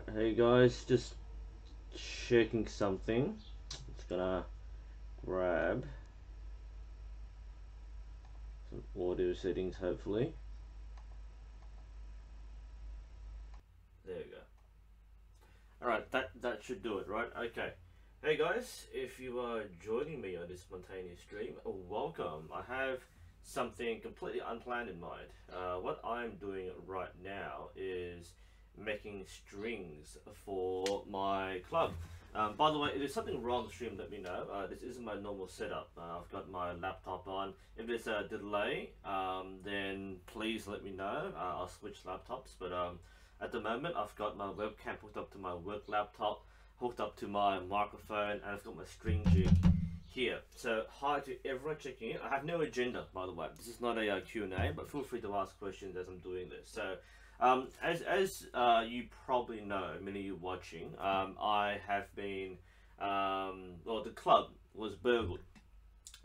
Alright, hey guys, just checking something. Just gonna grab some audio settings, hopefully. There we go. Alright, that should do it, right? Okay. Hey guys, if you are joining me on this spontaneous stream, welcome. I have something completely unplanned in mind. What I'm doing right now is making strings for my club. By the way, if there's something wrong with the stream, let me know. This isn't my normal setup. I've got my laptop on. If there's a delay, then please let me know. I'll switch laptops, but at the moment I've got my webcam hooked up to my work laptop, hooked up to my microphone, and I've got my string jig here. So hi to everyone checking in. I have no agenda, by the way. This is not a Q&A, but feel free to ask questions as I'm doing this. So as you probably know, many of you watching, I have been, well, the club was burgled.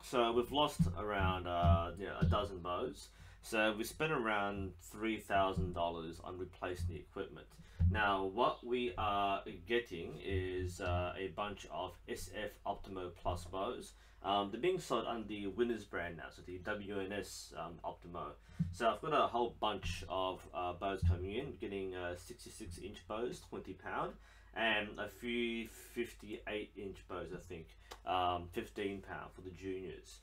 So we've lost around a dozen bows. So we spent around $3,000 on replacing the equipment. Now what we are getting is a bunch of SF Optimo Plus bows. They're being sold under the Winners brand now, so the WNS Optimo. So I've got a whole bunch of bows coming in, getting 66-inch bows, 20 pound, and a few 58-inch bows, I think, 15 pound for the juniors.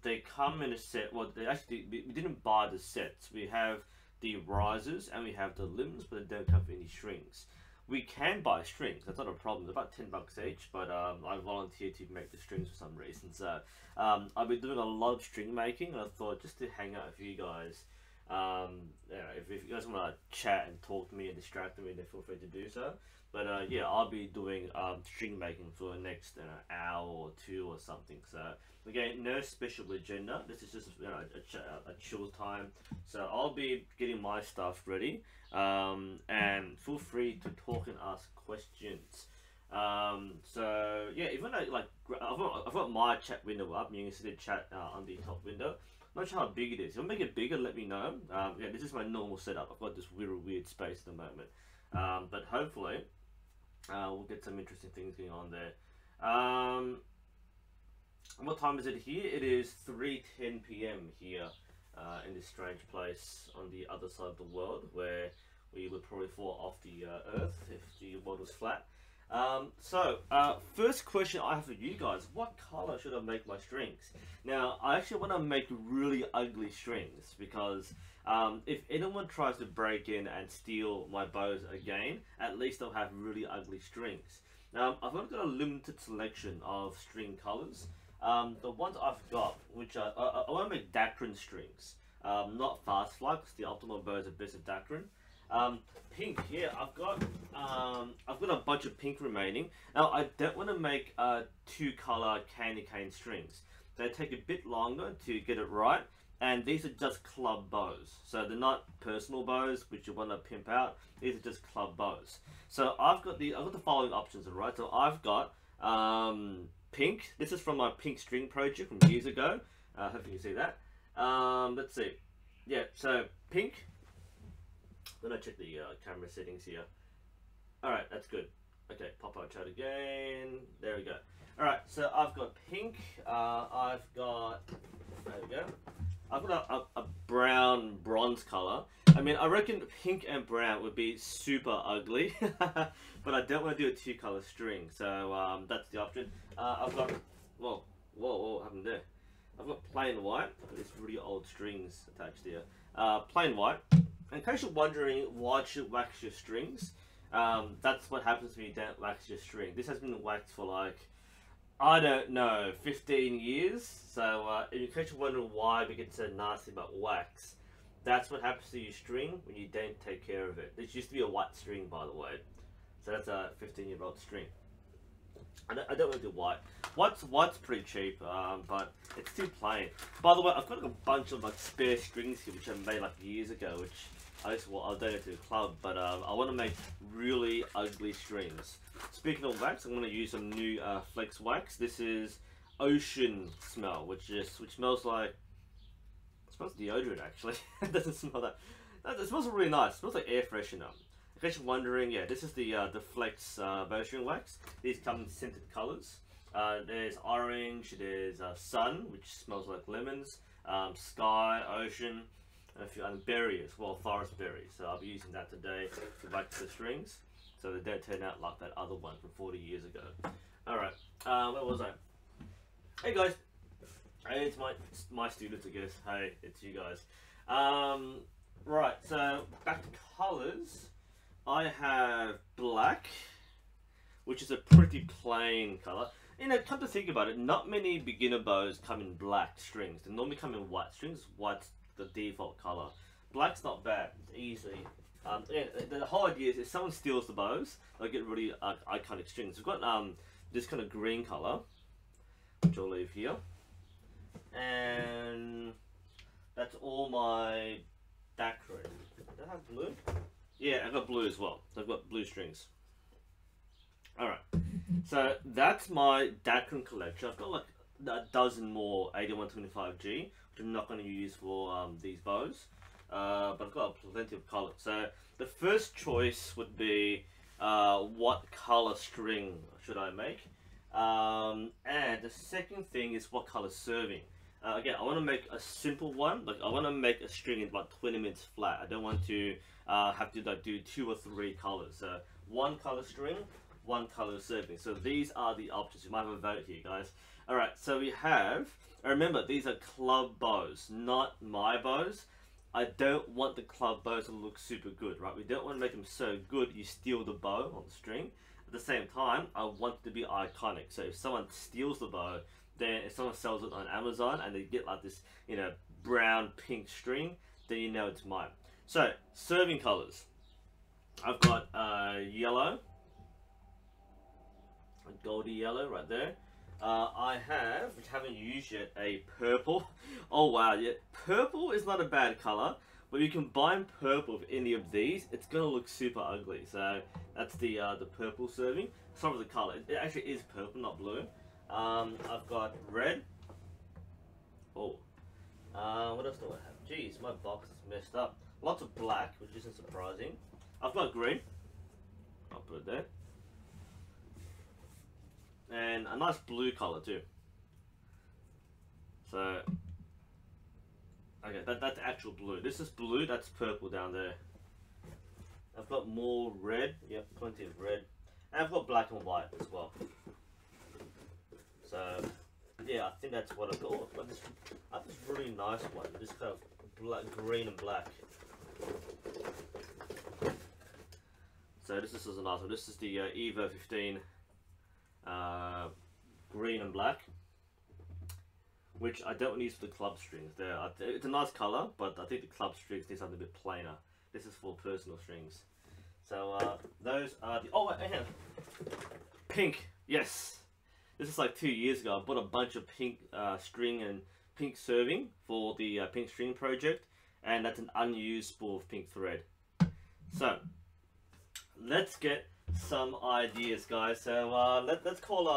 They come in a set. Well, they actually, we didn't buy the sets. We have the risers and we have the limbs, but they don't come with any strings. We can buy strings, that's not a problem. They're about $10 each, but I volunteered to make the strings for some reason. So I've been doing a lot of string making, and I thought just to hang out with you guys, if you guys want to chat and talk to me and distract me, then feel free to do so. But yeah, I'll be doing string making for the next hour or two or something. So again, no special agenda. This is just a chill time. So I'll be getting my stuff ready, and feel free to talk and ask questions. So yeah, even like I've got my chat window up. You can see the chat on the top window. I'm not sure how big it is. If you want to make it bigger, let me know. Yeah, this is my normal setup. I've got this weird space at the moment, but hopefully we'll get some interesting things going on there. What time is it here? It is 3:10 p.m. here in this strange place on the other side of the world, where we would probably fall off the earth if the world was flat. First question I have for you guys: what color should I make my strings? Now, I actually want to make really ugly strings, because if anyone tries to break in and steal my bows again, at least they'll have really ugly strings. Now, I've only got a limited selection of string colors. The ones I've got, which I want to make Dacron strings, not fast fly, because the optimal bows are best of Dacron. Pink here, I've got a bunch of pink remaining. Now I don't want to make two color candy cane strings. They take a bit longer to get it right, and these are just club bows. So they're not personal bows which you want to pimp out. These are just club bows. So I've got the following options, right? So I've got pink. This is from my pink string project from years ago. Hopefully you can see that. Let's see. Yeah, so pink. I'm gonna check the camera settings here. Alright, that's good. Okay, pop out chat again. There we go. Alright, so I've got pink. I've got, there we go. I've got a brown bronze color. I mean, I reckon pink and brown would be super ugly, but I don't want to do a two color string, so that's the option. I've got, whoa, what happened there? I've got plain white. There's really old strings attached here. Plain white. In case you're wondering why you should wax your strings, that's what happens when you don't wax your string. This has been waxed for like, I don't know, 15 years. So in case you're wondering why we get so nasty about wax, that's what happens to your string when you don't take care of it. This used to be a white string, by the way. So that's a 15-year-old string. I don't want to do white. White's pretty cheap, but it's too plain. By the way, I've got a bunch of like spare strings here, which I made like years ago, which I'll donate to the club. But I want to make really ugly strings. Speaking of wax, I'm going to use some new Flex wax. This is Ocean Smell, which smells like, it smells deodorant actually. It doesn't smell that. It smells really nice. It smells like air freshener. in case you're wondering, yeah, this is the Flex bowstring wax. These come in scented colors. There's orange, there's sun, which smells like lemons, sky, ocean, and a few other berries, well, forest berries. So I'll be using that today to wax the strings, so they don't turn out like that other one from 40 years ago. Alright, where was I? Hey guys! Hey, it's my students, I guess. Hey, it's you guys. Right, so back to colours. I have black, which is a pretty plain colour. You know, come to think about it, not many beginner bows come in black strings. They normally come in white strings. White's the default colour. Black's not bad. It's easy. Yeah, the whole idea is if someone steals the bows, they'll get really iconic strings. We've got this kind of green colour, which I'll leave here. And that's all my dacron. Do I have blue? Yeah, I've got blue as well. So I've got blue strings. Alright, so that's my dacron collection. I've got like a dozen more 8125G, which I'm not going to use for these bows. But I've got plenty of colour. So the first choice would be what colour string should I make? And the second thing is what colour serving. Again, I want to make a simple one. Like I want to make a string in about 20 minutes flat. I don't want to have to like do 2 or 3 colours. So one colour string, one colour serving. So these are the options. You might have a vote here, guys. Alright, so we have, remember these are club bows, not my bows. I don't want the club bows to look super good, right? We don't want to make them so good you steal the bow on the string. At the same time, I want it to be iconic. So if someone steals the bow, then if someone sells it on Amazon and they get like this, you know, brown pink string, then you know it's mine. So serving colors, I've got yellow, a goldy yellow right there. I have, which I haven't used yet, a purple. Oh wow, yeah, purple is not a bad color, but you combine purple with any of these, it's gonna look super ugly. So that's the purple serving. Some of the color, it actually is purple, not blue. I've got red. Oh, what else do I have? Jeez, my box is messed up. Lots of black, which isn't surprising. I've got green. I'll put it there. And a nice blue color too. So, okay, that's actual blue. This is blue, that's purple down there. I've got more red. Yep, plenty of red. And I've got black and white as well. So, yeah, I think that's what I've got. Oh, I have this really nice one. This kind of black, green and black. So this is a nice one. This is the Evo 15 green and black, which I don't want to use for the club strings. It's a nice color, but I think the club strings need something a bit plainer. This is for personal strings. So those are the, oh wait, hang on. Pink, yes. This is like 2 years ago. I bought a bunch of pink string and pink serving for the pink string project, and that's an unused spool of pink thread. So let's get some ideas, guys. So let's call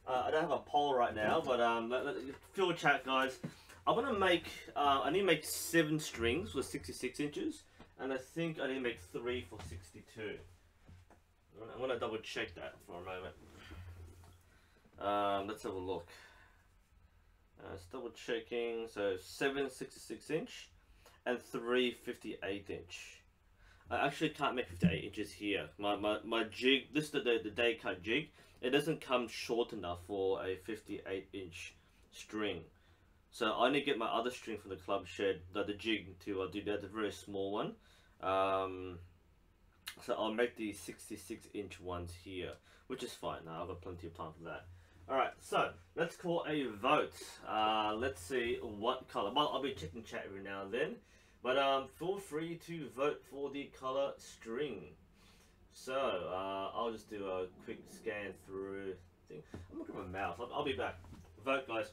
I don't have a poll right now, but fill chat, guys. I want to make I need to make 7 strings with 66 inches, and I think I need to make 3 for 62. I'm gonna double check that for a moment. Let's have a look. It's double checking. So 7 66 inch and 3 58 inch. I actually can't make 58 inches here. My jig, this is the day cut jig. It doesn't come short enough for a 58 inch string. So I need to get my other string from the club shed, the jig, to do that, a very small one. So I'll make the 66 inch ones here, which is fine. Now I've got plenty of time for that. Alright, so let's call a vote. Let's see what color. Well, I'll be checking chat every now and then. But feel free to vote for the color string. So I'll just do a quick scan through thing. I'm looking at my mouse. I'll be back. Vote, guys.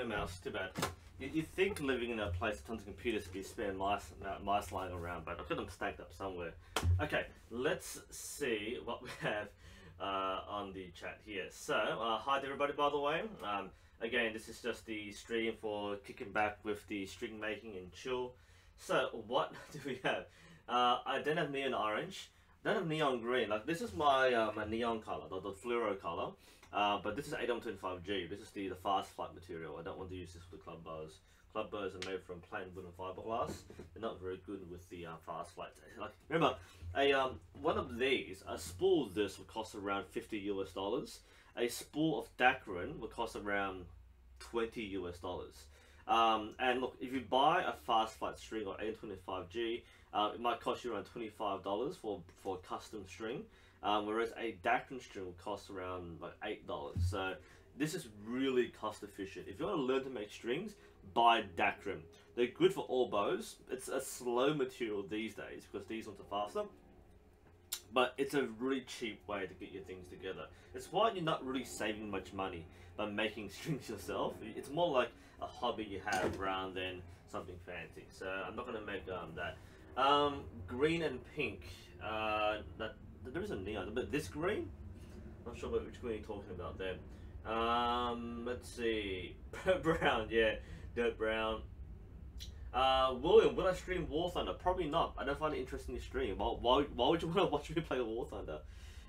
no mouse, too bad. You think living in a place with tons of computers would be spare mice lying around, but I've got them stacked up somewhere. Okay, let's see what we have on the chat here. So, hi to everybody, by the way. Again, this is just the stream for kicking back with the string making and chill. So, what do we have? I don't have neon orange. I don't have neon green. Like, this is my my neon color, the fluoro color. But this is 8125G. This is the fast flight material. I don't want to use this for the club bows. Club bows are made from plain wood and fiberglass. They're not very good with the fast flight. Like, remember, one of these, a spool of this would cost around $50 US. A spool of Dacron would cost around $20 US. And look, if you buy a fast flight string or 825G, it might cost you around $25 for a custom string. Whereas a Dacron string will cost around like $8. So this is really cost efficient. If you want to learn to make strings, buy Dacron. They're good for all bows. It's a slow material these days because these ones are faster. But it's a really cheap way to get your things together. It's why you're not really saving much money by making strings yourself. It's more like a hobby you have rather than something fancy. So I'm not going to make that. Green and pink. There is a neon, but this green? Not sure which green you're talking about there. Let's see. Brown, yeah. Dirt brown. William, will I stream War Thunder? Probably not. I don't find it interesting to stream. Why would you want to watch me play War Thunder?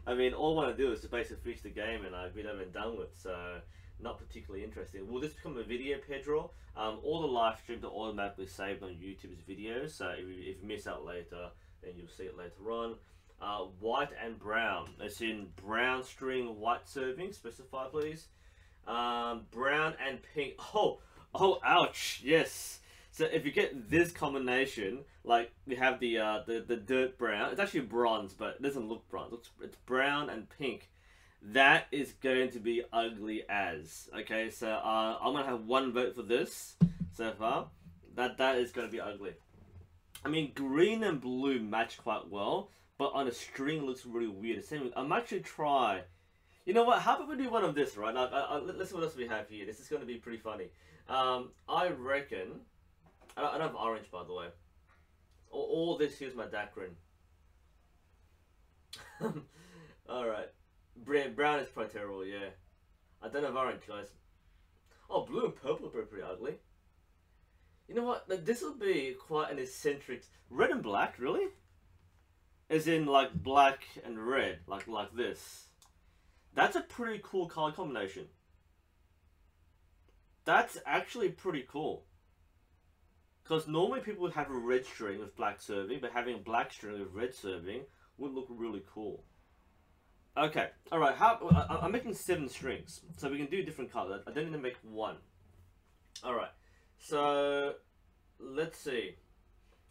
I mean, all I want to do is to basically finish the game and I've been over and done with, so not particularly interesting. Will this become a video, Pedro? All the live streams are automatically saved on YouTube's videos, so if you miss out later, then you'll see it later on. White and brown. It's in brown string, white serving. Specify, please. Brown and pink. Oh, ouch. Yes. So if you get this combination, like we have the dirt brown. It's actually bronze, but it doesn't look bronze. It's brown and pink. That is going to be ugly as. Okay, so I'm gonna have one vote for this so far. That is gonna be ugly. I mean, green and blue match quite well. But on a string it looks really weird. I'm actually try. You know what? How about we do one of this, right? Let's see what else we have here. This is going to be pretty funny. I reckon. I don't have orange, by the way. All this here's my Dacron. All right. Brown is probably terrible. Yeah. I don't have orange, guys. Oh, blue and purple are pretty ugly. You know what? This will be quite an eccentric. Red and black, really? As in like black and red, like this. That's a pretty cool color combination. That's actually pretty cool. Because normally people would have a red string with black serving, but having a black string with red serving would look really cool. Okay, alright, I'm making 7 strings, so we can do different colors. I don't need to make one. Alright, so let's see.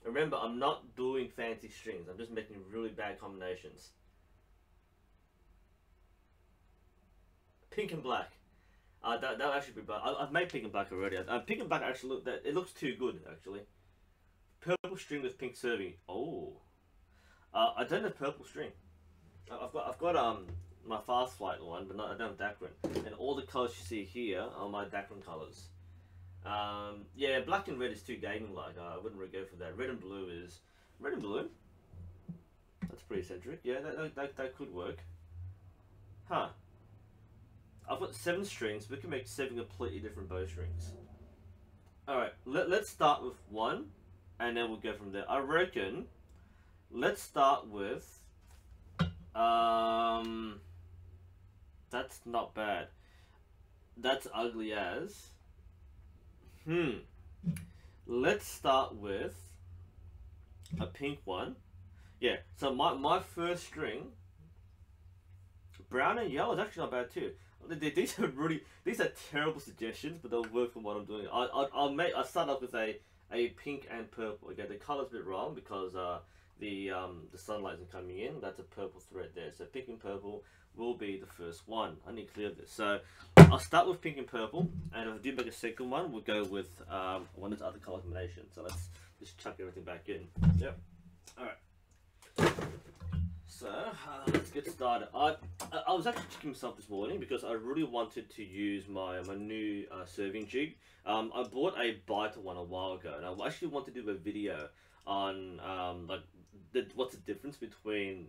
Remember, I'm not doing fancy strings. I'm just making really bad combinations. Pink and black. That'll actually be bad. I've made pink and black already. Pink and black actually it looks too good actually. Purple string with pink serving. Oh, I don't have purple string. I've got my fast flight one, but I don't have Dacron. And all the colors you see here are my Dacron colors. Yeah, black and red is too gaming like. I wouldn't really go for that. Red and blue is red and blue. That's pretty eccentric. Yeah, that could work. Huh. I've got 7 strings. We can make 7 completely different bow strings. All right. Let's start with 1, and then we'll go from there. I reckon. Let's start with. That's not bad. That's ugly as. Let's start with a pink one. Yeah, so my first string, brown and yellow is actually not bad too. These are terrible suggestions, but they'll work for what I'm doing. I'll start off with a pink and purple. Okay, the color's a bit wrong because the sunlight isn't coming in. That's a purple thread there. So pink and purple will be the first one. I need to clear this. So I'll start with pink and purple, and if I do make a second one, we'll go with one of the other color combinations. So let's just chuck everything back in. Yep. All right. so let's get started. I was actually checking myself this morning because I really wanted to use my new serving jig. I bought a biter one a while ago, and I actually want to do a video on what's the difference between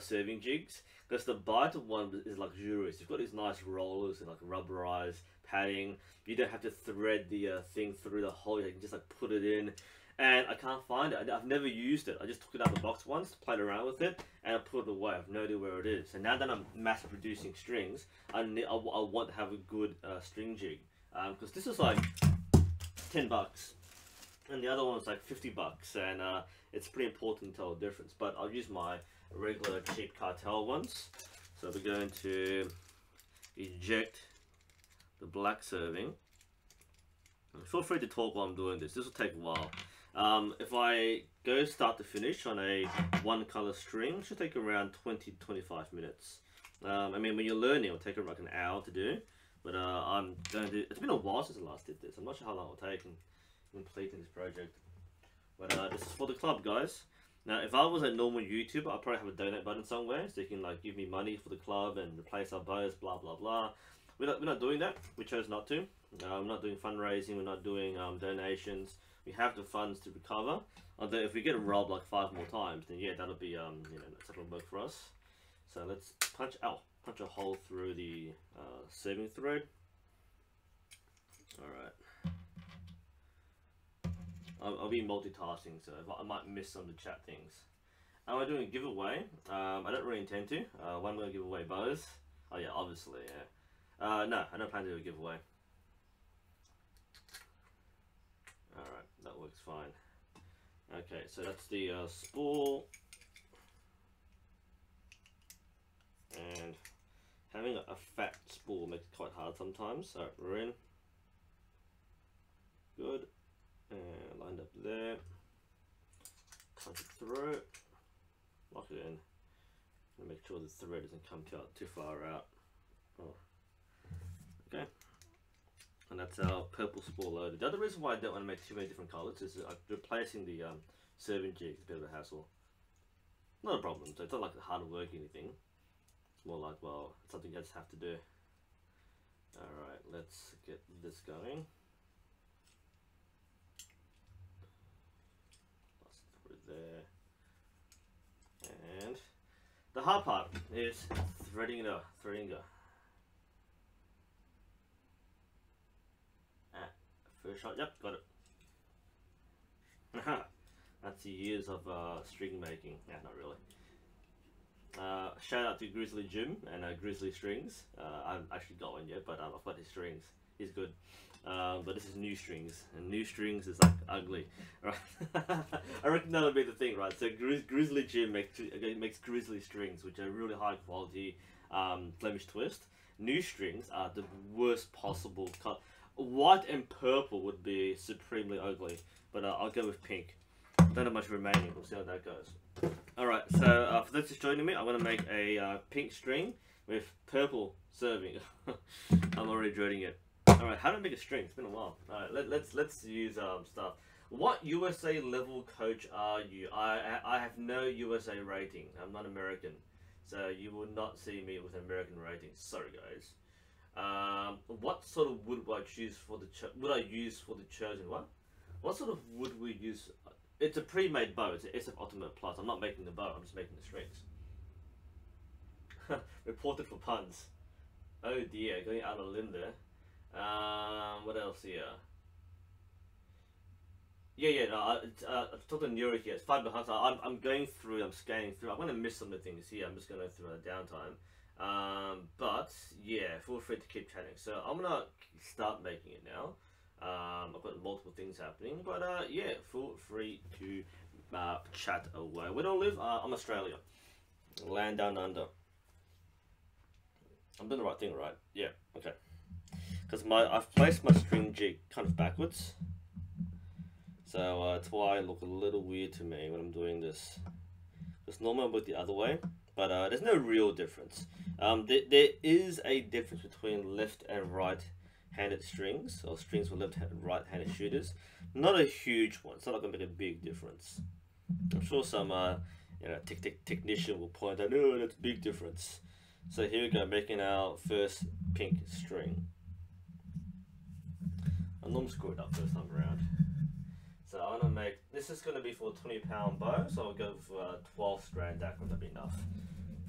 serving jigs, because the biter one is luxurious. You've got these nice rollers and like rubberized padding. You don't have to thread the thing through the hole. You can just like put it in. And I can't find it. I've never used it. I just took it out of the box once, played around with it, and I put it away. I've no idea where it is. And now that I'm mass producing strings, I want to have a good string jig, because this is like $10, and the other one was like $50, and it's pretty important to tell the difference. But I'll use my regular cheap cartel ones. So we're going to eject the black serving. Feel free to talk while I'm doing this. This will take a while. If I go start to finish on a one color string, it should take around 20-25 minutes. I mean, when you're learning, it'll take like an hour to do. But I'm going to. It's been a while since I last did this. I'm not sure how long it'll take in completing this project. But this is for the club, guys. Now, if I was a normal YouTuber, I'd probably have a donate button somewhere, so you can like give me money for the club and replace our bows, blah blah blah. We're not doing that. We chose not to. We're not doing fundraising. We're not doing donations. We have the funds to recover. Although if we get robbed like 5 more times, then yeah, that'll be you know, that'll work for us. So let's punch a hole through the serving thread. All right. I'll be multitasking, so I might miss some of the chat things. Am I doing a giveaway? I don't really intend to. When I'm going to give away bows? Oh yeah, obviously, yeah. No, I don't plan to do a giveaway. Alright, that works fine. Okay, so that's the spool. And having a fat spool makes it quite hard sometimes. Alright, we're in. Good. And lined up there. Punch it through. Lock it in. And make sure the thread doesn't come too far out. Oh. Okay. And that's our purple spool loaded. The other reason why I don't want to make too many different colors is that replacing the serving jig is a bit of a hassle. Not a problem, so it's not like hard work or anything. It's more like, well, it's something you just have to do. Alright, let's get this going. Pass it through there. And the hard part is threading it up. First shot, yep, got it. That's the years of string making. Yeah, not really. Shout out to Grizzly Jim and Grizzly Strings. I haven't actually got one yet, but I've got his strings. He's good. But this is new strings, and new strings is like ugly. Right? I reckon that'll be the thing, right? So Grizzly Jim makes Grizzly strings, which are really high quality Flemish twist. New strings are the worst possible cut. White and purple would be supremely ugly, but I'll go with pink. Don't have much remaining. We'll see how that goes. Alright, so for those just joining me, I'm going to make a pink string with purple serving. I'm already dreading it. Alright, how to make a string? It's been a while. Alright, let's use stuff. What USA level coach are you? I have no USA rating. I'm not American, so you will not see me with an American rating. Sorry, guys. What sort of wood would I choose for the use for the chosen one? What sort of wood we use? It's a pre-made bow. It's an SF Ultimate Plus. I'm not making the bow. I'm just making the strings. Reported for puns. Oh dear, going out on a limb there. What else here? Yeah. No, I talked to Nero here. It's 5 behind. So I'm going through. I'm scanning through. I'm gonna miss some of the things here. I'm just gonna go through a downtime. But yeah, feel free to keep chatting. So I'm gonna start making it now. I've got multiple things happening, but yeah, feel free to chat away. Where do I live? I'm Australia, land down under. I'm doing the right thing, right? Yeah, okay. Because I've placed my string jig kind of backwards, so that's why it look a little weird to me when I'm doing this. Because normally I work the other way, but there's no real difference. There is a difference between left and right-handed strings, or strings for left and right-handed shooters. Not a huge one. It's not going to make a big difference. I'm sure some you know, technician will point out, oh, that's a big difference. So here we go, making our first pink string. I normally screw it up first time around. So I'm gonna make, this is gonna be for a 20-pound bow, so I'll go for 12 strand dacron, that'll be enough.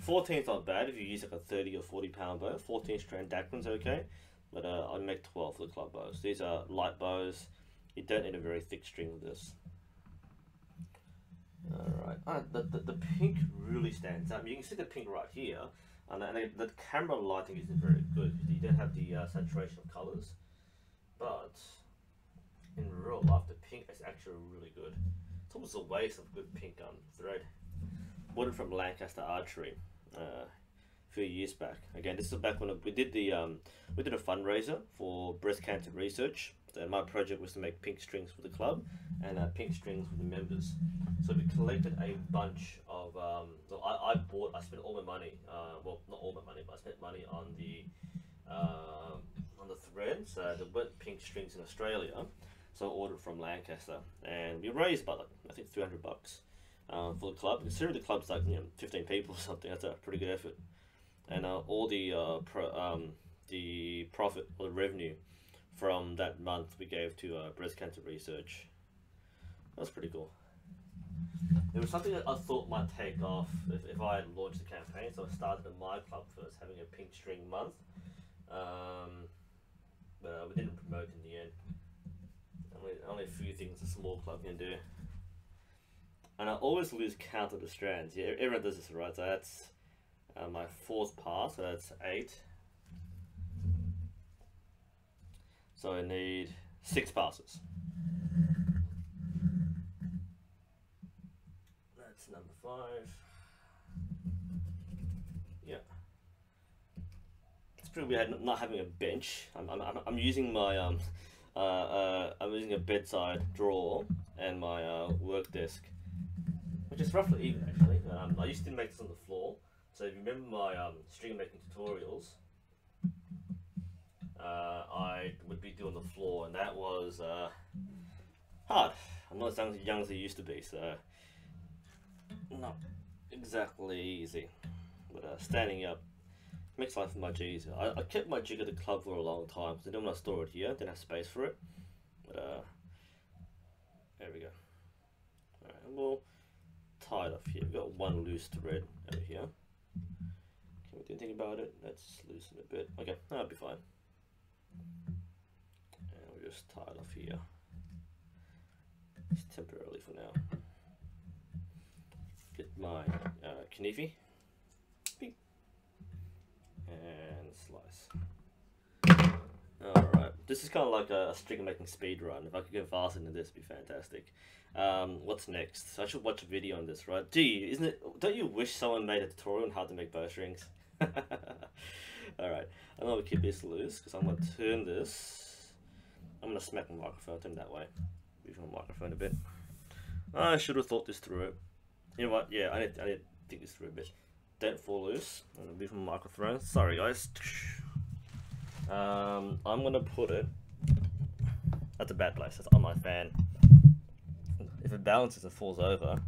14's not bad if you use like a 30 or 40-pound bow. 14 strand dacron's okay, but I'll make 12 for the club bows. These are light bows. You don't need a very thick string with this. Alright, the pink really stands out. You can see the pink right here, and the camera lighting isn't very good because you don't have the saturation of colors. But in real life, the pink is actually really good. It's almost a waste of good pink thread. Bought it from Lancaster Archery a few years back. Again, this is back when we did a fundraiser for breast cancer research. So my project was to make pink strings for the club and pink strings for the members. So we collected a bunch of. So I spent all my money. Well, not all my money, but I spent money on the thread. So there weren't pink strings in Australia, so I ordered from Lancaster, and we raised about I think $300 for the club. Considering the club's like 15 people or something, that's a pretty good effort. And all the profit or the revenue from that month we gave to breast cancer research. That's pretty cool. It was something that I thought might take off if I had launched the campaign, so I started at my club first, having a pink string month. But we didn't promote in the end. Only a few things a small club can do. And I always lose count of the strands. Yeah, everyone does this, right? So that's my 4th pass, so that's 8. So I need 6 passes. That's number 5. Yeah. It's pretty weird not having a bench. I'm using my I'm using a bedside drawer and my work desk, which is roughly even actually. I used to make this on the floor. So if you remember my string making tutorials, I would be doing the floor, and that was hard. I'm not as young as I used to be, so not exactly easy. But standing up makes life much easier. I kept my jig at the club for a long time because I didn't want to store it here. Didn't have space for it. But there we go. Alright, and we'll tie it off here. We've got one loose thread over here. Can we do anything about it? Let's loosen it a bit. Okay, that'll be fine. And we'll just tie it off here. Just temporarily for now. Get my knife and slice. Alright, this is kind of like a string making speed run. If I could go faster than this, it'd be fantastic. What's next? So I should watch a video on this, right? Gee, don't you wish someone made a tutorial on how to make bowstrings? Alright, I'm going to keep this loose because I'm going to turn this. I'm going to smack my microphone, turn that way. Move my microphone a bit. I should have thought this through. You know what? Yeah, I need to think this through a bit. Don't fall loose. I'm going to move my microphone. Sorry, guys. I'm going to put it. That's a bad place. That's on my fan. If it balances, it falls over.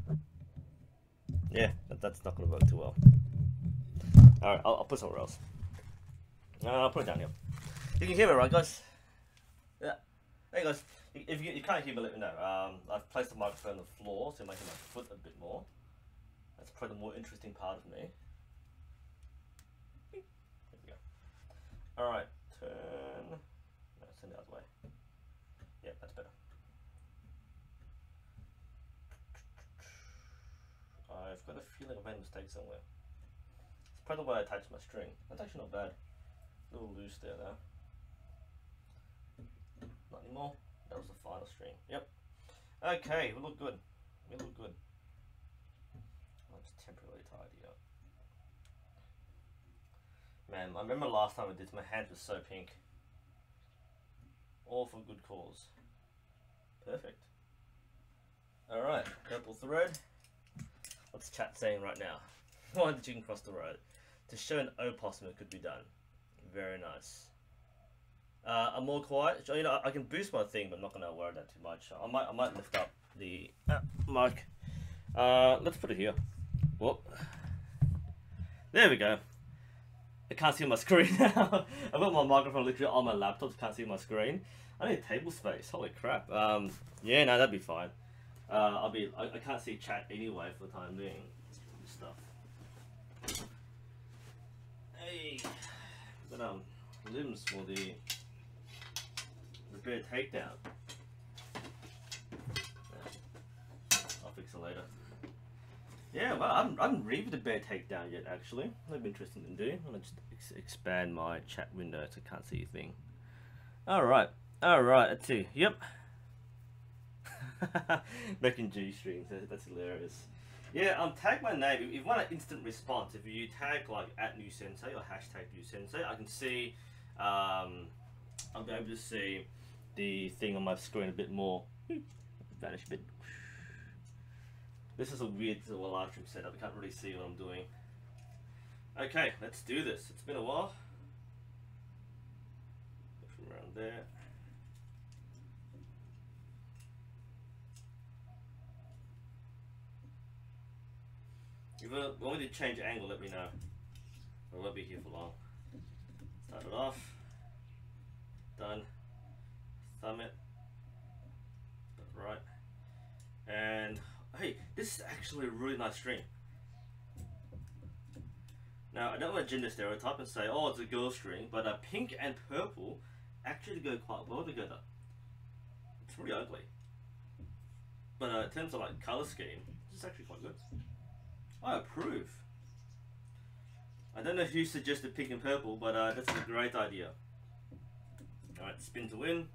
Yeah, that's not going to work too well. Alright, I'll put somewhere else. I'll put it down here. You can hear me, right, guys? Yeah. Hey, guys. If you can't hear me, let me know. I've placed the microphone on the floor to make my foot a bit more. That's probably the more interesting part of me. There we go. Alright, turn. No, send it the other way. Yeah, that's better. I've got a feeling I made a mistake somewhere. It's probably the way I attached my string. That's actually not bad. A little loose there though. Not anymore. That was the final string. Yep. Okay, we look good. We look good. I'll just temporarily tidy up. Man, I remember last time I did this, my hands were so pink. All for good cause. Perfect. Alright, purple thread. What's chat saying right now? Why did you cross the road? To show an opossum it could be done. Very nice. I'm more quiet. You know, I can boost my thing, but I'm not going to worry that too much. I might lift up the mic. Let's put it here. Whoop. There we go. I can't see my screen now. I've got my microphone literally on my laptop, so can't see my screen. I need table space. Holy crap. Yeah, no, that'd be fine. I can't see chat anyway for the time being. Stuff. Hey, but limbs for the repair takedown. I'll fix it later. Yeah, well, I haven't read the bear takedown yet, actually. That'd be interesting to do. I'm gonna just expand my chat window so I can't see a thing. Alright, let's see. Yep. Making G strings, that's hilarious. Yeah, tag my name. If you want an instant response, if you tag like @NUSensei or hashtag #NUSensei, I can see, I'll be able to see the thing on my screen a bit more. Vanish a bit. This is a weird little live stream setup. I can't really see what I'm doing. Okay, let's do this. It's been a while. From around there. If you want me to change angle, let me know. I won't be here for long. Start it off. Done. Thumb it. Right. And hey, this is actually a really nice string. Now, I don't want to gender stereotype and say, oh, it's a girl string, but pink and purple actually go quite well together. It's really ugly. But in terms of like color scheme, it's actually quite good. I approve. I don't know who suggested pink and purple, but that's a great idea. Alright, spin to win.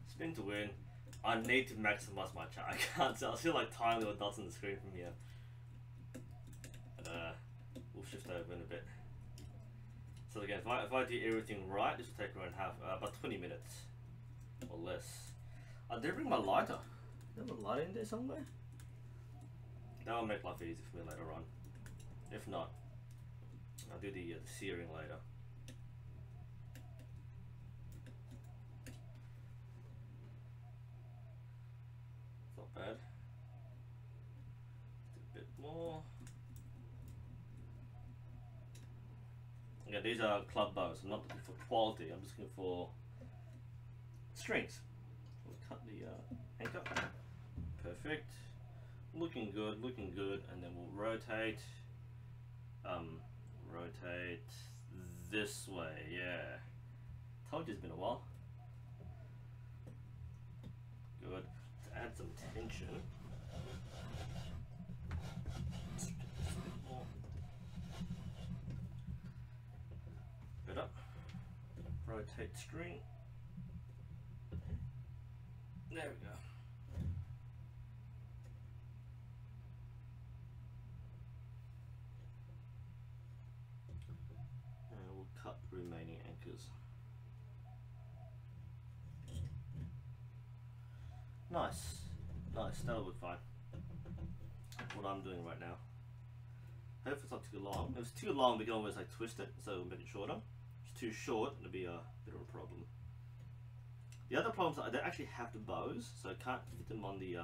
Spin to win. I need to maximize my chat. I can't tell. I feel like tiny little dots on the screen from here. We'll shift over in a bit. So again, if I do everything right, this will take around about 20 minutes or less. I did bring my lighter. Is there a lighter in there somewhere? That will make life easy for me later on. If not, I'll do the searing later. Not bad. A bit more. Yeah, these are club bows. I'm not looking for quality. I'm just looking for strings. We'll cut the anchor. Perfect. Looking good, and then we'll rotate. Rotate this way. Yeah. Told you it's been a while. Good. To add some tension. Bit up. Rotate string. There we go. And we'll cut the remaining anchors. Nice. Nice, that'll look fine. What I'm doing right now. Hopefully it's not too long. If it's too long, we can always like twist it, so we'll make it shorter. If it's too short, it'll be a bit of a problem. The other problem is I don't actually have the bows, so I can't fit them on the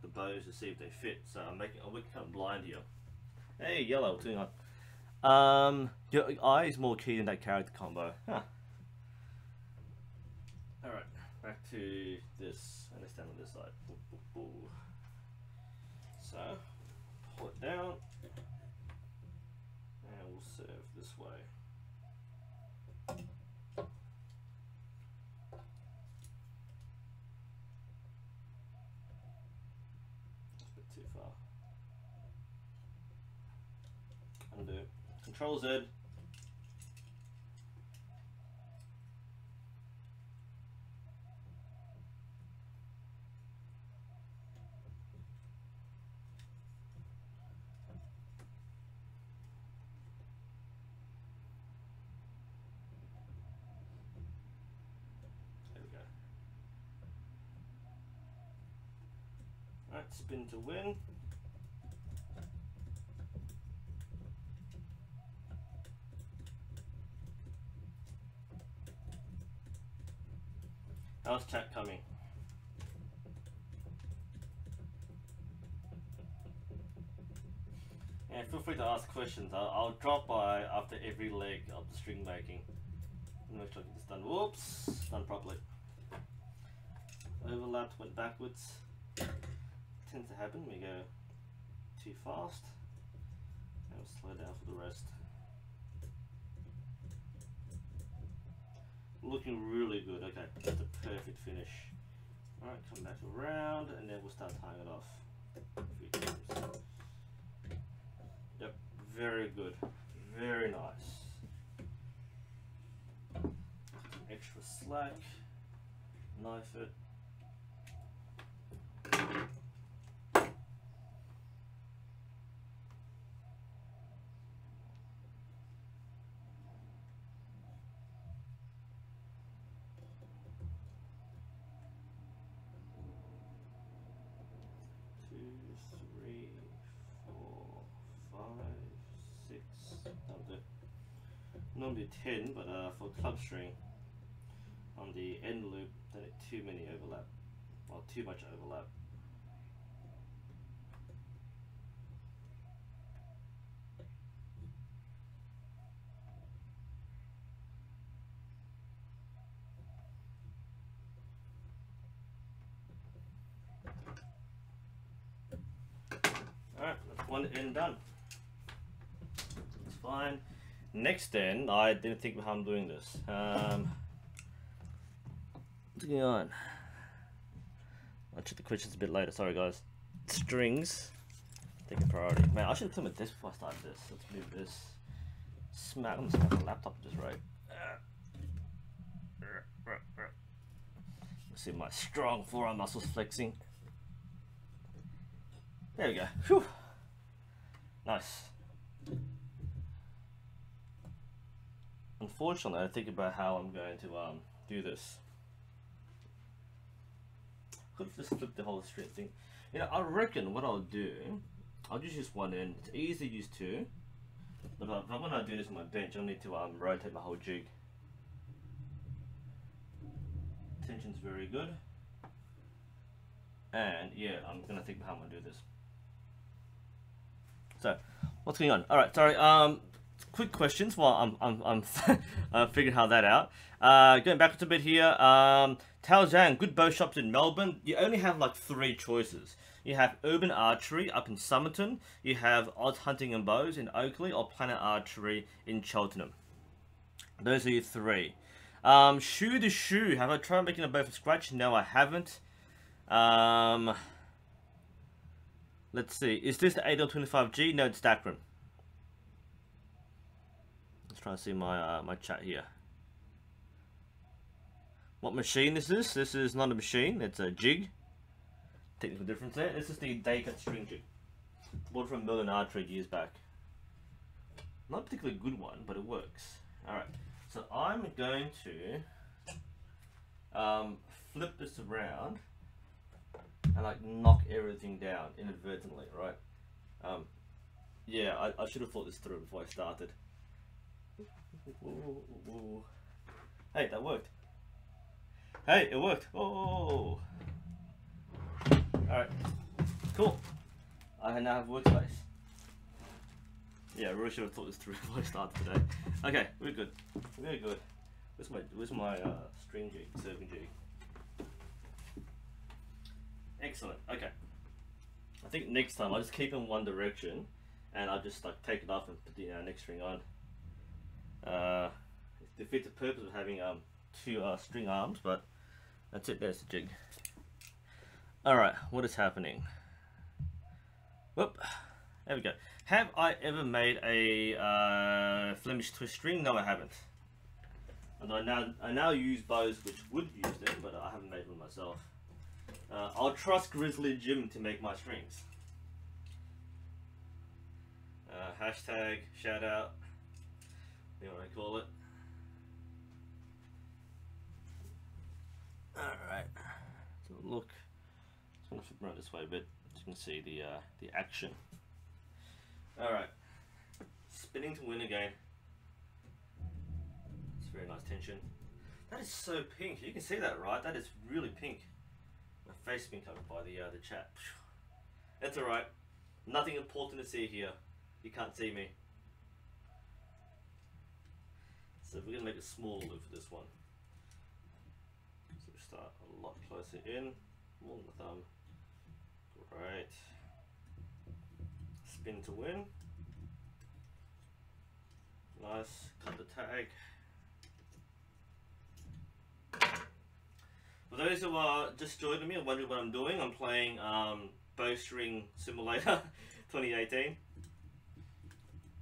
bows to see if they fit. So I'm kind of blind here. Hey, yellow, what's going on? Your eye is more key than that character combo. Huh. Alright, back to this. And let's stand on this side. Ooh, ooh, ooh. So, pull it down. And we'll serve this way. Too far. Undo. Control Z. There we go. Alright, spin to win. How's chat coming? feel free to ask questions. I'll drop by after every leg of the string making. Make sure I get this done. Whoops, done properly. Overlapped, went backwards. Tends to happen when we go too fast. And we'll slow down for the rest. Looking really good. Okay, that's a perfect finish. Alright, come back around and then we'll start tying it off. A few times. Yep, very good. Very nice. Extra slack. Knife it. Normally 10, but for club string on the end loop, then too many overlap, or too much overlap. Alright, that's one end done. It's fine. Next end, I didn't think of how I'm doing this. What's going on? I'll check the questions a bit later, sorry guys. Strings, taking priority. Man, I should have put my desk before I start this. Let's move this. I'm gonna smack the laptop just right. See my strong forearm muscles flexing. There we go. Whew. Nice. Unfortunately, I think about how I'm going to do this. Could have just flipped the whole string thing. You know, I reckon what I'll do, I'll just use one end. It's easy to use two. But if I'm going to do this on my bench, I'll need to rotate my whole jig. Tension's very good. And yeah, I'm going to think about how I'm going to do this. So, what's going on? Alright, sorry. Quick questions while I'm figuring how that out. Going backwards a bit here. Tao Zhang, good bow shops in Melbourne. You only have like 3 choices. You have Urban Archery up in Somerton. You have Odds Hunting and Bows in Oakley, or Planet Archery in Cheltenham. Those are your 3. Shoe to shoe. Have I tried making a bow from scratch? No, I haven't. Let's see. Is this the 8L25G? No, it's Dacron. Trying to see my my chat here. What machine this is? This is not a machine, it's a jig. Technical difference there. This is the day cut string jig. Bought from Merlin Archery years back. Not a particularly good one, but it works. Alright, so I'm going to flip this around and like knock everything down inadvertently, right? Yeah, I should have thought this through before I started. Ooh. Hey, that worked. Hey, it worked. Oh. Alright. Cool. I now have workspace. Yeah, I really should have thought this through before I started today. Okay, we're good. Very good. Where's my string jig, serving jig? Excellent. Okay. I think next time I'll just keep in one direction and I'll just like take it off and put the next string on. It defeats the purpose of having 2 string arms, but that's it. There's the jig. Alright, what is happening? Whoop, there we go. Have I ever made a Flemish twist string? No, I haven't. And I now use bows which would use them, but I haven't made one myself. I'll trust Grizzly Jim to make my strings. Hashtag shout out. You know what I call it. Alright. So look. Just gonna flip around this way a bit so you can see the action. Alright. Spinning to win again. It's very nice tension. That is so pink. You can see that, right? That is really pink. My face has been covered by the chat. That's alright. Nothing important to see here. You can't see me. So we're gonna make a small loop for this one. So we start a lot closer in, more than the thumb. Great. Spin to win. Nice. Cut the tag. For those who are just joining me and wondering what I'm doing, I'm playing Bowstring Simulator 2018.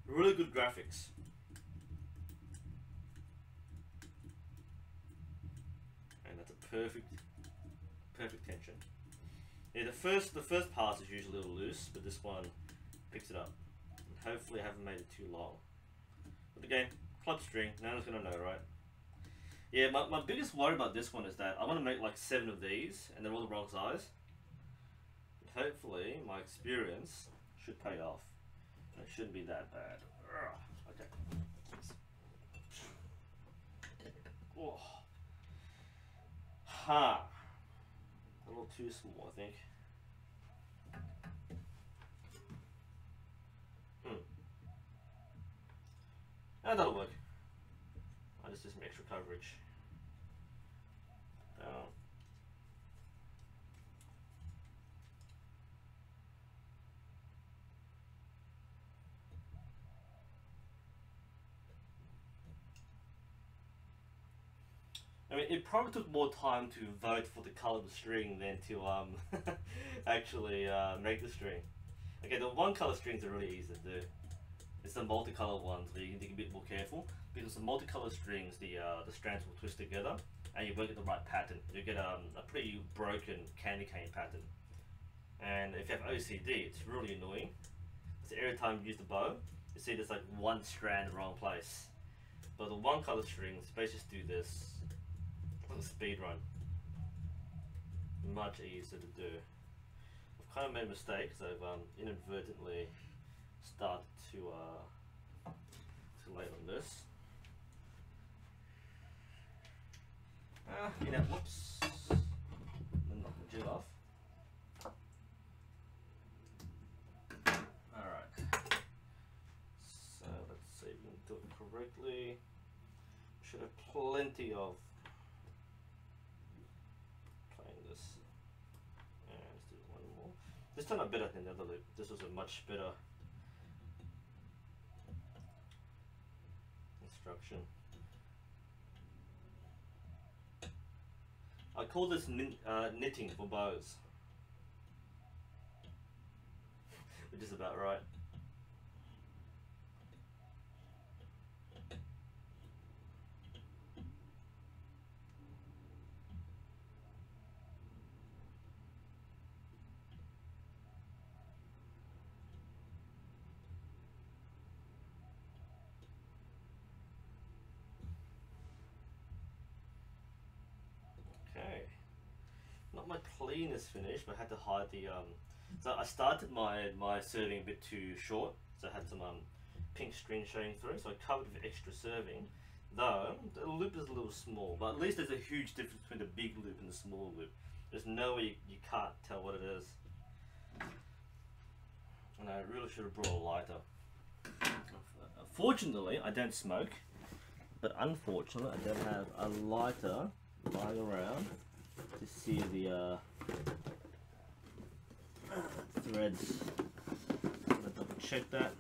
Really good graphics. And that's a perfect tension. Yeah, the first pass is usually a little loose, but this one picks it up. And hopefully I haven't made it too long. But again, club string, no one's gonna know, right? Yeah, my biggest worry about this one is that I want to make like 7 of these, and they're all the wrong size. But hopefully, my experience should pay off. And it shouldn't be that bad. Okay. Oh. Ha! A little too small, I think. Ah, that'll work. I'll just do some extra coverage. Down. I mean, it probably took more time to vote for the color of the string than to actually make the string. Okay, the one color strings are really easy to do. It's the multicolor ones where you can be a bit more careful, because the multicolor strings, the strands will twist together, and you won't get the right pattern. You get a pretty broken candy cane pattern. And if you have OCD, it's really annoying. So every time you use the bow, you see there's like one strand in the wrong place. But the one color strings, basically just do this. Like a speed run. Much easier to do. I've kind of made a mistake because I've inadvertently started too late on this. You know, whoops. Then knock the jig off. Alright. So let's see if we can do it correctly. Should have plenty of playing this. And let's do one more. This turned out better than the other loop. This was a much better instruction. I call this knitting for bows, which is about right. Okay, not my cleanest finish, but I had to hide the so I started my serving a bit too short, so I had some pink string showing through, so I covered with extra serving, though the loop is a little small, but at least there's a huge difference between the big loop and the small loop. There's no way you can't tell what it is. And I really should have brought a lighter. Fortunately, I don't smoke, but unfortunately I don't have a lighter lying around to see the threads. I'm gonna double check that.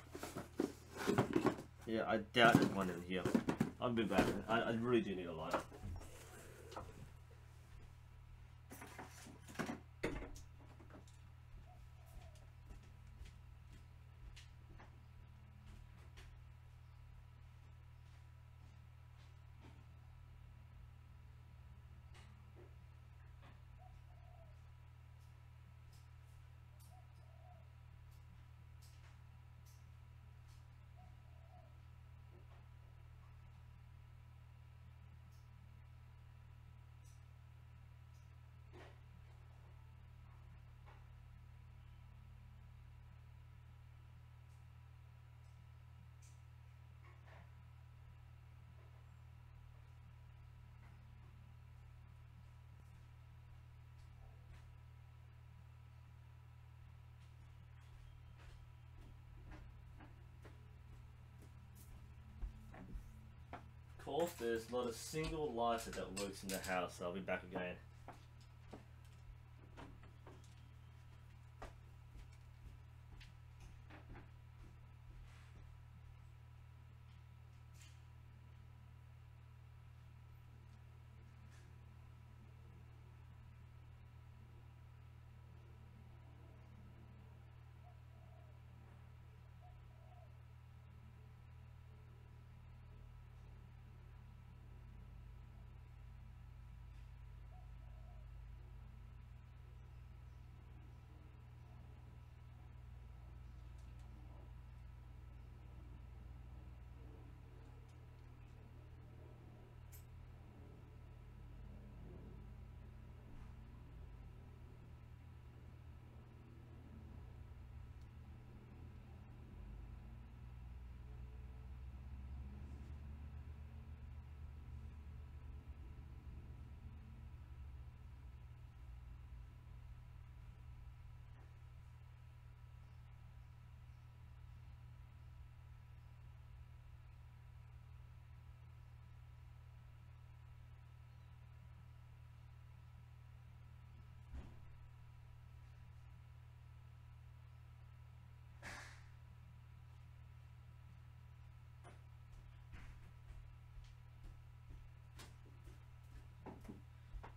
Yeah, I doubt there's one in here. I'll be back. I really do need a lighter. off. There's not a single lighter that works in the house, so I'll be back again.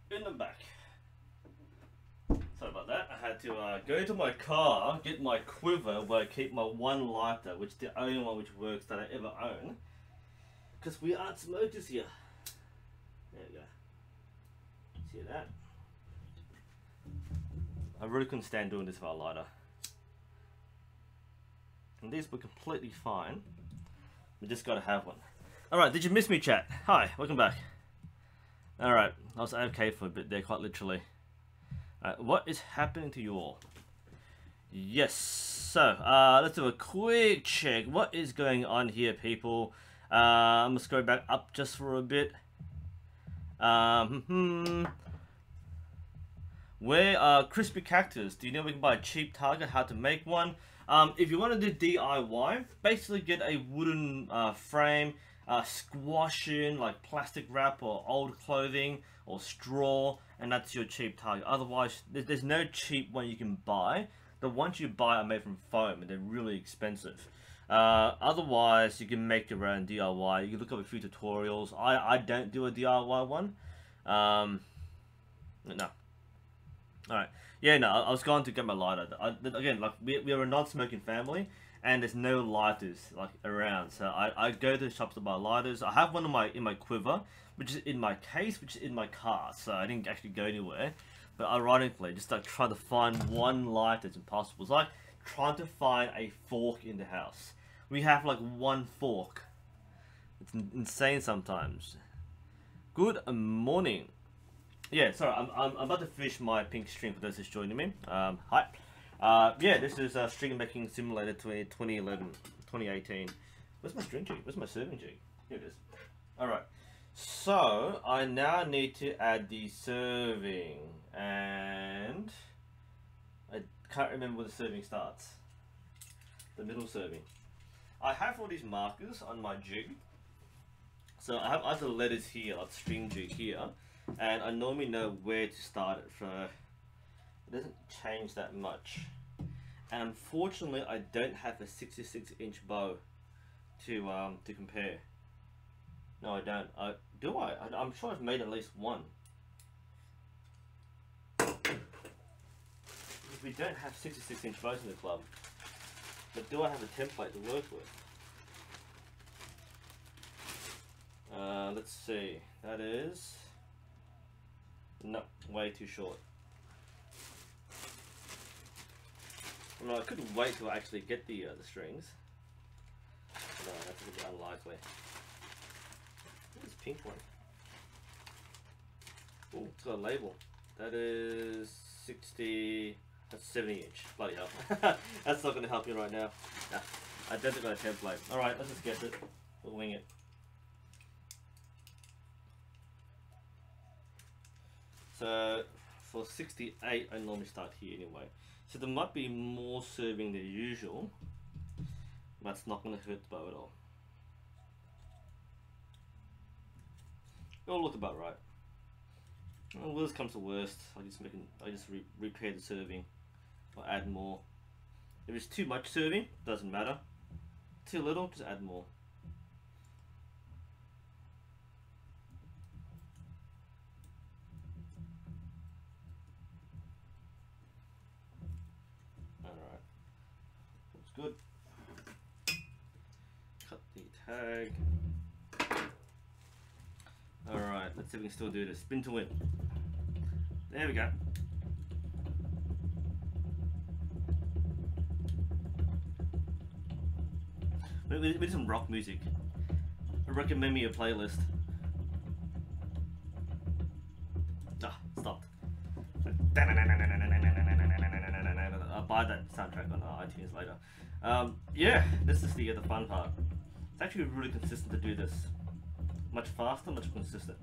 In the back. Sorry about that. I had to go to my car, get my quiver where I keep my one lighter, which is the only one which works that I ever own. Because we aren't smokers here. There we go. See that? I really couldn't stand doing this without a lighter. And these were completely fine. We just gotta have one. Alright, did you miss me, chat? Hi, welcome back. Alright, I was AFK for a bit there, quite literally. What is happening to you all? Yes, so, let's do a quick check. What is going on here, people? I'm gonna scroll back up just for a bit. Where are crispy cactus? Do you know we can buy a cheap target, how to make one? If you want to do DIY, basically get a wooden frame, squash in like plastic wrap or old clothing or straw, and that's your cheap target. Otherwise, there's no cheap one you can buy. The ones you buy are made from foam and they're really expensive. Otherwise, you can make your own DIY. You can look up a few tutorials. I don't do a DIY one. No. Alright. Yeah, no, I was going to get my lighter. Again, like, we are a non-smoking family, and there's no lighters, like, around. So I go to the shops to buy lighters. I have one in my quiver, which is in my case, which is in my car. So I didn't actually go anywhere. But ironically, just like trying to find one lighter is impossible. It's like trying to find a fork in the house. We have like one fork. It's insane sometimes. Good morning. Yeah, sorry, I'm about to finish my pink string for those who's joining me. Hi. Yeah, this is String Making Simulator 2011, 2018. Where's my string jig? Where's my serving jig? Here it is. Alright, so I now need to add the serving, and I can't remember where the serving starts. The middle serving. I have all these markers on my jig. So I have other letters here, like string jig here. And I normally know where to start it, so it doesn't change that much. And unfortunately, I don't have a 66-inch bow to compare. No, I don't. Do I? I'm sure I've made at least one. We don't have 66-inch bows in the club, but do I have a template to work with? Let's see. That is. No, way too short. Well, I couldn't wait to actually get the strings. No, that's a bit unlikely. What's this pink one? Oh, it's got a label. That is 60. That's 70-inch. Bloody hell. That's not going to help you right now. Nah, I don't think I got a template. Alright, let's just guess it. We'll wing it. So for 68, I normally start here anyway. So there might be more serving than usual. That's not going to hurt the bow at all. It'll look about right. Well, worst comes to worst, I just repair the serving, or add more. If it's too much serving, doesn't matter. Too little, just add more. Alright, looks good. Cut the tag. Alright, let's see if we can still do this. Spin to win. There we go. We did some rock music. Recommend me a playlist. Ah, stopped. I'll buy that soundtrack on iTunes later. Yeah, this is the fun part. It's actually really consistent to do this. Much faster, much consistent.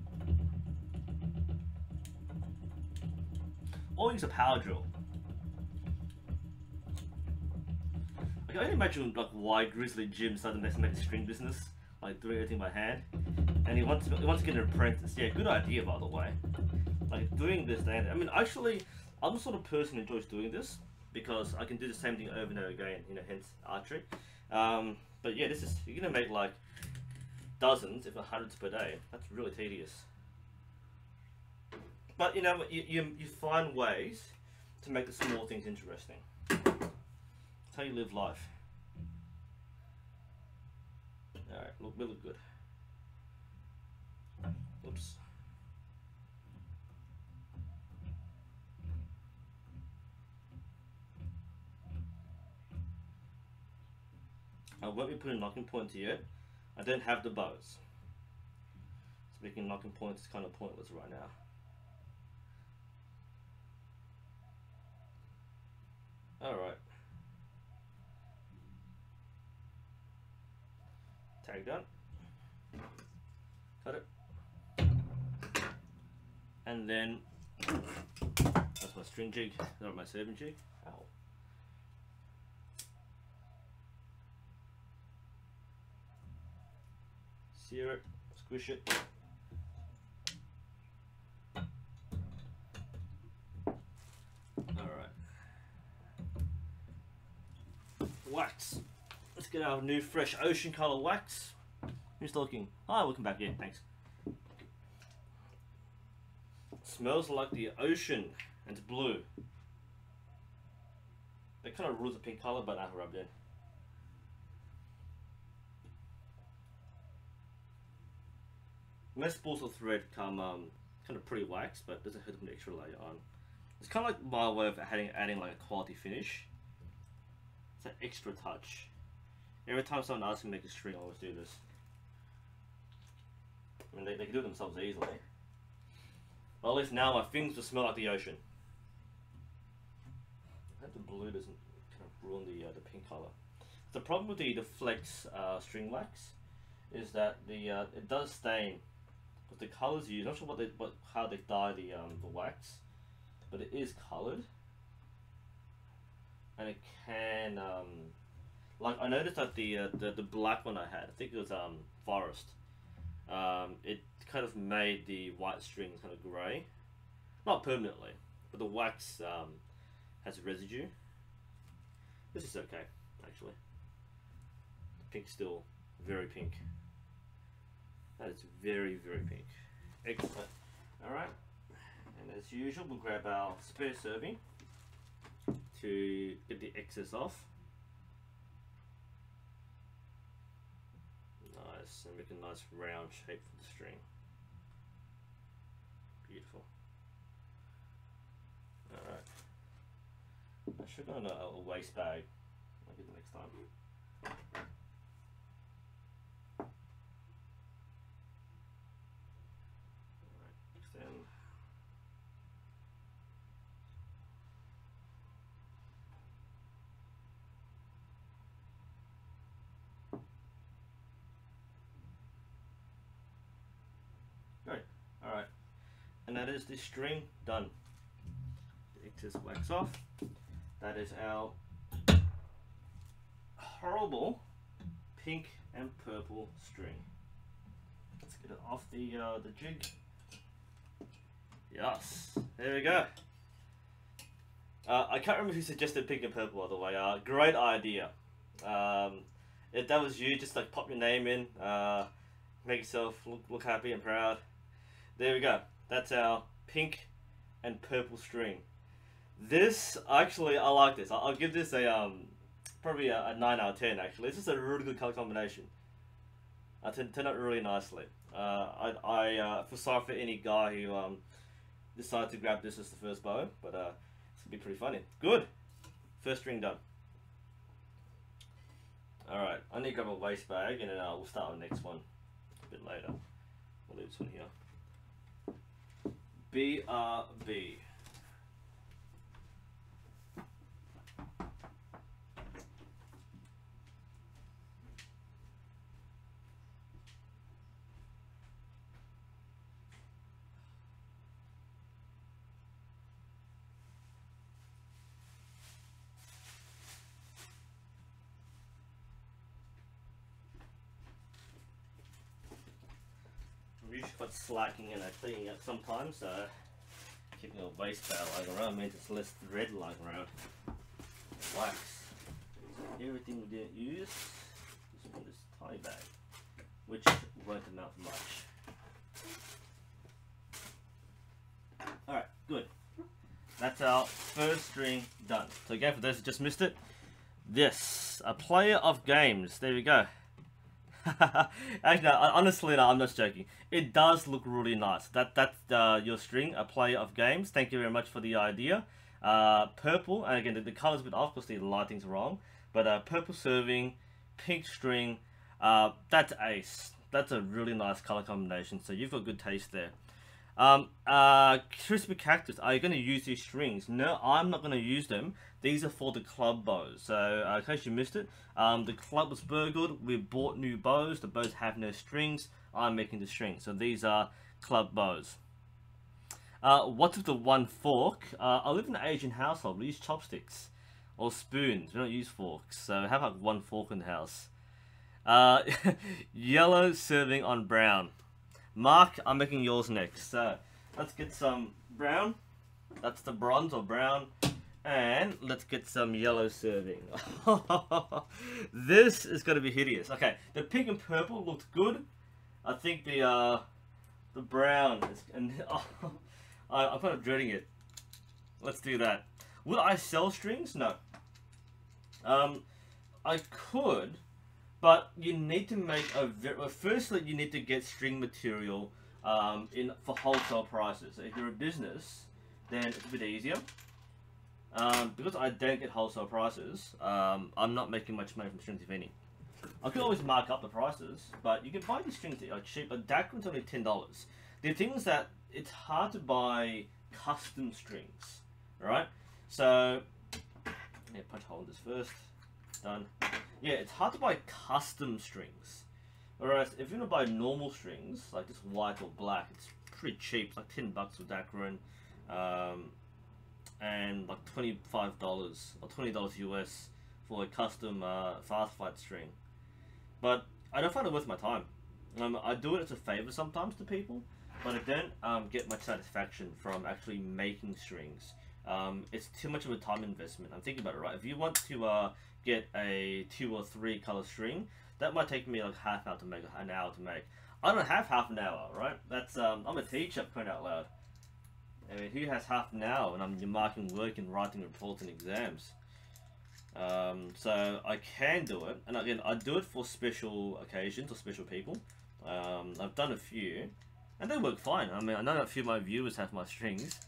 Or use a power drill. I can only imagine like why Grizzly Jim started to make a string business, like doing everything by hand, and he wants to get an apprentice. Yeah, good idea by the way. Like doing this, I mean, actually, I'm the sort of person who enjoys doing this because I can do the same thing over and over again. You know, hence archery. But yeah, you're gonna make like dozens, if not hundreds per day. That's really tedious. But you know, you find ways to make the small things interesting. That's how you live life. Alright, we look good. Oops. I won't be putting knocking points yet. I don't have the bows. So making knocking points is kind of pointless right now. Alright. Tag done. Cut it. And then that's my string jig, not my serving jig. Ow. Sear it, squish it. Alright. Wax. Let's get our new fresh ocean color wax. Who's talking? Hi, welcome back. Yeah, thanks. Smells like the ocean and it's blue. That kind of rules the pink color, but I rubbed in. Most spools of thread come kind of pretty waxed, but doesn't hurt an extra layer on. It's kind of like my way of adding like a quality finish. It's an extra touch. Every time someone asks me to make a string, I always do this. I mean, they can do it themselves easily. But at least now my fingers will smell like the ocean. I hope the blue doesn't kind of ruin the pink color. The problem with the flex string wax is that it does stain. But the colors used, not sure how they dye the wax, but it is colored, and it can like I noticed that the black one I had, I think it was forest. It kind of made the white strings kind of grey, not permanently, but the wax has residue. This is okay, actually. The pink's still very pink. That is very, very pink. Excellent. Alright, and as usual, we'll grab our spare serving to get the excess off. Nice, and make a nice round shape for the string. Beautiful. Alright. I should have a waste bag. I'll get the next time. Great. Alright. And that is the string done. The excess wax off. That is our horrible pink and purple string. Let's get it off the jig. Yes, there we go. I can't remember who suggested pink and purple, by the way. Great idea. If that was you, just like pop your name in, make yourself look happy and proud. There we go. That's our pink and purple string. This, actually, I like this. I'll give this a probably a 9 out of 10. Actually, this is a really good color combination. Turned out really nicely. I feel sorry for any guy who decided to grab this as the first bow, but it's gonna be pretty funny. Good. First string done. Alright, I need to grab a waste bag and then we'll start on the next one a bit later. We'll leave this one here. BRB. I'm usually quite slacking and cleaning up sometimes, so keeping a waste bag lying around means it's less thread lying around. Wax. Everything we didn't use is in this tiny bag, which won't amount to much. Alright, good. That's our first string done. So again, for those who just missed it, this, a player of games. There we go. Actually, no, honestly, no, I'm not joking. It does look really nice. That's your string, a player of games. Thank you very much for the idea. Purple, and again, the color's a bit off because the lighting's wrong. But purple serving, pink string, that's ace. That's a really nice color combination. So you've got good taste there. Crispy Cactus, are you going to use these strings? No, I'm not going to use them. These are for the club bows. So, in case you missed it, the club was burgled. We bought new bows. The bows have no strings. I'm making the strings. So these are club bows. What's with the one fork? I live in an Asian household. We use chopsticks or spoons. We don't use forks. So have like one fork in the house. Yellow serving on brown. Mark, I'm making yours next. So let's get some brown. That's the bronze or brown. And let's get some yellow serving. This is going to be hideous. Okay, the pink and purple looked good. I think the brown is, and I'm kind of dreading it. Let's do that. Would I sell strings? No. I could, but you need to make a well, firstly you need to get string material for wholesale prices. So if you're a business, then it's a bit easier. Because I don't get wholesale prices, I'm not making much money from strings, if any. I could always mark up the prices, but you can buy these strings that are cheap. A Dacron's only $10. The thing is that it's hard to buy custom strings, right? So, yeah, punch a hole in this first. Done. Yeah, it's hard to buy custom strings. Whereas if you want to buy normal strings, like just white or black, it's pretty cheap. It's like $10 with Dacron. And like $25 or $20 US for a custom fast fight string. But I don't find it worth my time. I do it as a favor sometimes to people, but I don't get much satisfaction from actually making strings. It's too much of a time investment. I'm thinking about it, right? If you want to get a 2 or 3 color string, that might take me like half an hour to make, an hour to make. I don't have half an hour, right? That's I'm a teacher, point out loud. I mean, who has half an hour when I'm marking work and writing reports and exams? So I can do it, and again, I do it for special occasions or special people. I've done a few, and they work fine. I mean, I know a few of my viewers have my strings.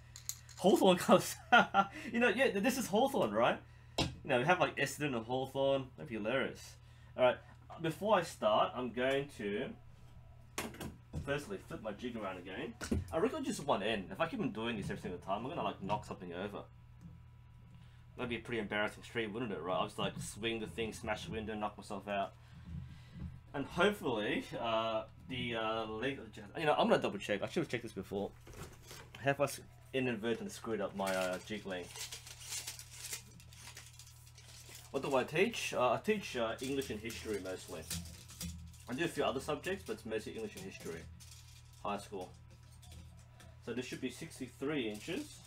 Hawthorne colors, you know, yeah, this is Hawthorne, right? You know, we have like Essendon and Hawthorne. That'd be hilarious. All right, before I start, I'm going to firstly flip my jig around again. I reckon just one end. If I keep on doing this every single time, I'm gonna like knock something over. That'd be a pretty embarrassing stream, wouldn't it? Right? I'll just like swing the thing, smash the window, knock myself out. And hopefully, leg, you know, I'm gonna double check. I should have checked this before. Have I inadvertently screwed up my jig length? What do I teach? I teach English and history mostly. I do a few other subjects, but it's mostly English and history, high school. So this should be 63 inches.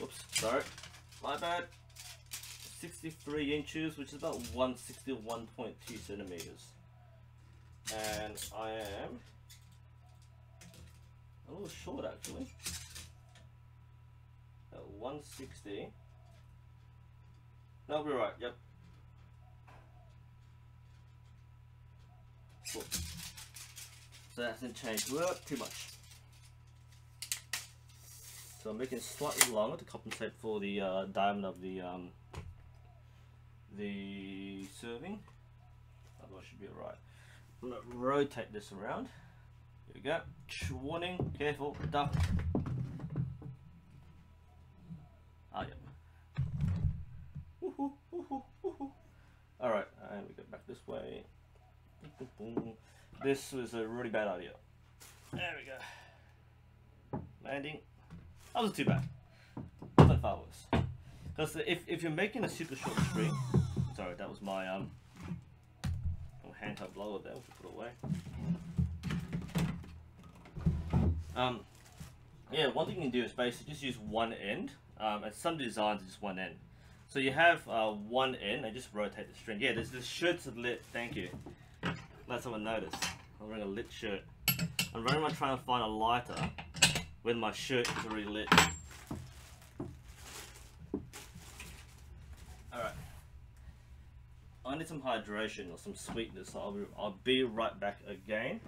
Whoops, sorry, my bad. 63 inches, which is about 161.2 centimeters. And I am a little short actually. At 160. No, we're right, yep. Cool. So that hasn't changed too much. So I'm making it slightly longer to compensate for the diameter of the serving. Otherwise should be alright. I'm going to rotate this around. Here we go. Warning, careful, duck. Ah, yep. Woohoo, woohoo, woohoo. Alright, and we go back this way. This was a really bad idea. There we go. Landing. That wasn't too bad. Not far worse. Because if you're making a super short string, sorry, that was my hand-held blower there, which I put away. Yeah, one thing you can do is basically just use one end, and some designs are just one end. So you have one end and just rotate the string. Yeah, the shirts are lit. Thank you. Let someone notice. I'm wearing a lit shirt. I'm very much trying to find a lighter when my shirt is already lit. Alright. I need some hydration or some sweetness, so I'll be right back again.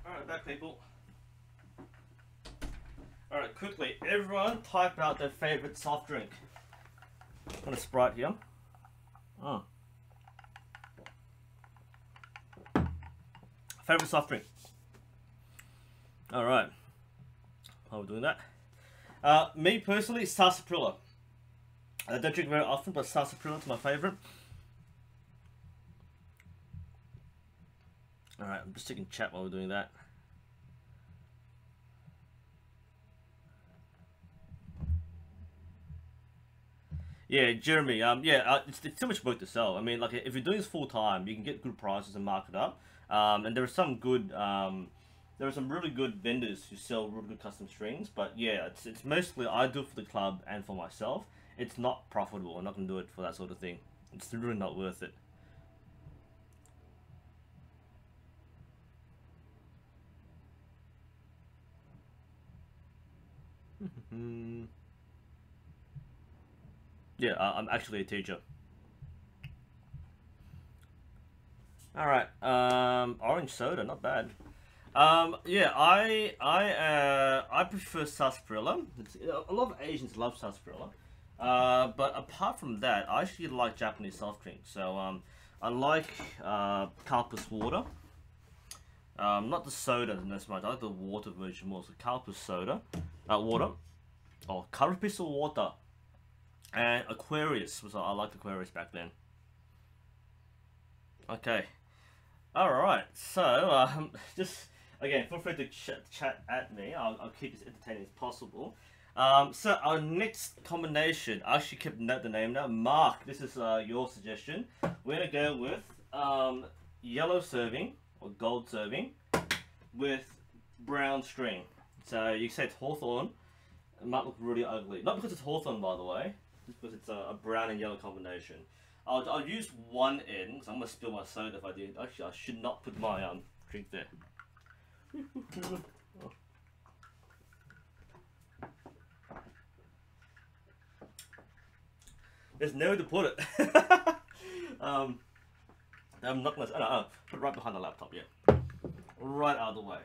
Alright, back people. Alright, quickly, everyone type out their favourite soft drink. I'm gonna Sprite here. Favourite soft drink. Alright. How are we doing that? Me personally, sarsaparilla. I don't drink very often, but sarsaparilla is my favourite. Alright, I'm just checking chat while we're doing that. Yeah, Jeremy, it's too much work to sell. I mean, like, if you're doing this full time, you can get good prices and mark it up. And there are some good, there are some really good vendors who sell really good custom strings. But yeah, it's mostly, I do it for the club and for myself. It's not profitable. I'm not going to do it for that sort of thing. It's really not worth it. Yeah, I'm actually a teacher. Alright, orange soda, not bad. Yeah, I prefer sarsaparilla. A lot of Asians love sarsaparilla. But apart from that, I actually like Japanese soft drinks. So, I like Calpus water. Not the soda as much. I like the water version more. So Calpus soda, water, or Carapisa water, and Aquarius. So I liked Aquarius back then. Okay. All right. So just again, feel free to chat at me. I'll keep this entertaining as possible. So our next combination, I actually kept note the name now. Mark, this is your suggestion. We're gonna go with yellow serving or gold serving with brown string. So you said Hawthorn. It might look really ugly. Not because it's Hawthorn, by the way, just because it's a brown and yellow combination. I'll use one end because I'm gonna spill my soda if I do. Actually, I should not put my drink there. There's nowhere to put it. I'm not gonna. Put it right behind the laptop. Yeah, right out of the way.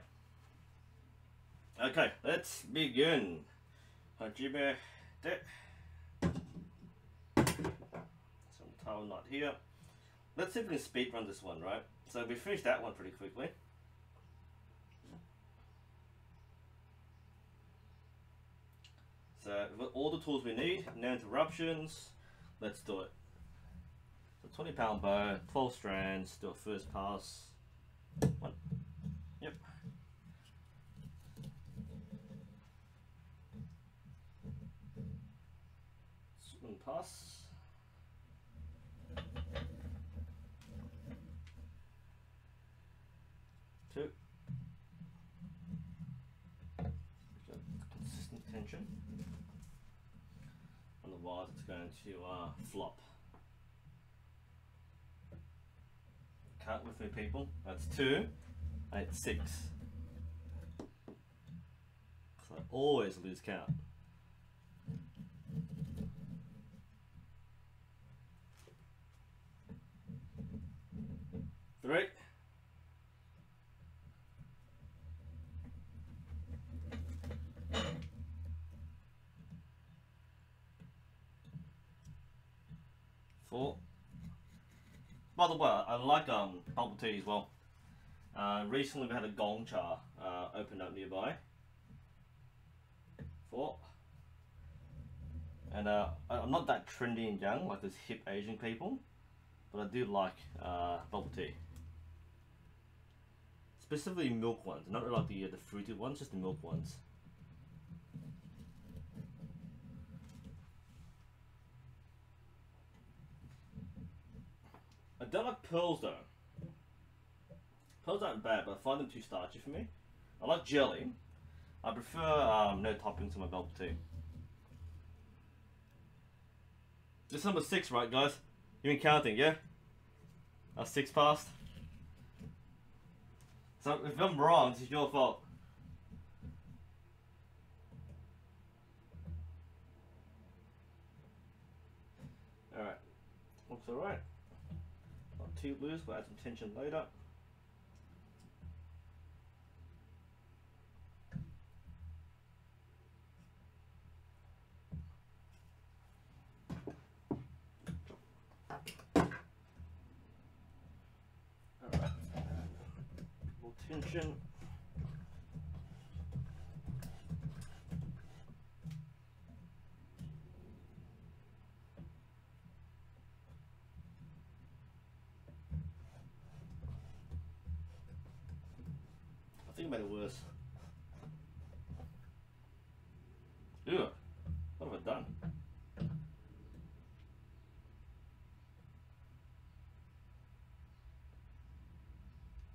Okay, let's begin. Hajime de. Some towel knot here. Let's see if we can speed run this one, right? So we finished that one pretty quickly. So we've got all the tools we need, no interruptions. Let's do it. So 20-pound bow, 12 strands, do a first pass. One. Yep. One pass. Two. Consistent tension. Otherwise it's going to flop. Count with me, people. That's 2, 8, 6. So I always lose count. 3. 4. By the way, I like bubble tea as well. Recently we had a gong cha opened up nearby. 4. And I'm not that trendy and young like those hip Asian people, but I do like bubble tea. Specifically milk ones, not like the fruity ones, just the milk ones. I don't like pearls though. Pearls aren't bad, but I find them too starchy for me. I like jelly. I prefer no toppings to my bubble tea. This is number 6, right, guys? You've been counting, yeah? 6 passed. So if I'm wrong, it's your fault. Alright. Looks alright. Not too loose, we'll add some tension later. Alright. More tension. I think it made it worse. Ew, what have I done?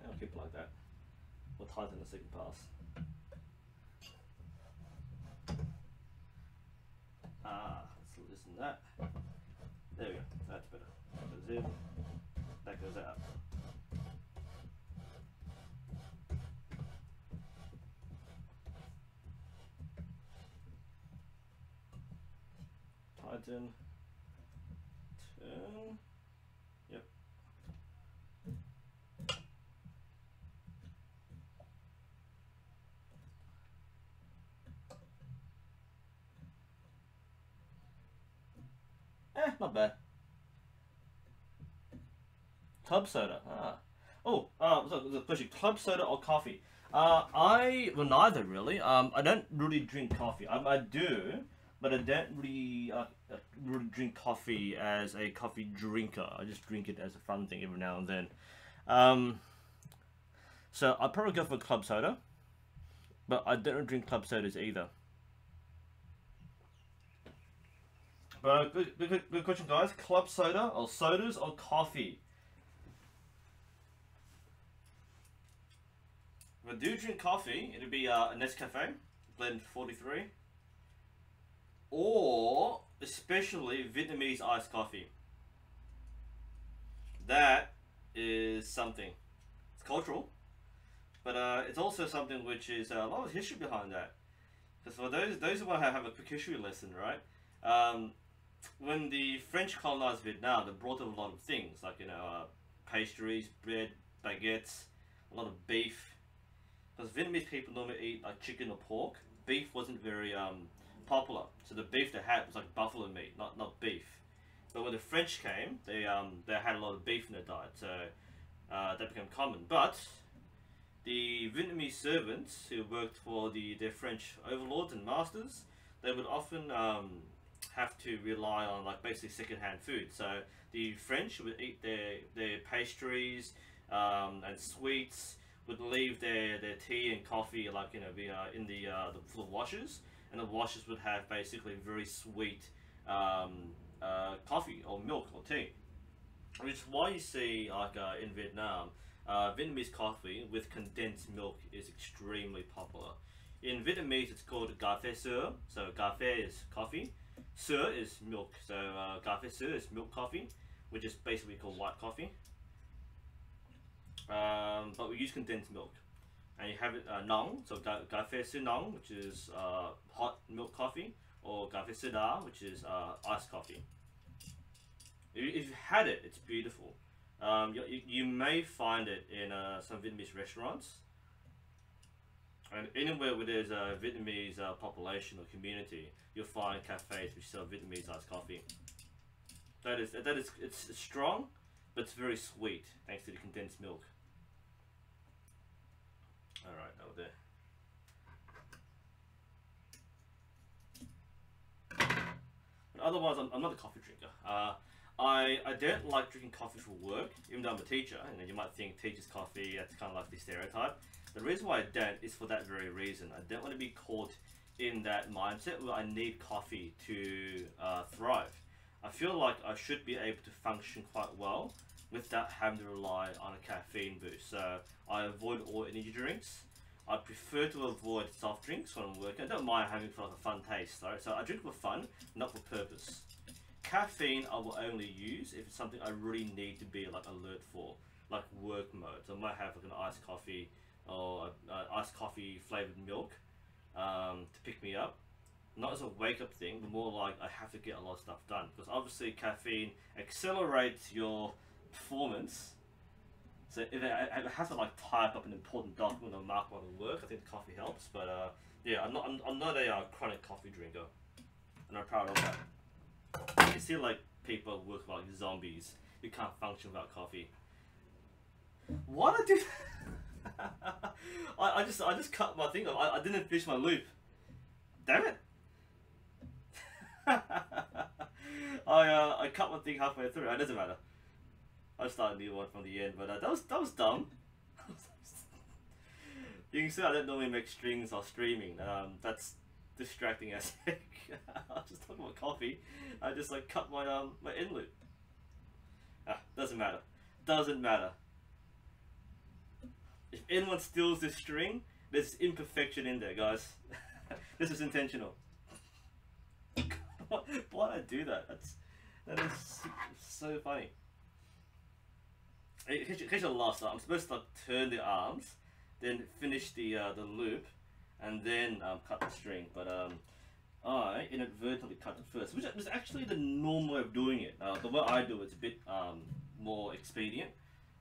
I'll keep it like that. We'll tighten the second pass. Let's loosen that. There we go, that's better. That goes in, that goes out. Tighten, turn, yep. Not bad. Club soda. Oh, so the question: club soda or coffee? Well, neither really. I don't really drink coffee. I do, but I don't really really drink coffee as a coffee drinker. I just drink it as a fun thing every now and then. So I'd probably go for club soda, but I don't drink club sodas either. But good question, guys. Club soda or sodas or coffee? If I do drink coffee, it'll be a Nescafe blend 43, or especially Vietnamese iced coffee. that is something. It's cultural, but it's also something which is a lot of history behind that. Because for those who want to have a quick history lesson, right? When the French colonized Vietnam, they brought up a lot of things like pastries, bread, baguettes, a lot of beef. Because Vietnamese people normally eat like chicken or pork. Beef wasn't very popular, so the beef they had was like buffalo meat, not beef. But when the French came, they had a lot of beef in their diet, so that became common. But the Vietnamese servants who worked for their French overlords and masters, they would often have to rely on like basically secondhand food. So the French would eat their pastries and sweets, would leave their tea and coffee like in the washers, and the washers would have basically very sweet coffee or milk or tea, which is why you see like in Vietnam, Vietnamese coffee with condensed milk is extremely popular. In Vietnamese, it's called cà phê sữa. So cà phê is coffee, sữa is milk. So cà phê sữa is milk coffee, which is basically called white coffee. But we use condensed milk, and you have it nong. So cà phê sữa nong, which is hot milk coffee, or cà phê sữa đá, which is iced coffee. If you've had it, it's beautiful. You may find it in some Vietnamese restaurants, and anywhere where there's a Vietnamese population or community, you'll find cafes which sell Vietnamese iced coffee. It's strong, but it's very sweet thanks to the condensed milk. All right, over there. But otherwise, I'm not a coffee drinker. I don't like drinking coffee for work, even though I'm a teacher, and you might think teacher's coffee, that's kind of like the stereotype. The reason why I don't is for that very reason. I don't want to be caught in that mindset where I need coffee to thrive. I feel like I should be able to function quite well without having to rely on a caffeine boost. So I avoid all energy drinks. I prefer to avoid soft drinks when I'm working. I don't mind having for like a fun taste, right? So I drink for fun, not for purpose. Caffeine I will only use if it's something I really need to be like alert for, like work mode. So I might have like an iced coffee or iced coffee flavored milk to pick me up. Not as a wake up thing, but more like I have to get a lot of stuff done. Because obviously caffeine accelerates your performance. So if I have to like type up an important document or mark while I work, I think coffee helps. But yeah, I'm not a chronic coffee drinker, and I'm proud of that. You see like people work like zombies. You can't function without coffee. Why did I do that? I just cut my thing off. I didn't finish my loop. Damn it. I cut my thing halfway through. It doesn't matter. I started a new one from the end, but that was dumb. You can see I don't normally make strings or streaming. That's distracting as heck. I was just talking about coffee. I just like cut my my end loop. Doesn't matter. Doesn't matter. If anyone steals this string, there's imperfection in there, guys. This is intentional. Why did I do that? That is so funny. Here's your last start. I'm supposed to like, turn the arms, then finish the loop, and then cut the string. But I inadvertently cut it first, which was actually the normal way of doing it. The way I do it's a bit more expedient,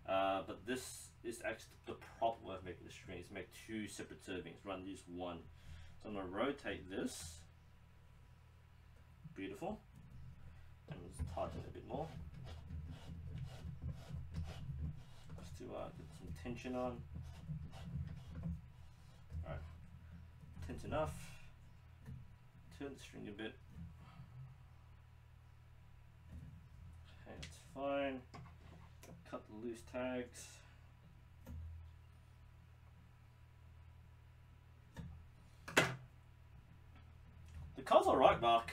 but this is actually the proper way of making the string. Is make two separate servings rather than just one. So I'm going to rotate this. Beautiful. And just tighten it a bit more. Just to get some tension on. Alright. Tense enough. Turn the string a bit. Okay, that's fine. Cut the loose tags. The color's alright, Mark.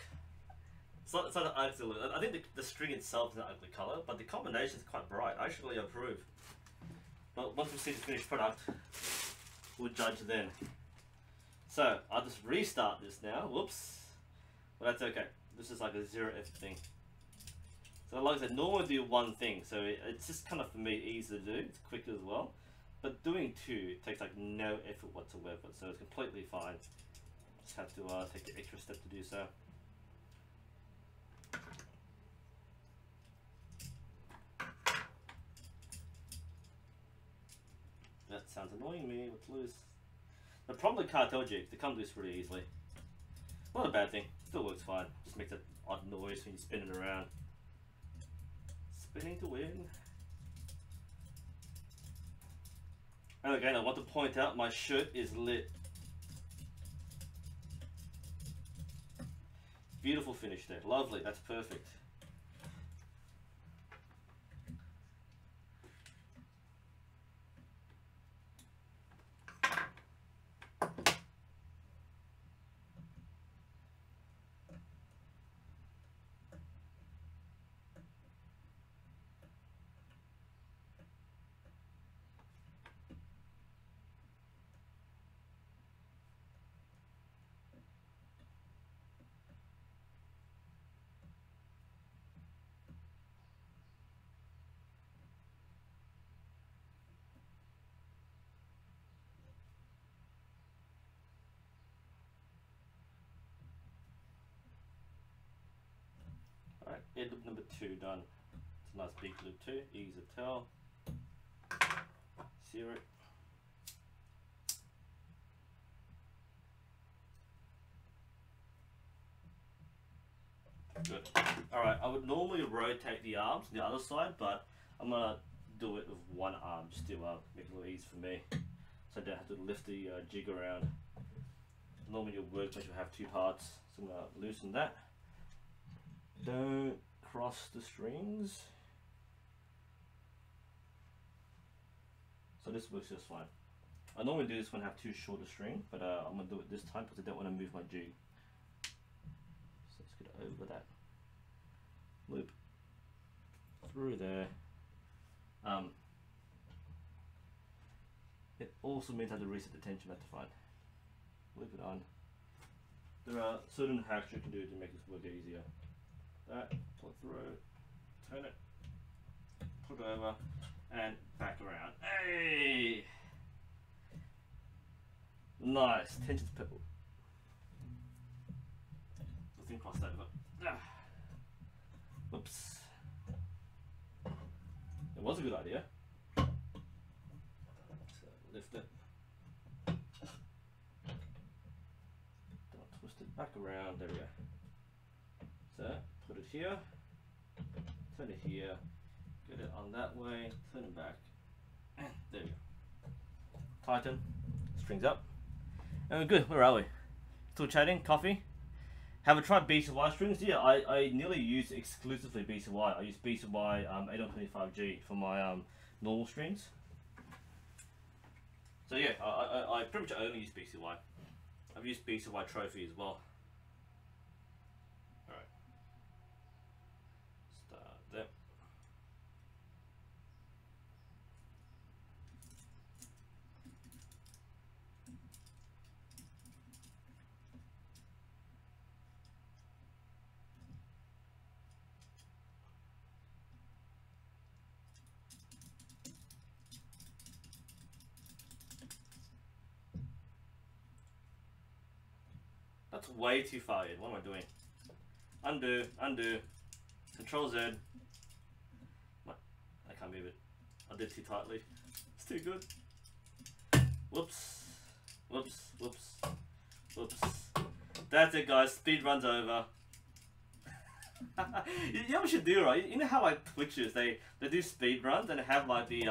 It's not an ugly look. I think the string itself is an ugly color, but the combination is quite bright. I actually approve. But once we see the finished product, we'll judge then. So I'll just restart this now. Whoops. But that's okay. This is like a 0F thing. So like I said, normally do one thing, so it's just kind of for me easy to do. It's quick as well, but doing two takes like no effort whatsoever, so it's completely fine. Just have to take the extra step to do so. That sounds annoying me. What's loose? The problem with cartel jigs, they come loose pretty easily. Not a bad thing. Still works fine. Just makes that odd noise when you spin it around. Spinning to win. And again, I want to point out my shirt is lit. Beautiful finish there. Lovely. That's perfect. Alright, end loop number 2 done. It's a nice big loop too, easy to tell. Sear it. Good. Alright, I would normally rotate the arms to the other side, but I'm gonna do it with one arm just to make it a little easy for me. So I don't have to lift the jig around. Normally your workbench will have 2 parts, so I'm gonna loosen that. Don't cross the strings. So this works just fine. I normally do this when I have too short a string, but I'm gonna do it this time because I don't want to move my jig. So let's get over that loop through there. It also means I have to reset the tension back to fine. Loop it on. There are certain hacks you can do to make this work easier. That, pull it through, turn it, put it over, and back around. Hey! Nice, tension's purple. The thing crossed over. Ah. Whoops. It was a good idea. So lift it. Don't twist it back around. There we go. So put it here. Turn it here. Get it on that way. Turn it back. And there we go. Tighten. Strings up. And we're good. Where are we? Still chatting? Coffee? Have I tried BCY strings? Yeah, I nearly use exclusively BCY. I use BCY 8125G for my normal strings. So yeah, I pretty much only use BCY. I've used BCY Trophy as well. Alright. Start there. That's way too far in. What am I doing? Undo, undo. Control Z. I can't move it. I did too tightly. It's too good. Whoops. Whoops. Whoops. Whoops. That's it, guys. Speed runs over. You know what we should do, right? You know how like Twitchers they do speed runs and they have like the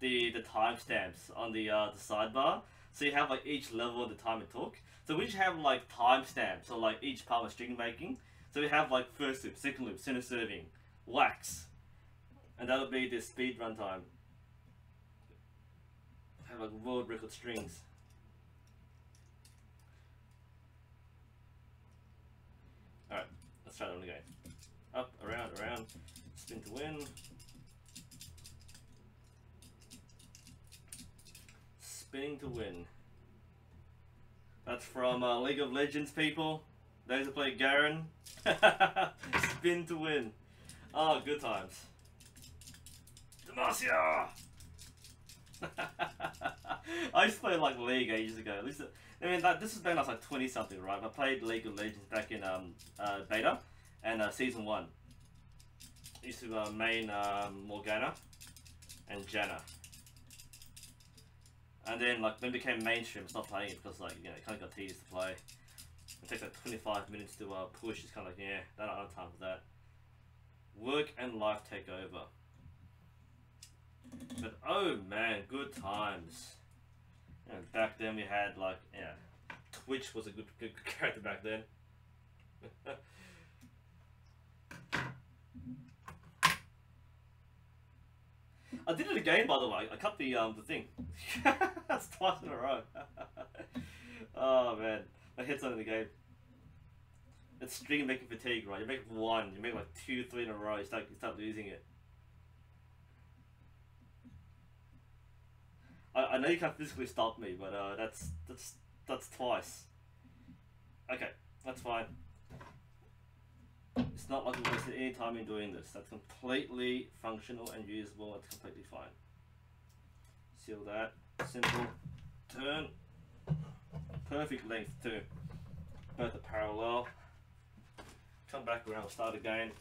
timestamps on the sidebar. So you have like each level of the time it took. So we should have like timestamps, so like each part of string making. So we have like first loop, second loop, center serving, wax, and that'll be the speed run time. Have like world record strings. Alright, let's try that one again. Up, around, around, spin to win. Spinning to win. That's from League of Legends, people. Those who play Garen. Spin to win. Oh, good times. Demacia! I used to play like League ages ago. At least, I mean, this has been like 20 something, right? I played League of Legends back in beta and season 1. I used to main Morgana and Janna. And then like when it became mainstream, I stopped playing it because like you know it kind of got tedious to play. It takes like 25 minutes to push. It's kind of like yeah, I don't have time for that. Work and life take over. But oh man, good times. You know, back then we had like yeah, Twitch was a good character back then. I did it again, by the way. I cut the thing. That's twice in a row. Oh man, my head's on in the game. It's string making fatigue, right? You make one, you make like 2, 3 in a row. You start losing it. I know you can't physically stop me, but that's twice. Okay, that's fine. It's not like we wasted any time in doing this. That's completely functional and usable. It's completely fine. Seal that. Simple. Turn. Perfect length too. Both are parallel. Come back around. Start again.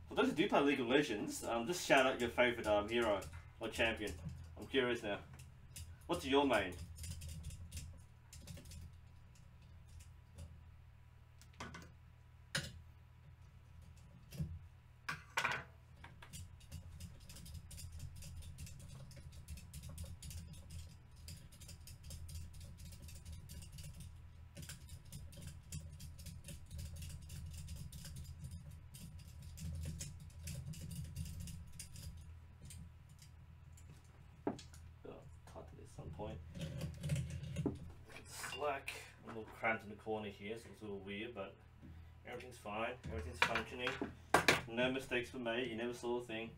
For those who do play League of Legends, just shout out your favorite hero or champion. I'm curious now. What's your main? Slack, a little cramped in the corner here, so it's a little weird, but everything's fine, everything's functioning. No mistakes were made, you never saw a thing.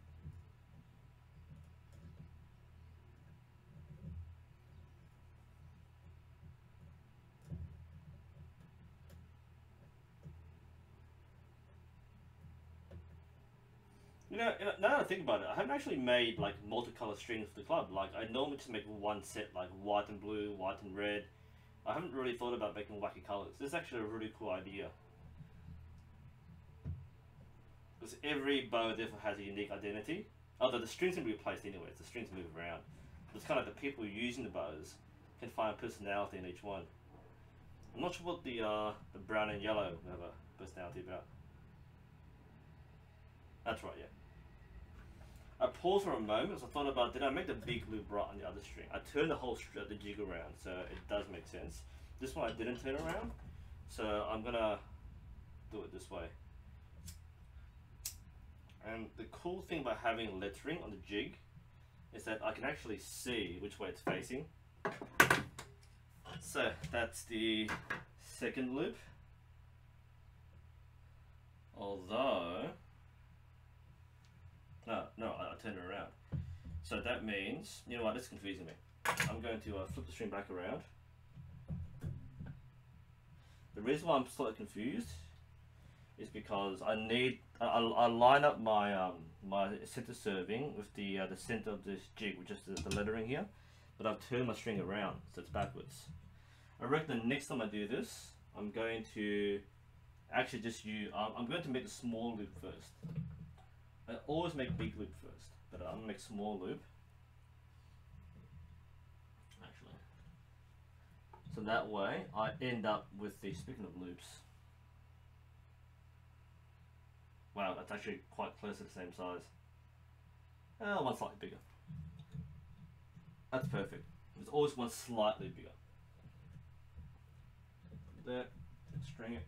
You know, now that I think about it, I haven't actually made like multicolored strings for the club. Like I normally just make one set, like white and blue, white and red. I haven't really thought about making wacky colors. This is actually a really cool idea. Because every bow therefore has a unique identity. Although the strings can be replaced anyway, the strings move around. But it's kind of like the people using the bows can find personality in each one. I'm not sure what the brown and yellow have a personality about. That's right, yeah. I paused for a moment because I thought about, did I make the big loop right on the other string? I turned the whole the jig around, so it does make sense. This one I didn't turn around, so I'm gonna do it this way. And the cool thing about having lettering on the jig is that I can actually see which way it's facing. So that's the second loop. Although, no, I turned it around. So that means, you know what, it's confusing me. I'm going to flip the string back around. The reason why I'm slightly confused is because I line up my my center serving with the center of this jig, which is the lettering here, but I've turned my string around, so it's backwards. I reckon the next time I do this, I'm going to actually just use, I'm going to make a small loop first. I always make big loop first, but I'm gonna make small loop. Actually, so that way I end up with the, speaking of loops. Wow, that's actually quite close to the same size. One slightly bigger. That's perfect. There's always one slightly bigger. There, string it.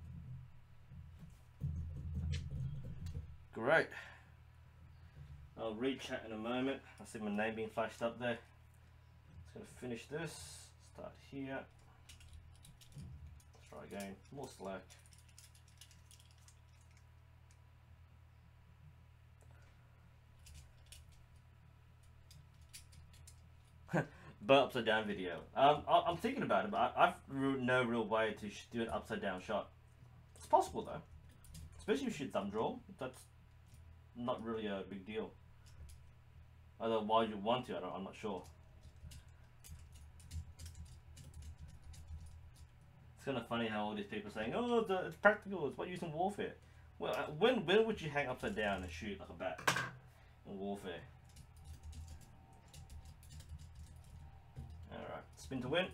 Great. I'll read chat in a moment. I see my name being flashed up there. Just going to finish this. Start here. Let's try again. More slack. but upside down video. I'm thinking about it, but I've no real way to do an upside down shot. It's possible though, especially if you shoot thumb draw. That's not really a big deal. Although why you want to, I'm not sure. It's kind of funny how all these people are saying, "Oh, it's practical. It's what you use in warfare." Well, when would you hang upside down and shoot like a bat in warfare? All right, spin to win.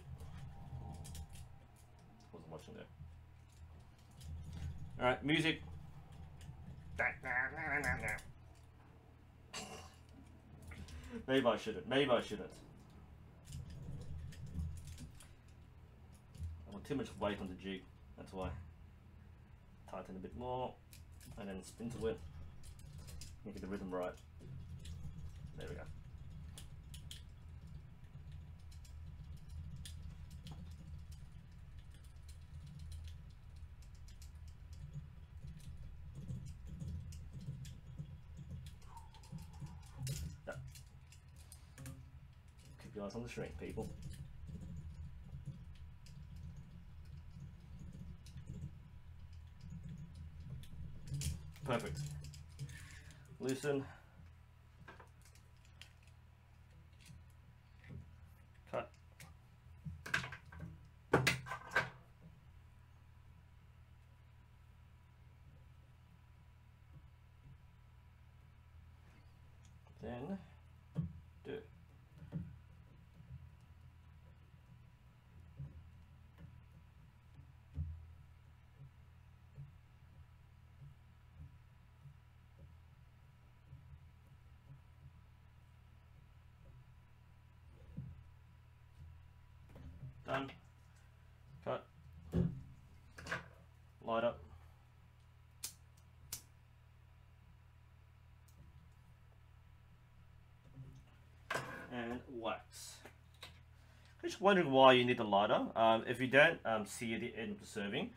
Wasn't watching there. All right, music. Maybe I shouldn't. Maybe I shouldn't. I want too much weight on the jig. That's why. Tighten a bit more, and then spin to win. Get the rhythm right. There we go. Keep your eyes on the string, people. Perfect. Loosen. Cut. Then do it. Done. Cut. Light up. And wax. Just wondering why you need the lighter. If you don't see at the end of the serving,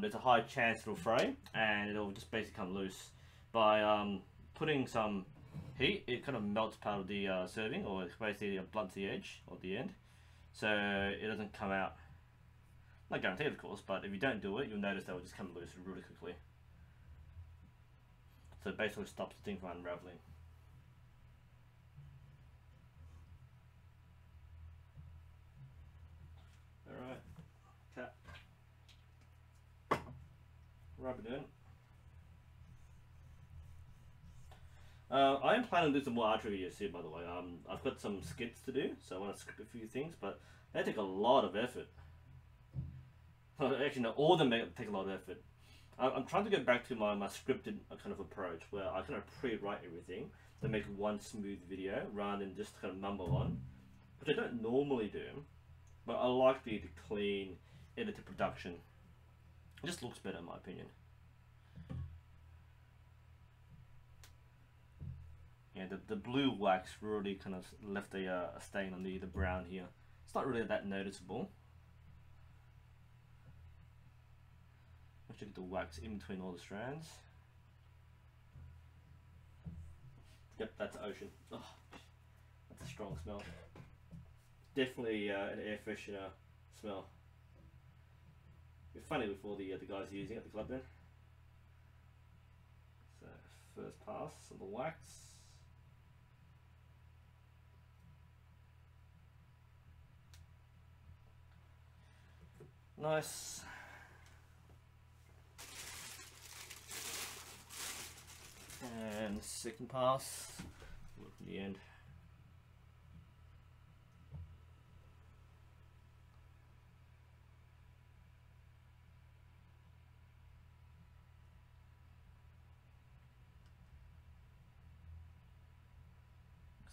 there's a high chance it'll fray and it'll just basically come loose. By putting some heat, it kind of melts part of the serving, or it's basically blunts the edge or the end, so it doesn't come out. Not guaranteed, of course, but if you don't do it, you'll notice that it will just come loose really quickly. So it basically stops the thing from unraveling. Alright, cut. Rub it in. I am planning to do some more archery videos here, by the way. I've got some skits to do, so I want to script a few things, but they take a lot of effort. Actually, no, all of them take a lot of effort. I'm trying to get back to my scripted kind of approach, where I kind of pre-write everything to make one smooth video, rather than just kind of mumble on, which I don't normally do, but I like the clean, edited production. It just looks better in my opinion. Yeah, the blue wax really kind of left a stain on the brown here. It's not really that noticeable. Let's get the wax in between all the strands. Yep, that's ocean. Oh, that's a strong smell. Definitely an air freshener smell. It's funny with all the guys using it at the club then. So first pass on the wax. Nice. And second pass, look at the end.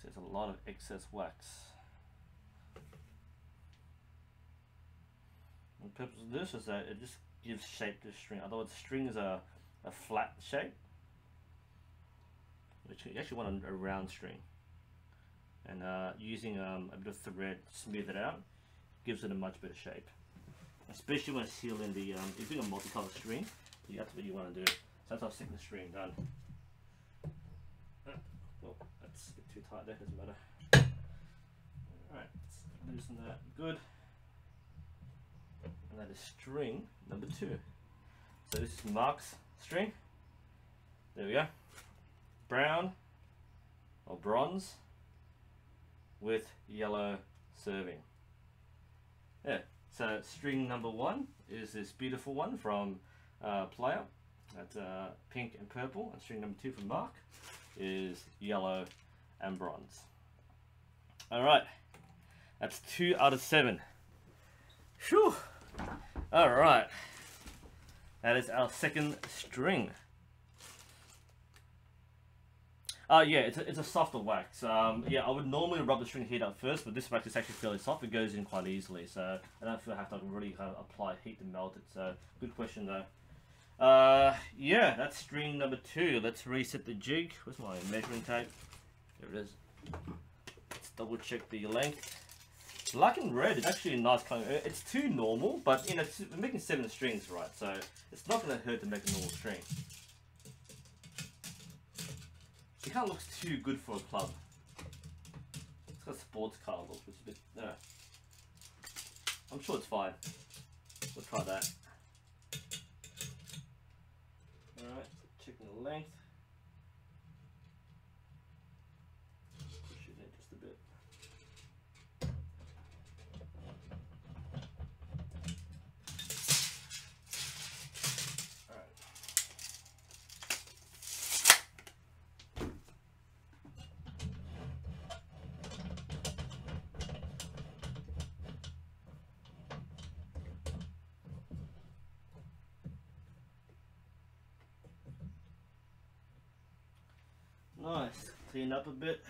There's a lot of excess wax. The purpose of this is that it just gives shape to the string. Otherwise, the string is a flat shape. Which you actually want a round string. And using a bit of thread to smooth it out gives it a much better shape. Especially when sealing the, if you're doing a multicolored string, that's what you want to do. So that's how second string done. Well, that's a bit too tight there, doesn't matter. Alright, let's loosen that. Good. And that is string number 2. So this is Mark's string. There we go. Brown or bronze with yellow serving. Yeah, so string number 1 is this beautiful one from Player. That's pink and purple. And string number 2 from Mark is yellow and bronze. Alright, that's 2 out of 7. Phew! Alright, that is our second string. Yeah, it's a softer wax. Yeah, I would normally rub the string heat up first, but this wax is actually fairly soft. It goes in quite easily, so I don't feel I have to really kind of apply heat to melt it. So, good question though. Yeah, that's string number 2. Let's reset the jig. Where's my measuring tape? There it is. Let's double check the length. Black and red is actually a nice color. It's too normal, but you know, we're making 7 strings, right? So it's not going to hurt to make a normal string. It kind of looks too good for a club. It's got a sports car look, which is a bit. I'm sure it's fine. We'll try that. Alright, checking the length. Push it in just a bit. Nice, clean up a bit.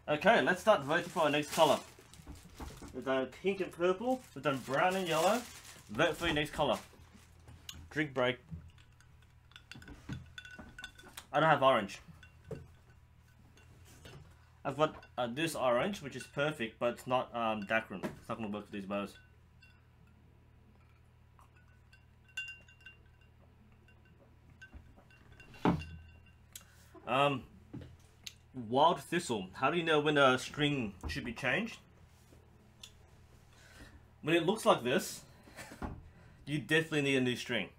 Okay, let's start voting for our next colour. We've done pink and purple, we've done brown and yellow. Vote for your next colour. Drink break. I don't have orange. I've got this orange, which is perfect, but it's not Dacron. It's not going to work for these bows. Wild thistle. How do you know when a string should be changed? When it looks like this, you definitely need a new string.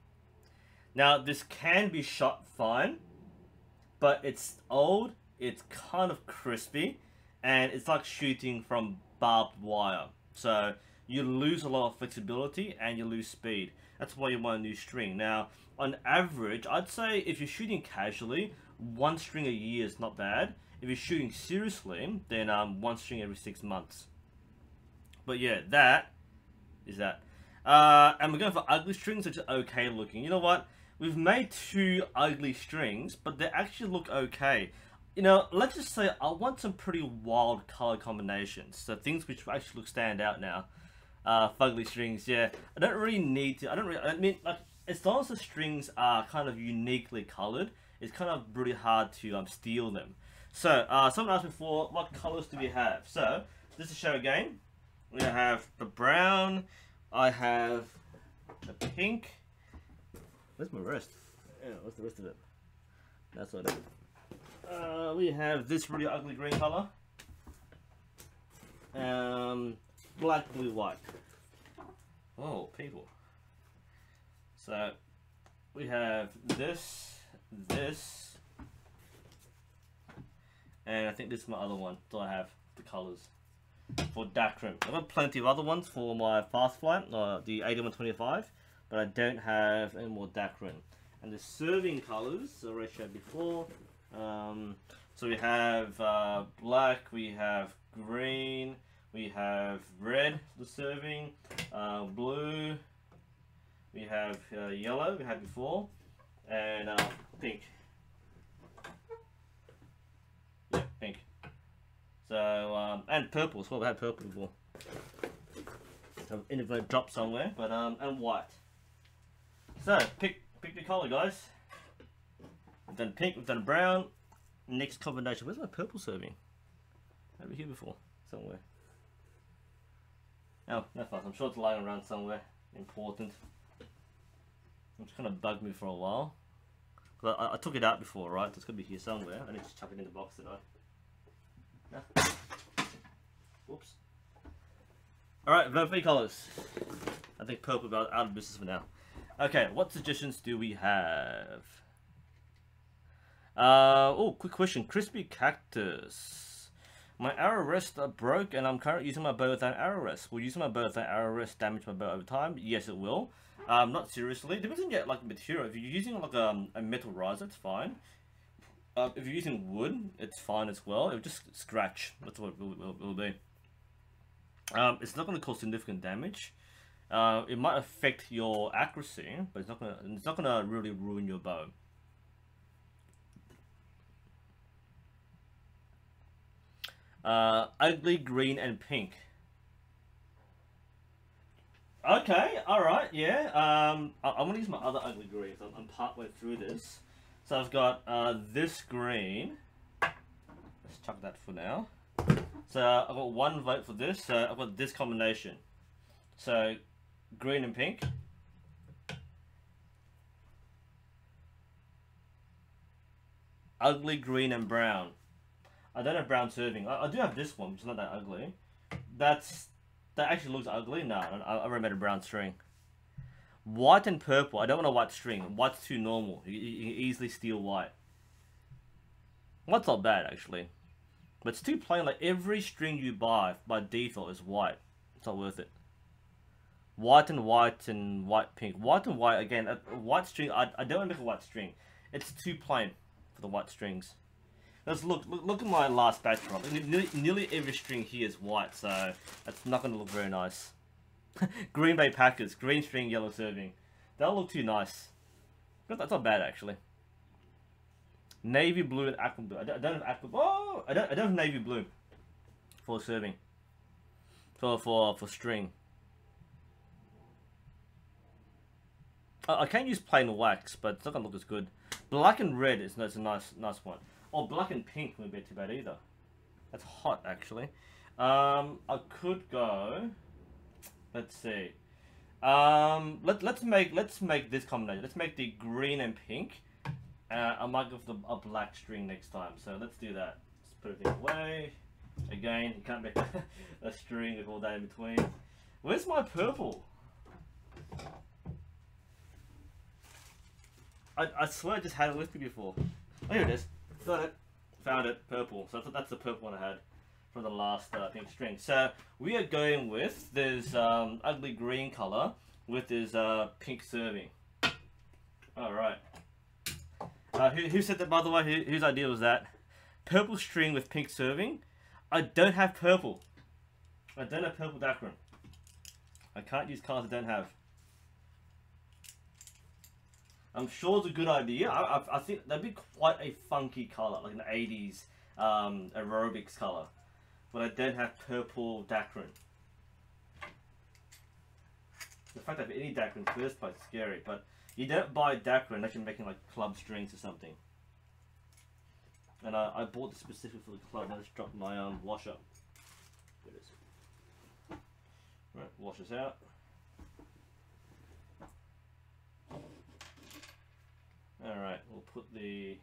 Now, this can be shot fine, but it's old, it's kind of crispy, and it's like shooting from barbed wire. So, you lose a lot of flexibility and you lose speed. That's why you want a new string. Now, on average, I'd say if you're shooting casually, 1 string a year is not bad. If you're shooting seriously, then 1 string every 6 months. But yeah, that is that. And we're going for ugly strings, which are okay looking. You know what? We've made 2 ugly strings, but they actually look okay. You know, let's just say I want some pretty wild color combinations. So things which actually look stand out now. Fugly strings, yeah. I don't really need to. I mean, like, as long as the strings are kind of uniquely colored, it's kind of really hard to steal them. So, someone asked before, what colors do we have? So, just to show again, we have the brown, I have the pink. Where's my rest? Yeah, what's the rest of it? That's what it is. We have this really ugly green color. Black, blue, white. Oh, people. So, we have this, and I think this is my other one. So I have the colors for Dacron. I've got plenty of other ones for my fast flight, the 8125, but I don't have any more Dacron. And the serving colors, I already showed before. So we have black, we have green, we have red for the serving, blue, we have yellow, we had before, and pink. Yeah, pink. So, and purple as well, we had purple before. So, inadvertent drop somewhere, but, and white. So, pick the color, guys. We've done pink, we've done brown. Next combination, where's my purple serving? Over here before, somewhere. Oh, no fuss, I'm sure it's lying around somewhere. Important. It's kind of bugged me for a while. But I took it out before, right? It's gonna be here somewhere. I need to chuck it in the box today. Yeah. Whoops. Alright, vote for your colours. I think purple got out of business for now. Okay, what suggestions do we have? Oh, quick question. Crispy cactus. My arrow rest broke and I'm currently using my bow without arrow rest. Will using my bow without arrow rest damage my bow over time? Yes, it will. Not seriously. Depends on your material. If you're using like a metal riser, it's fine. If you're using wood, it's fine as well. It'll just scratch. That's what it will be. It's not going to cause significant damage. It might affect your accuracy, but it's not gonna really ruin your bow. Ugly green and pink. Okay, alright, yeah. I'm gonna use my other ugly green. So I'm partway through this. So I've got this green. Let's chuck that for now. So I've got one vote for this. So I've got this combination. So green and pink. Ugly green and brown. I don't have brown serving. I do have this one, which is not that ugly. That actually looks ugly. No, I already made a brown string. White and purple. I don't want a white string. White's too normal. You can easily steal white. White's not bad actually, but it's too plain. Like every string you buy by default is white. It's not worth it. White and white and white pink. White and white again. A white string. I don't want to make a white string. It's too plain for the white strings. Let's look at my last batch run. Nearly every string here is white, so that's not going to look very nice. Green Bay Packers, green string, yellow serving. That'll look too nice. But that's not bad actually. Navy blue and aqua blue. I don't have aqua. Oh, I don't have navy blue for serving. For string. I can use plain wax, but it's not gonna look as good. Black and red is a nice one. Or black and pink wouldn't be too bad either. That's hot actually. I could go. Let's see. Let's make this combination. Let's make the green and pink. I might go for a black string next time. So let's do that. Let's put everything away. Again, you can't make a string with all that in between. Where's my purple? I swear I just had it with me before. Oh, here it is. Got it. Found it. Purple. So that's the purple one I had from the last pink string. So we are going with this ugly green color with this pink serving. Alright. Who said that, by the way? Whose idea was that? Purple string with pink serving? I don't have purple. I don't have purple dacron. I can't use colors I don't have. I'm sure it's a good idea. I think that'd be quite a funky color, like an 80s aerobics color. But I don't have purple dacron. The fact that I have any dacron in the first place is scary, but you don't buy dacron unless you're making like club strings or something. And I bought this specifically for the club. I just dropped my washer. There it is. Right, wash this out. Alright, we'll put the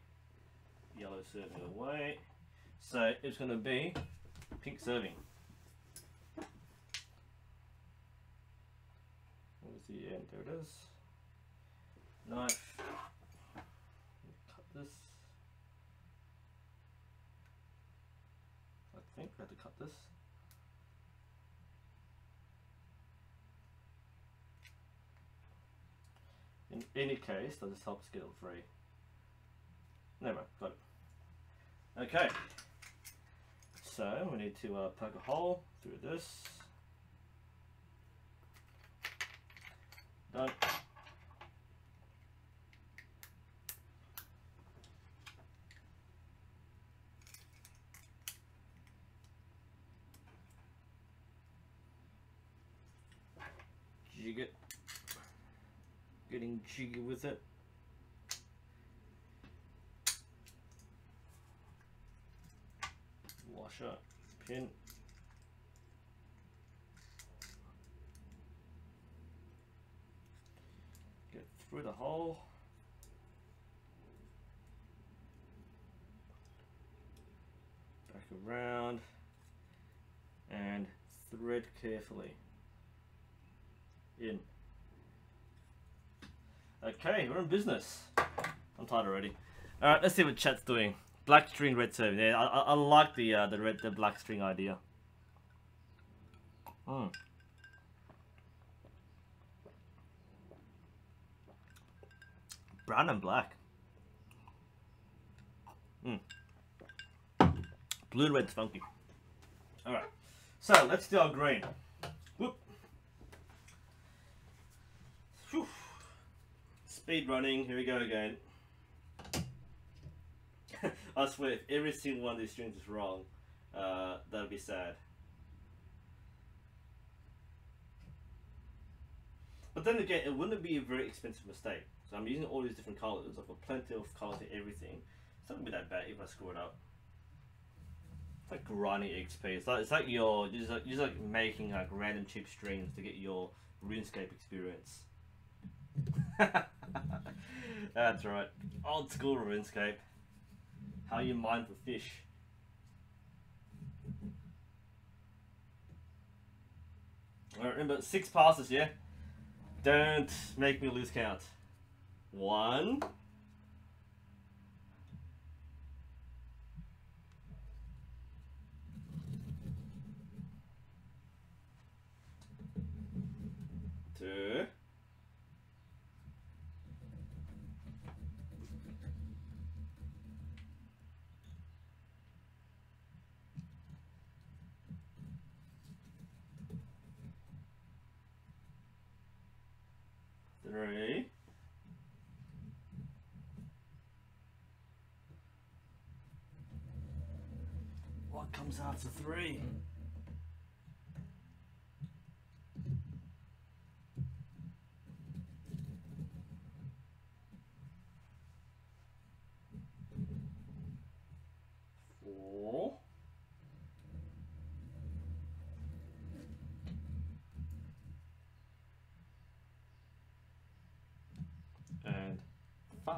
yellow serving away. So it's going to be pink serving. Where's the end? There it is. Knife. Cut this. I think I have to cut this. In any case, that just helps get it free. Never mind, got it. Okay. So we need to poke a hole through this. Done. Jig it. Getting jiggy with it. Washer, pin. Get through the hole. around and thread carefully in. Okay, we're in business. I'm tired already. All right, let's see what chat's doing. Black string, red serving. Yeah, I like the black string idea. Brown and black. Blue and red's funky. All right, so let's do our green. Whoop. Whew. Speed running. Here we go again. I swear, if every single one of these strings is wrong, that'll be sad. But then again, it wouldn't be a very expensive mistake. So I'm using all these different colors. I've got plenty of colors in everything. It's not gonna be that bad if I screw it up. It's like grinding XP. It's like you're just making like random cheap strings to get your RuneScape experience. That's right. Old school RuneScape. How you mine for fish. Alright, remember 6 passes, yeah? Don't make me lose count. 1. 2. 3. What comes after 3? 4. And 5.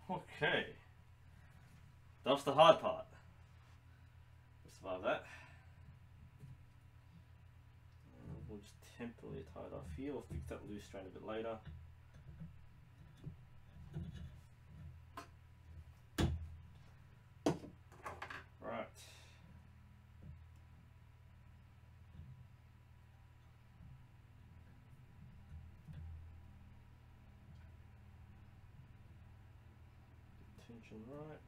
Okay. That's the hard part. Let's survive that. We'll just temporarily tie it off here. We'll fix that loose strand a bit later. Right. Tension right.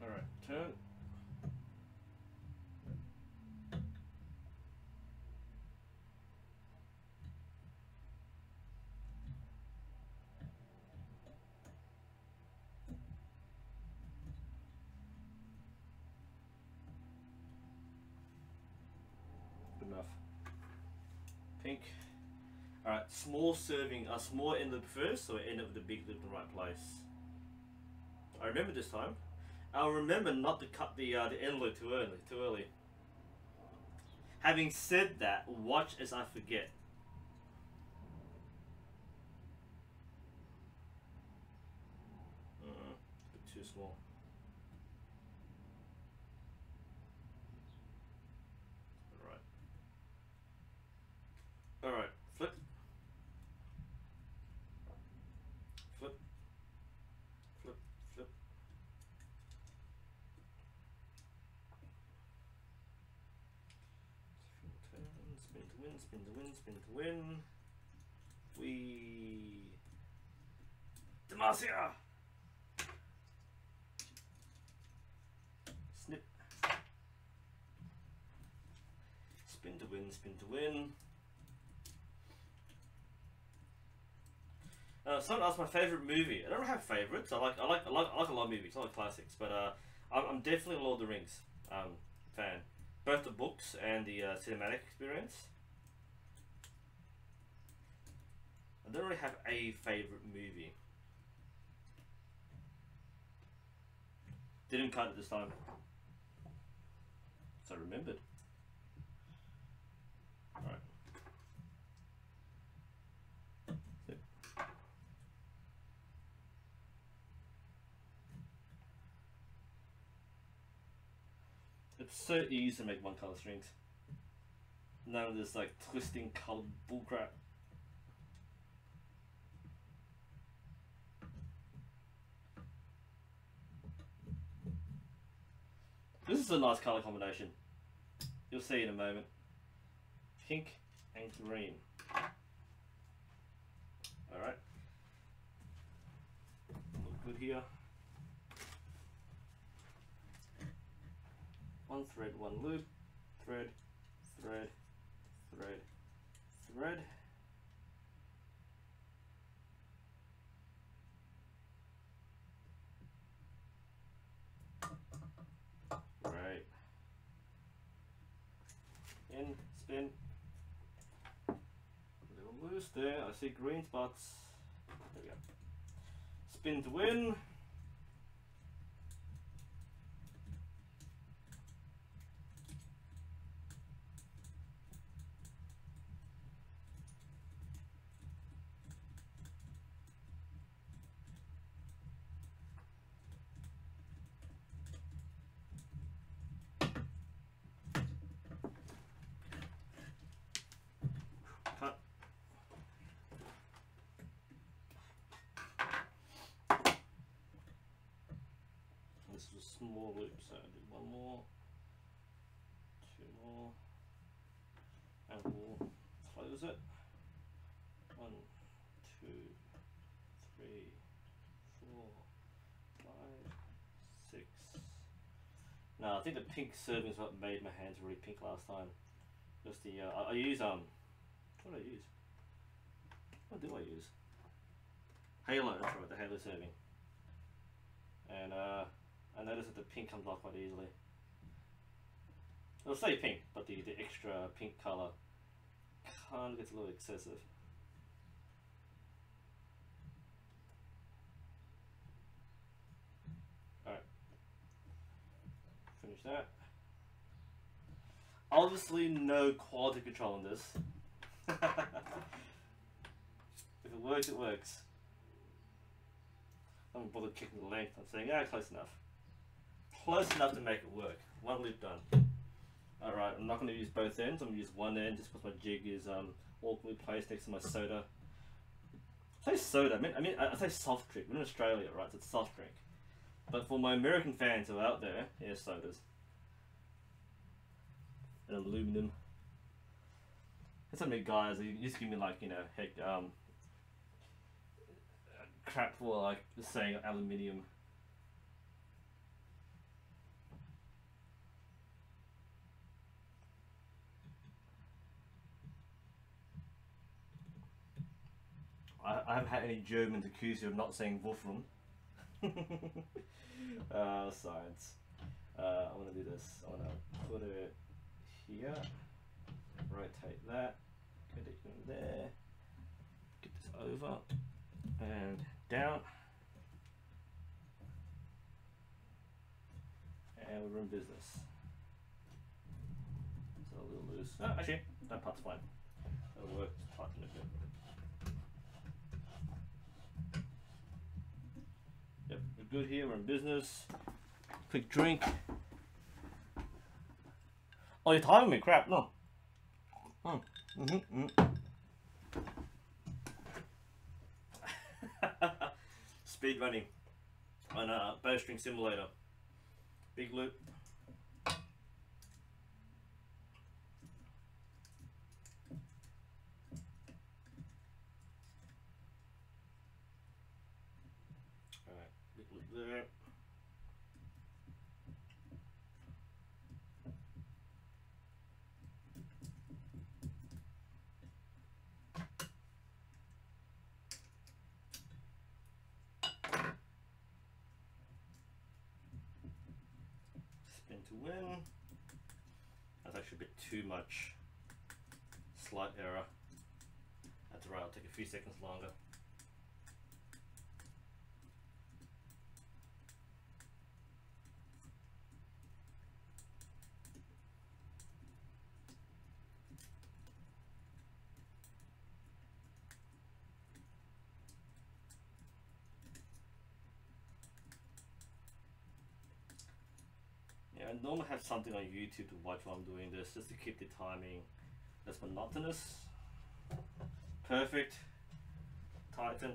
Alright, turn. Good enough. Pink. Alright, small serving, small end up first, so I end up with the big lip in the right place. I remember this time. I'll remember not to cut the end loop too early. Having said that, watch as I forget. A bit too small. Alright, flip. Flip. Flip, flip. Spin to win, spin to win, spin to win. Demacia! Snip. Spin to win, spin to win. Someone asked my favorite movie. I don't have favorites. I like a lot of movies. I like classics, but I'm definitely a Lord of the Rings fan. Both the books and the cinematic experience. I don't really have a favorite movie. Didn't cut it this time. So I remembered. Alright. It's so easy to make one color strings. None of this like twisting colored bullcrap. This is a nice color combination. You'll see in a moment. Pink and green. Alright. Look good here. One thread, one loop, thread, thread, thread, thread. Right. In, spin. A little loose there. I see green spots. There we go. Spin to win. Cut. This was a small loop, so I do one more, two more, and we'll close it. 1, 2, 3, 4, 5, 6. No, I think the pink serving is what made my hands really pink last time. Just the I use what do I use? What do I use? Halo, that's right, the Halo serving. And I noticed that the pink comes off quite easily. It'll stay pink, but the extra pink colour kind of gets a little excessive. Alright. Finish that. Obviously no quality control in this. If it works, it works. I haven't bothered kicking the length. I'm saying, yeah, close enough. Close enough to make it work. One loop done. Alright, I'm not going to use both ends. I'm going to use one end just because my jig is awkwardly placed next to my soda. I say soda, I say soft drink. We're in Australia, right? So it's soft drink. But for my American fans who are out there, yeah, sodas. And aluminum. There's so many guys who used to give me like, you know, heck, crap for like just saying aluminium. I haven't had any Germans accuse you of not saying Wolfram. Science. I want to do this. I want to put it here. Rotate that. Get it in there. Get this over and down. And we're in business. So a little loose. Oh, actually, that part's fine. That'll work. Just tighten it a bit. Yep, we're good here. We're in business. Quick drink. Oh, you're timing me. Crap. No. Speed running on a bowstring simulator. Big loop. Alright, big loop there. Spin to win. That's actually a bit too much. Slight error. That's right, I'll take a few seconds longer. I normally have something on YouTube to watch while I'm doing this, just to keep the timing less monotonous. Perfect. Tighten.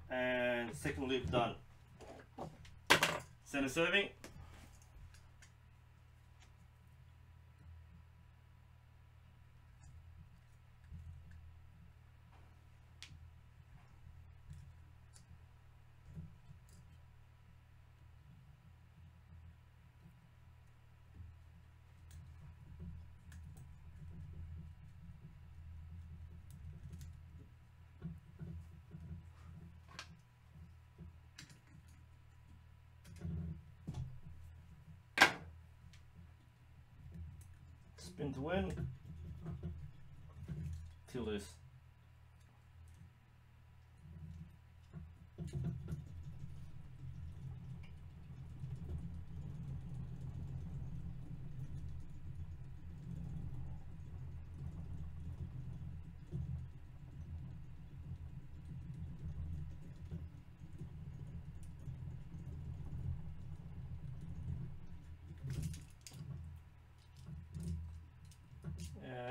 And second loop done. Center serving. Spin to win. Till loose.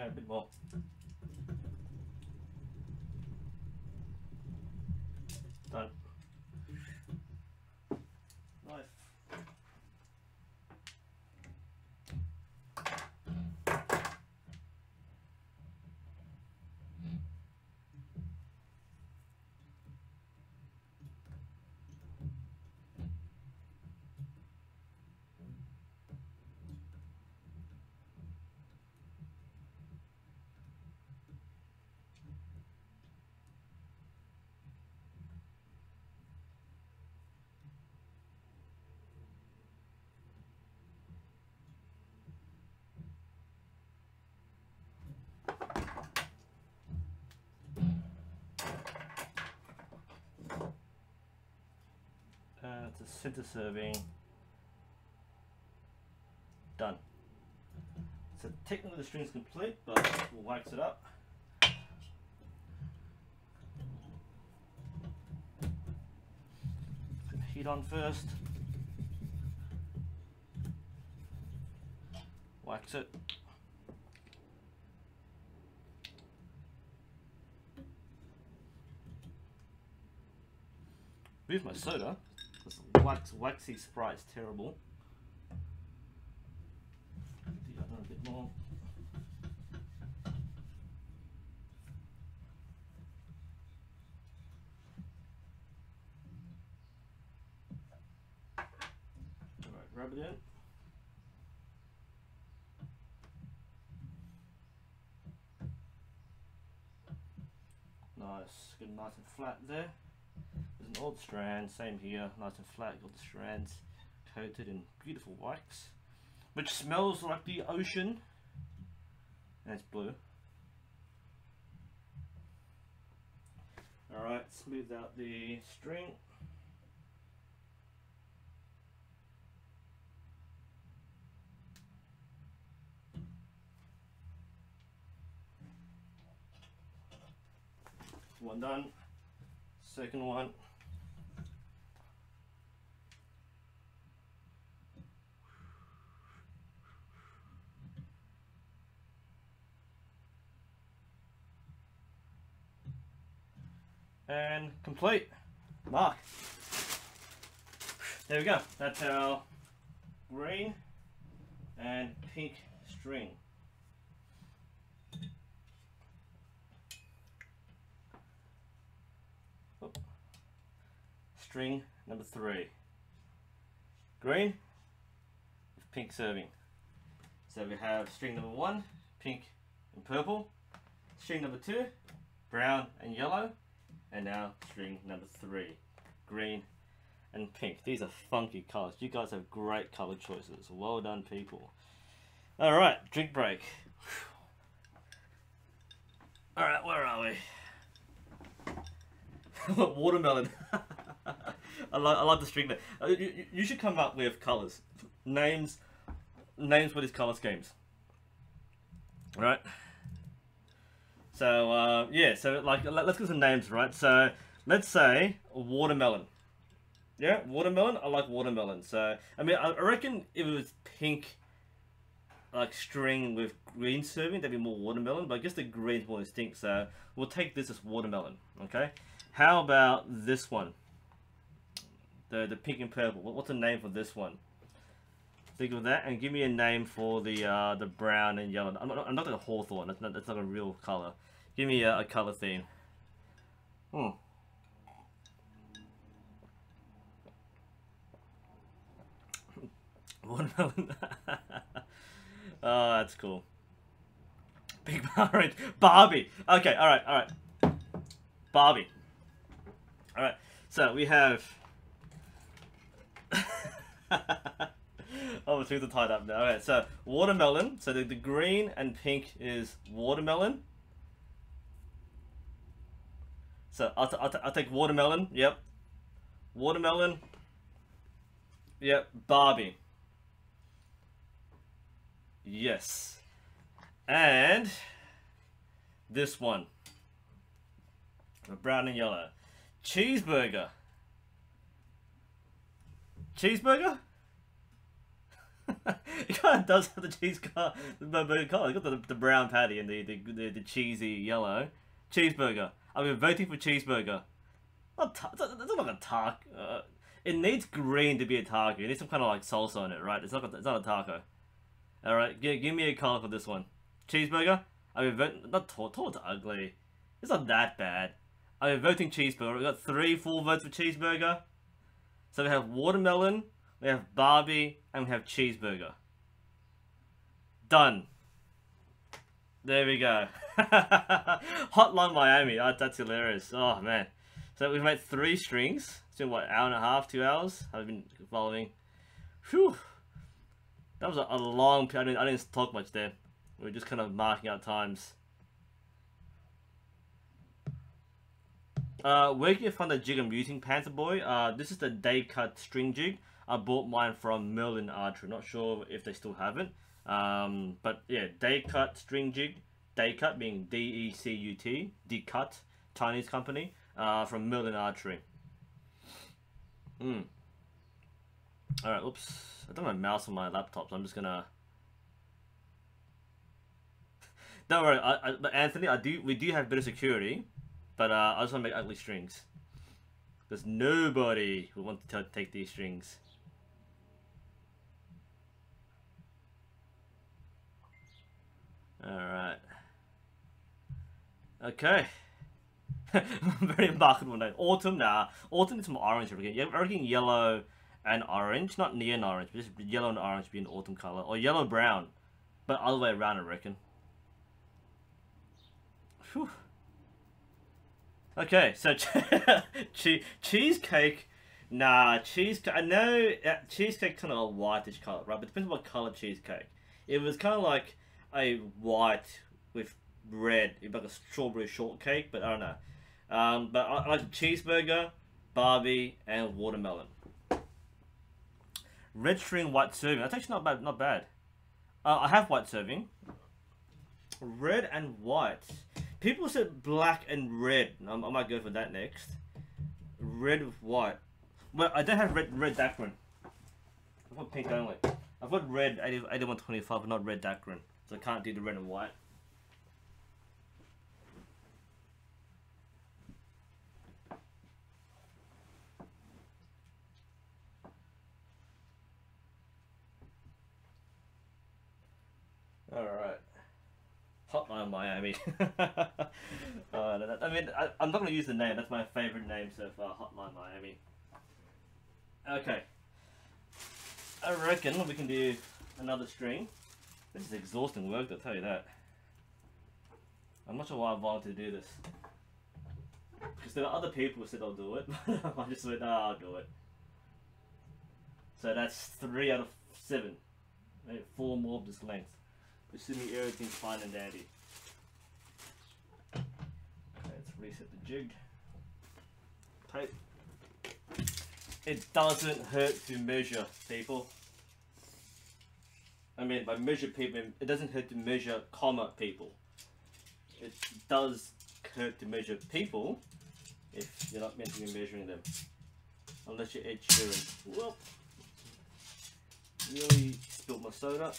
A bit more. Done. Nice. It's a center serving. Done. So technically the string's complete, but we'll wax it up. Heat on first. Wax it. Move my soda. This waxy Sprite's terrible. The other a bit more. Alright, rub it in. Nice, get nice and flat there. There's an old strand, same here, nice and flat, got the strands coated in beautiful wax, which smells like the ocean, and it's blue. Alright, smooth out the string. one done. Second one. And complete. Mark. There we go. That's our green and pink string. Oop. String number 3. Green with pink serving. So we have string number 1, pink and purple. String number 2, brown and yellow. And now string number 3, green and pink. These are funky colors. You guys have great color choices. Well done, people. Alright, drink break. Alright, where are we? Watermelon. I like the string there. You should come up with colors. Names for these color schemes. Alright. So, yeah, so like, let's get some names, right? So, let's say watermelon. Yeah, watermelon, I like watermelon. So, I mean, I reckon if it was pink, like string with green serving, that'd be more watermelon, but I guess the green's more distinct, so we'll take this as watermelon, okay? How about this one? The pink and purple, what's the name for this one? Think of that, and give me a name for the brown and yellow. I'm not like a hawthorn. That's not a real color. Give me a color theme. Watermelon. Oh, that's cool. Big orange. Barbie. Okay. All right. Barbie. All right. So we have. Oh, my fingers are tied up now. Okay, so watermelon. So the green and pink is watermelon. So I'll take watermelon. Yep. Watermelon. Yep. Barbie. Yes. And this one. Brown and yellow. Cheeseburger. Cheeseburger? It kind of does have the cheese color, the burger color. It's got the brown patty and the cheesy yellow. Cheeseburger. I'm voting for cheeseburger. It's not like a taco. It needs green to be a taco. It needs some kind of like salsa on it, right? It's not a taco. All right, give me a color for this one. Cheeseburger. I'm voting. Not tall, ugly. It's not that bad. I'm voting cheeseburger. We got 3 full votes for cheeseburger. So we have watermelon. We have Barbie, and we have cheeseburger. Done. There we go. Hotline Miami. Oh, that's hilarious. Oh, man. So we've made 3 strings. It's been, what, hour and a half, 2 hours? I've been following. Whew. That was a long period. I didn't talk much there. We were just kind of marking out times. Where can you find the jig I'm using, Panther Boy? This is the day cut string jig. I bought mine from Merlin Archery. Not sure if they still have it. But yeah, day cut string jig. Day cut being D-E-C-U-T. D-Cut, Chinese company. From Merlin Archery. Alright, oops. I don't have a mouse on my laptop, so I'm just gonna... Don't worry, but Anthony, we do have better security. But I just want to make ugly strings. Because nobody will want to take these strings. Alright. Okay. Very remarkable name. Autumn, nah. Autumn is some orange again. Yeah, I reckon yellow and orange. Not neon orange, but just yellow and orange be an autumn color. Or yellow brown. But other way around, I reckon. Whew. Okay, so cheesecake. Nah, cheesecake. I know cheesecake kind of a whitish color, right? But it depends on what color cheesecake. If it was kind of like a white with red, it'd be like a strawberry shortcake. But I don't know. But I like cheeseburger, Barbie, and watermelon. Red string, white serving. That's actually not bad. Not bad. I have white serving. Red and white. People said black and red. I might go for that next. Red with white. Well, I don't have red Dacron. I've got pink only. I've got red 8125, but not red Dacron. So I can't do the red and white. Alright. Hotline Miami. I mean, I'm not going to use the name. That's my favorite name so far. Hotline Miami. Okay. I reckon we can do another string. This is exhausting work, I'll tell you that. I'm not sure why I volunteered to do this. Because there are other people who said I'll do it. I just went, nah, I'll do it. So that's 3 out of 7. Maybe 4 more of this length. Assuming everything's fine and dandy. Let's reset the jig. Tape. It doesn't hurt to measure, people. I mean, by measure people, it doesn't hurt to measure, comma, people. It does hurt to measure people if you're not meant to be measuring them. Unless you're Ed Sheeran. Whoop! Nearly spilled my soda.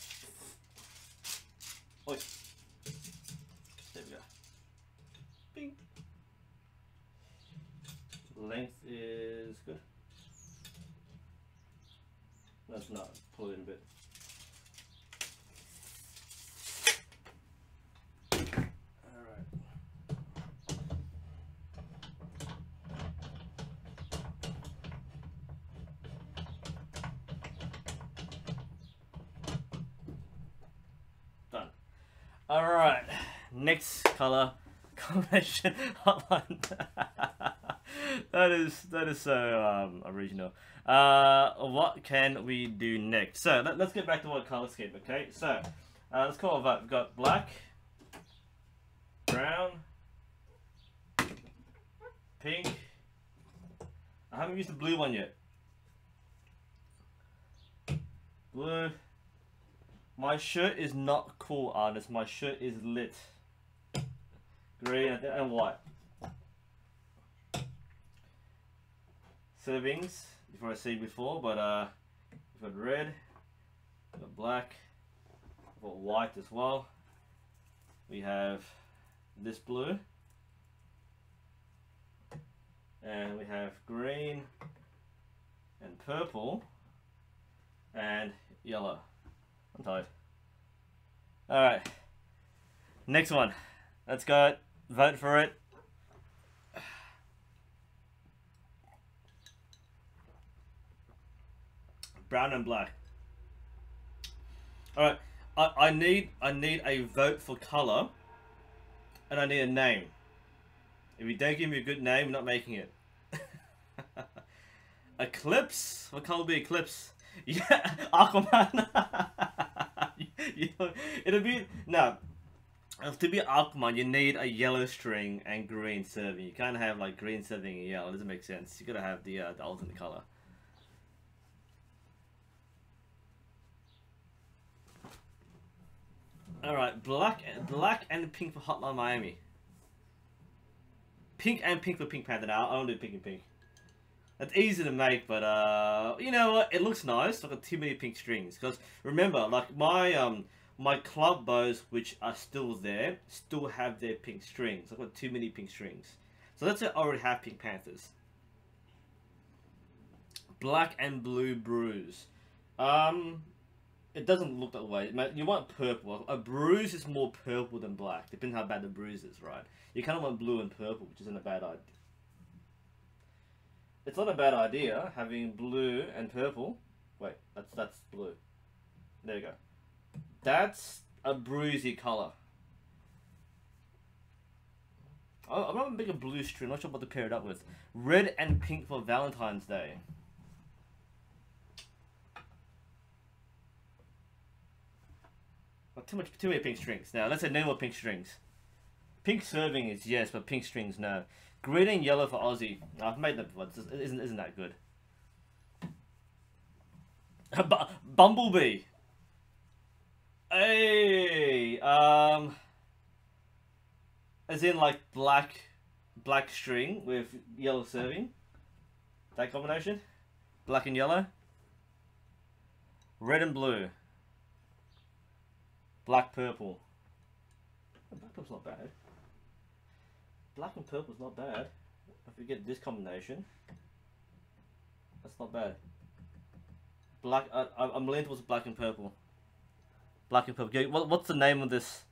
Oi. There we go. Bing. Length is good. That's not. Pull it in a bit. Alright. Done. Alright. Next color combination hotline. That is so original. What can we do next? So let's get back to our color scheme, okay? So let's call it that. We've got black, brown, pink. I haven't used the blue one yet. Blue. My shirt is not cool, artist. My shirt is lit. Green and white. Servings, before I see before, but we've got red, we've got black, we've got white as well. We have this blue, and we have green, and purple, and yellow. I'm tired. Alright, next one. Let's go, vote for it. Brown and black. Alright, I need a vote for color, and I need a name. If you don't give me a good name, I'm not making it. Eclipse? What color will be Eclipse? Yeah, Aquaman. It'll be no. To be Aquaman, you need a yellow string and green serving. You can't have like green serving and yellow. It doesn't make sense. You gotta have the alternate color. Alright, black and pink for Hotline Miami. Pink and pink for Pink Panther. Now I don't do pink and pink. That's easy to make, but you know what? It looks nice. I've got too many pink strings. Because remember, like my club bows, which are still there, still have their pink strings. I've got too many pink strings. So let's say I already have Pink Panthers. Black and blue bruise. It doesn't look that way. You want purple. A bruise is more purple than black, depending how bad the bruise is, right? You kind of want blue and purple, which isn't a bad idea. It's not a bad idea having blue and purple. Wait, that's blue. There you go. That's a bruisey color. I'm not making a blue string. I'm not sure what to pair it up with. Red and pink for Valentine's Day. Too many pink strings. Now, let's say no more pink strings. Pink serving is yes, but pink strings no. Green and yellow for Aussie. I've made that before. Isn't that good? Bumblebee. Hey, As in like black string with yellow serving. That combination. Black and yellow. Red and blue. Black purple. Oh, black purple's not bad. Black and purple's not bad. If we get this combination, that's not bad. Black. I'm leaning towards black and purple. Black and purple. What's the name of this?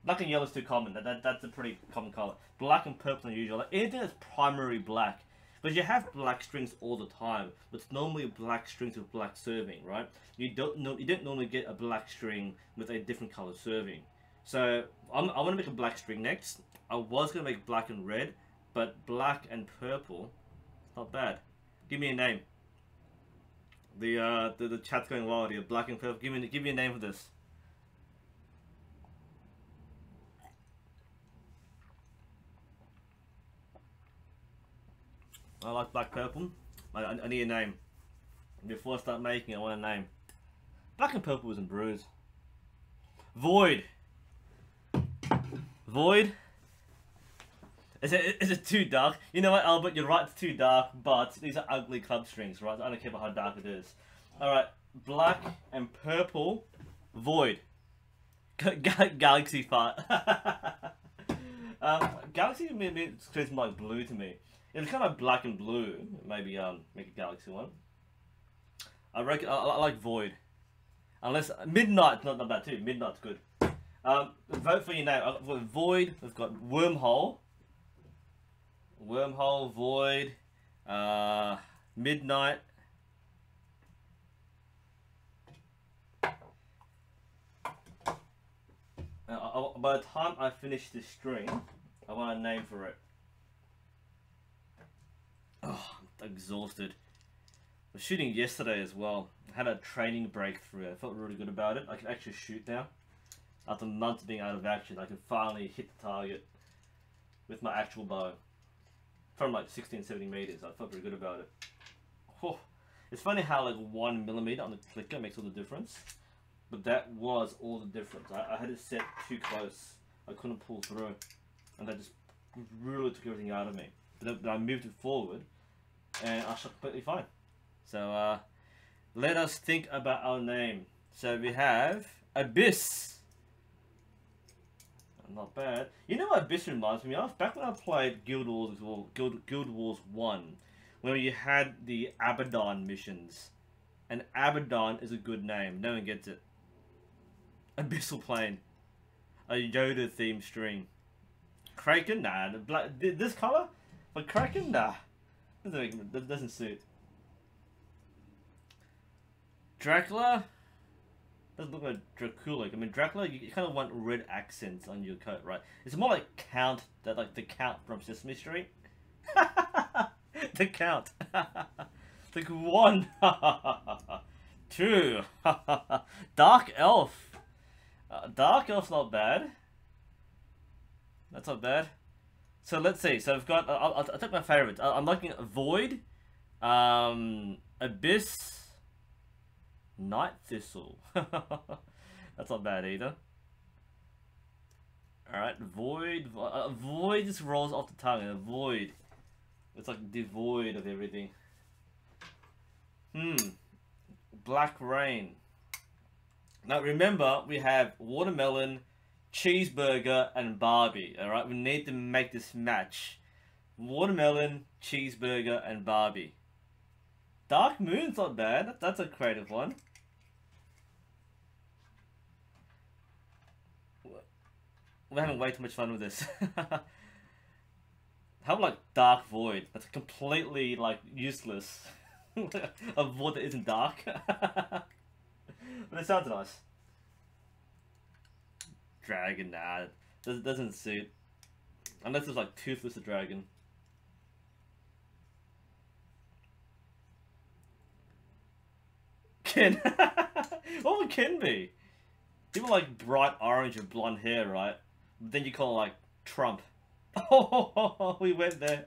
Black and yellow is too common. That's a pretty common color. Black and purple is unusual. Like anything that's primary black. But you have black strings all the time. But it's normally black strings with black serving, right? You don't normally get a black string with a different color serving. So I want to make a black string next. I was gonna make black and red, but black and purple, not bad. Give me a name. The chat's going wild here. Black and purple. Give me a name for this. I like black purple. I need a name. Before I start making, I want a name. Black and purple isn't bruised. Void. Void. Is it too dark? You know what, Albert? You're right. It's too dark, but these are ugly club strings, right? I don't care about how dark it is. All right, black and purple. Void. Galaxy fart. Galaxy seems like blue to me. If it's kind of black and blue, maybe make a galaxy one. I reckon I like void. Unless midnight's not bad too. Midnight's good. Vote for your name. I've got void. We've got wormhole. Wormhole, void, midnight. By the time I finish this string, I want a name for it. Oh, I'm exhausted. I was shooting yesterday as well. I had a training breakthrough. I felt really good about it. I can actually shoot now. After months of being out of action, I can finally hit the target with my actual bow. From like 16, 17 meters. I felt pretty good about it. Oh, it's funny how like 1 millimeter on the clicker makes all the difference. But that was all the difference. I had it set too close. I couldn't pull through. And that just really took everything out of me. But I moved it forward and I shot completely fine. So let us think about our name. So we have Abyss. Not bad. You know what Abyss reminds me of? Back when I played Guild Wars 1, when you had the Abaddon missions. And Abaddon is a good name. No one gets it. Abyssal Plane. A Yoda themed string. Kraken? Nah. This color? For Kraken? Nah. That doesn't suit. Dracula? Doesn't look like Dracula. I mean, Dracula, you kind of want red accents on your coat, right? It's more like Count, like the Count from Sesame Street. The Count. Like 1. 2. Dark Elf. Dark Elf's not bad. That's not bad. So let's see. So I've got. I'll take my favorites. I'm liking Void, Abyss. Night Thistle. That's not bad either. Alright, Void. Void just rolls off the tongue. Void. It's like devoid of everything. Black Rain. Now remember, we have watermelon, cheeseburger, and Barbie. Alright, we need to make this match. Watermelon, cheeseburger, and Barbie. Dark Moon's not bad. That's a creative one. We're having way too much fun with this. How about like Dark Void? That's completely like useless. A void that isn't dark. But it sounds nice. Dragon, nah. Doesn't suit. Unless it's like Toothless the Dragon. Ken. What would Ken be? People like bright orange and blonde hair, right? But then you call it like Trump. Oh, we went there.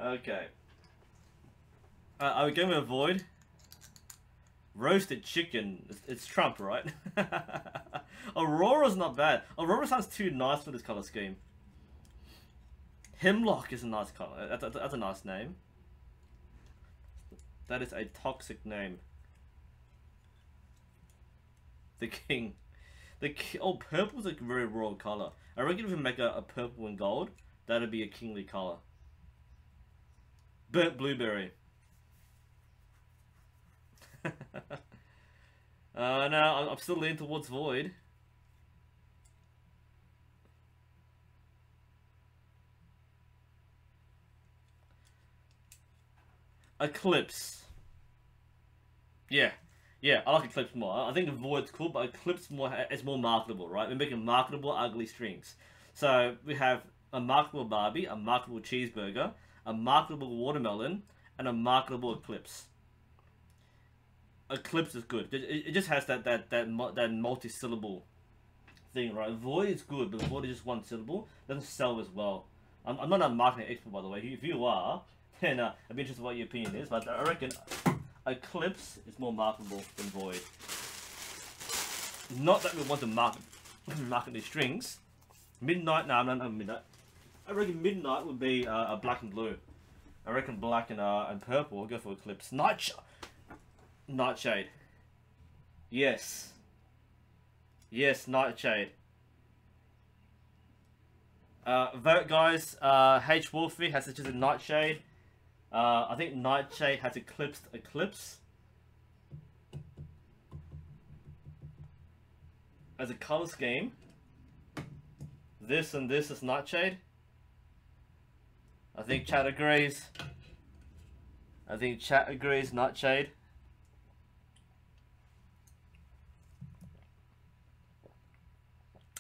Okay. Are we going with Void? Roasted chicken. It's Trump, right? Aurora's not bad. Aurora sounds too nice for this color scheme. Hemlock is a nice color. That's a nice name. That is a toxic name. The king. Oh, purple's a very royal color. I reckon if we make a purple and gold, that'd be a kingly color. Burnt blueberry. No, I'm still leaning towards void. Eclipse. Yeah, I like Eclipse more. I think Void's cool, but Eclipse is more marketable, right? We're making marketable ugly strings. So we have a marketable Barbie, a marketable cheeseburger, a marketable watermelon, and a marketable Eclipse. Eclipse is good. It just has that multi-syllable thing, right? Void is good, but Void is just one syllable. Doesn't sell as well. I'm not a marketing expert, by the way. If you are, then I'd be interested in what your opinion is. But I reckon Eclipse is more marketable than Void. Not that we want to market these strings. Midnight, no, Midnight. I reckon Midnight would be a black and blue. I reckon black and purple. I'll go for Eclipse. Nightshade. Yes. Yes, Nightshade. Vote, guys. H. Wolfie has suggested Nightshade. I think Nightshade has eclipsed Eclipse. As a color scheme, this and this is Nightshade. I think chat agrees. Nightshade.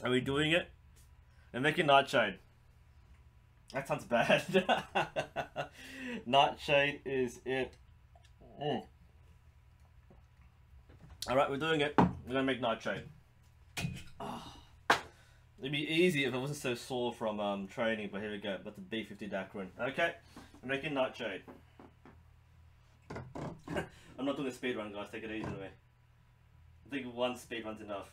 Are we doing it? And making Nightshade. That sounds bad. Nightshade is it. Alright, we're doing it. We're gonna make Nightshade. Oh. It'd be easy if I wasn't so sore from training, but here we go. That's the B50 Dacron. Okay, we're making Nightshade. I'm not doing a speed run, guys. Take it easy on me. I think one speed run's enough.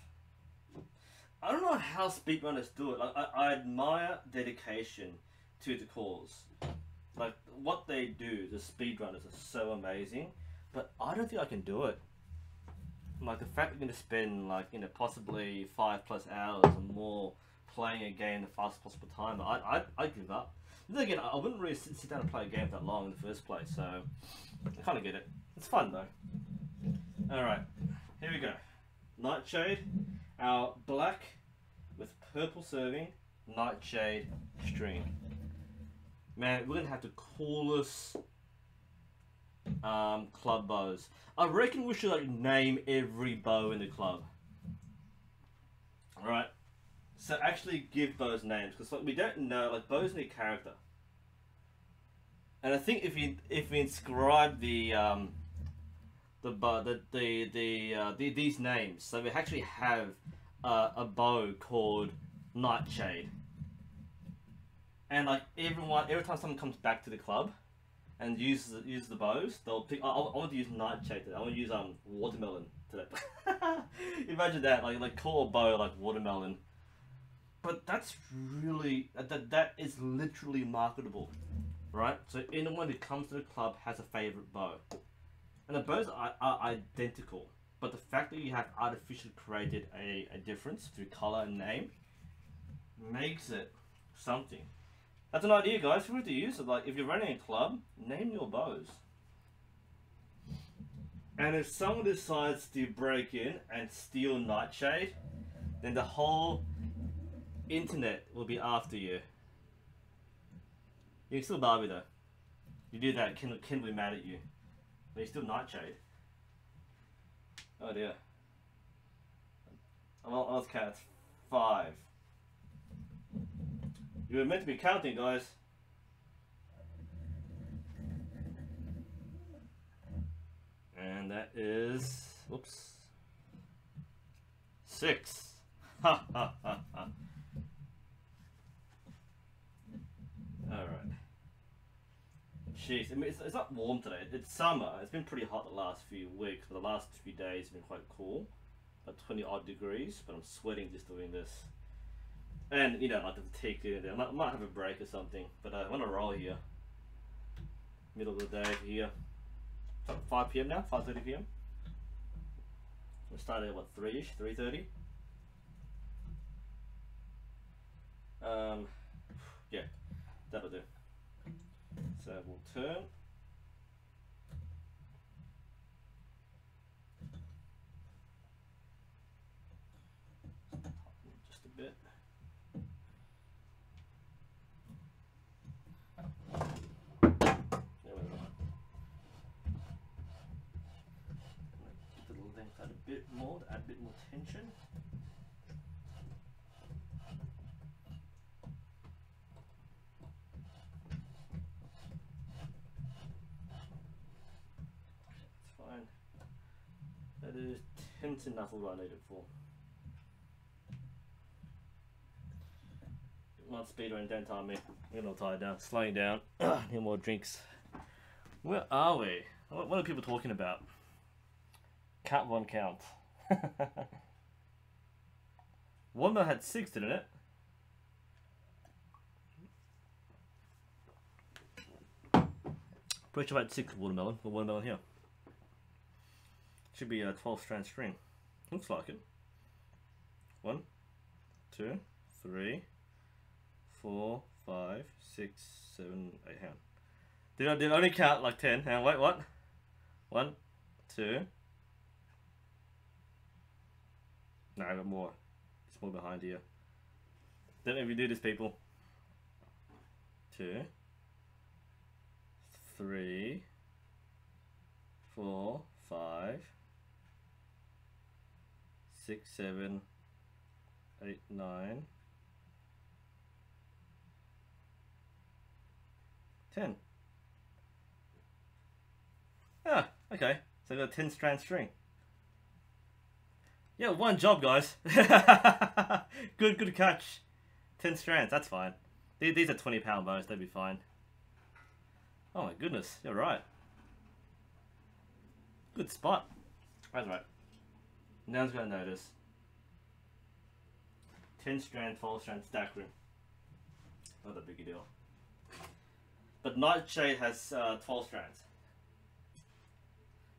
I don't know how speedrunners do it. Like, I admire dedication to the cause. Like, what they do, the speedrunners are so amazing. But I don't think I can do it. Like, the fact that you're going to spend, like, you know, possibly 5+ hours or more playing a game the fastest possible time, I'd give up. Then again, I wouldn't really sit down and play a game that long in the first place, so I kind of get it. It's fun, though. Alright, here we go. Nightshade, our black with purple serving Nightshade string. Man, we're gonna have the coolest club bows. I reckon we should like name every bow in the club. Alright, so actually give bows names, because like we don't know, like bows need character. And I think if we inscribe these names, so we actually have a bow called Nightshade, and like every time someone comes back to the club and uses the bows, they'll pick. I want to use Nightshade today. I want to use watermelon today. Imagine that, like call a bow like watermelon. But that's really that is literally marketable, right? So anyone who comes to the club has a favorite bow. And the bows are identical, but the fact that you have artificially created a difference through color and name makes it something. That's an idea, guys. Feel free to use it. Like, if you're running a club, name your bows. And if someone decides to break in and steal Nightshade, then the whole internet will be after you. You can still Barbie though. You do that, Ken will be mad at you. But you're still Nightshade. Oh dear. I lost count. 5. You were meant to be counting, guys. And that is, whoops, 6. Ha ha ha ha. Alright. jeez. I mean, it's not warm today. It's summer. It's been pretty hot the last few weeks, but the last few days have been quite cool. About 20 odd degrees, but I'm sweating just doing this. And, you know, like the fatigue doing there. I might have a break or something, but I want to roll here. Middle of the day here. 5 p.m. now? 5:30 p.m. We started at what, 3-ish? 3:30? Yeah, that'll do. So we'll turn. Just a bit. There we go. Get the length out a bit more to add a bit more tension. That is tense enough for what I need it for. Not speed or don't time me. I'm gonna tie it down. Slowing down. Need more drinks. Where are we? What are people talking about? Count one count. Watermelon had 6, didn't it? Pretty sure I had 6 watermelon. The watermelon here. Should be a 12-strand string. Looks like it. 1, 2, 3, 4, 5, 6, 7, 8. Hang on. Did I only count like 10? Hang on, wait, what? 1, 2. No, I got more. There's more behind here. Don't know if you do this, people. 2, 3, 4, 5, 6, 7, 8, 9, 10. Ah, okay. So I got a 10-strand string. Yeah, one job, guys. Good catch. 10 strands, that's fine. These are 20-pound bows, they'll be fine. Oh my goodness, you're right. Good spot. That's right. No one's gonna notice. 10-strand, 12-strand stack ring. Not a big deal. But Nightshade has 12 strands.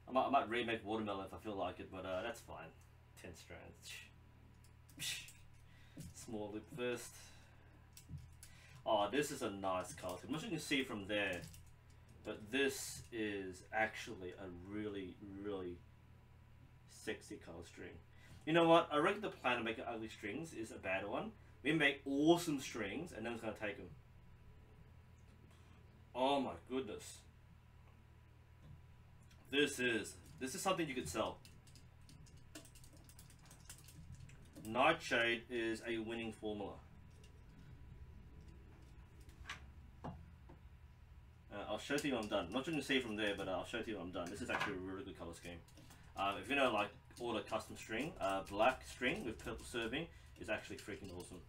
I might remake Watermelon if I feel like it, but that's fine. 10 strands. Small loop first. Oh, this is a nice color. I'm not sure you can see from there, but this is actually a really sexy color string. You know what? I reckon the plan to make ugly strings is a bad one. We make awesome strings, and then it's gonna take them. Oh my goodness. This is something you could sell. Nightshade is a winning formula. I'll show you when I'm done. I'm not sure you can see from there, but I'll show you when I'm done. This is actually a really good color scheme. If you know, like, order custom string, black string with purple serving is actually freaking awesome.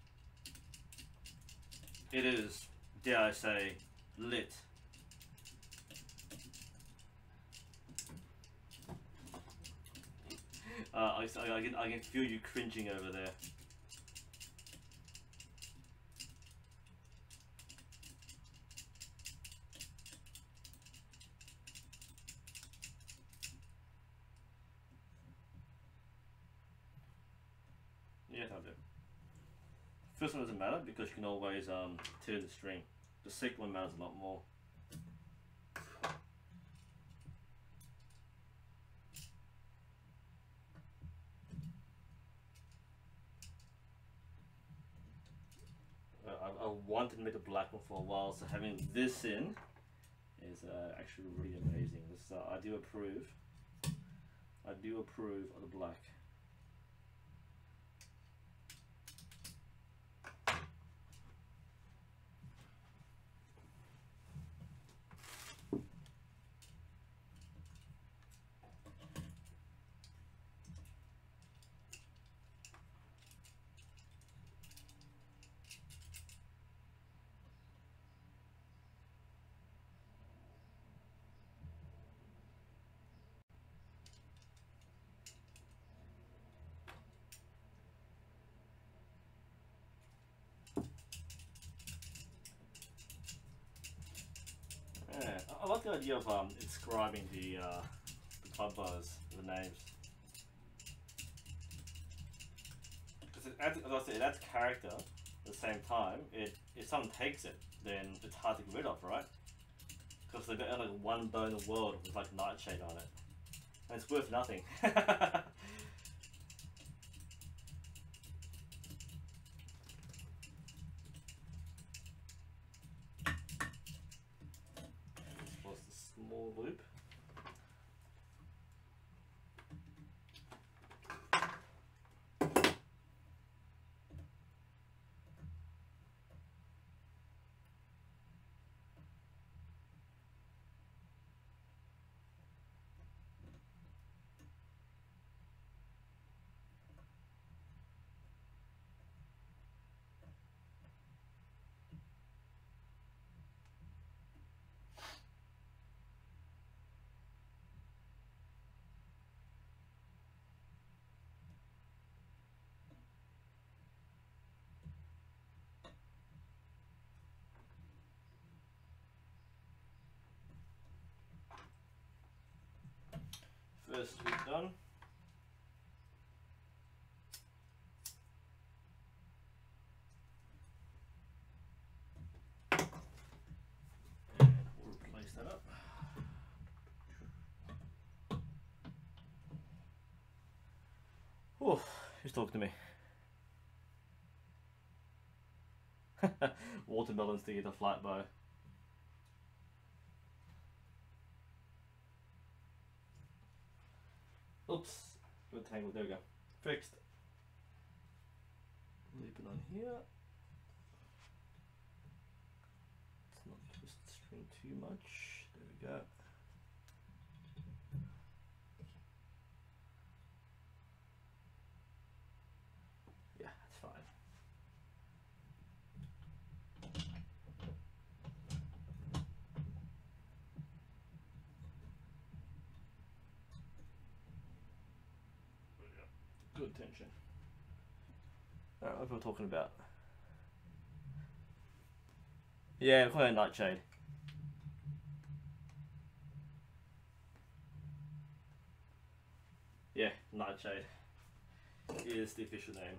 It is, dare I say, lit. I can feel you cringing over there. Yeah, that'll do. First one doesn't matter because you can always tear the string. The second one matters a lot more. I wanted to make a black one for a while, so having this in is actually really amazing. This, I do approve. I do approve of the black. like the idea of inscribing the club bars, the names. Because as I said, it adds character at the same time. If someone takes it, then it's hard to get rid of, right? Because they've got like one bow in the world with like Nightshade on it. And it's worth nothing. This was the small loop. First week done. And we'll replace that up. Oh, who's talking to me? Watermelons to get a flat bow. Oops, good tangle, there we go. Fixed. Loop it on here. Let's not twist the string too much. There we go. Yeah, that's fine. Good tension. Alright, what we're talking about? Yeah, we're calling it Nightshade. Yeah, Nightshade is the official name.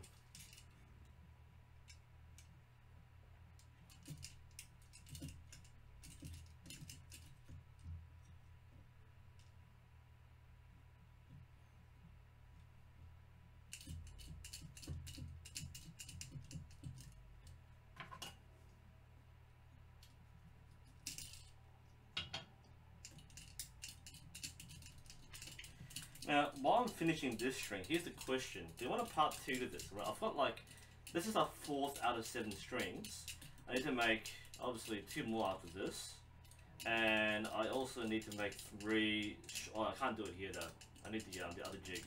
Now, while I'm finishing this string, here's the question. Do you want a part 2 to this? Right, I've got like, this is our 4th out of 7 strings. I need to make, obviously, 2 more after this. And I also need to make 3, oh, I can't do it here though. I need the other jig.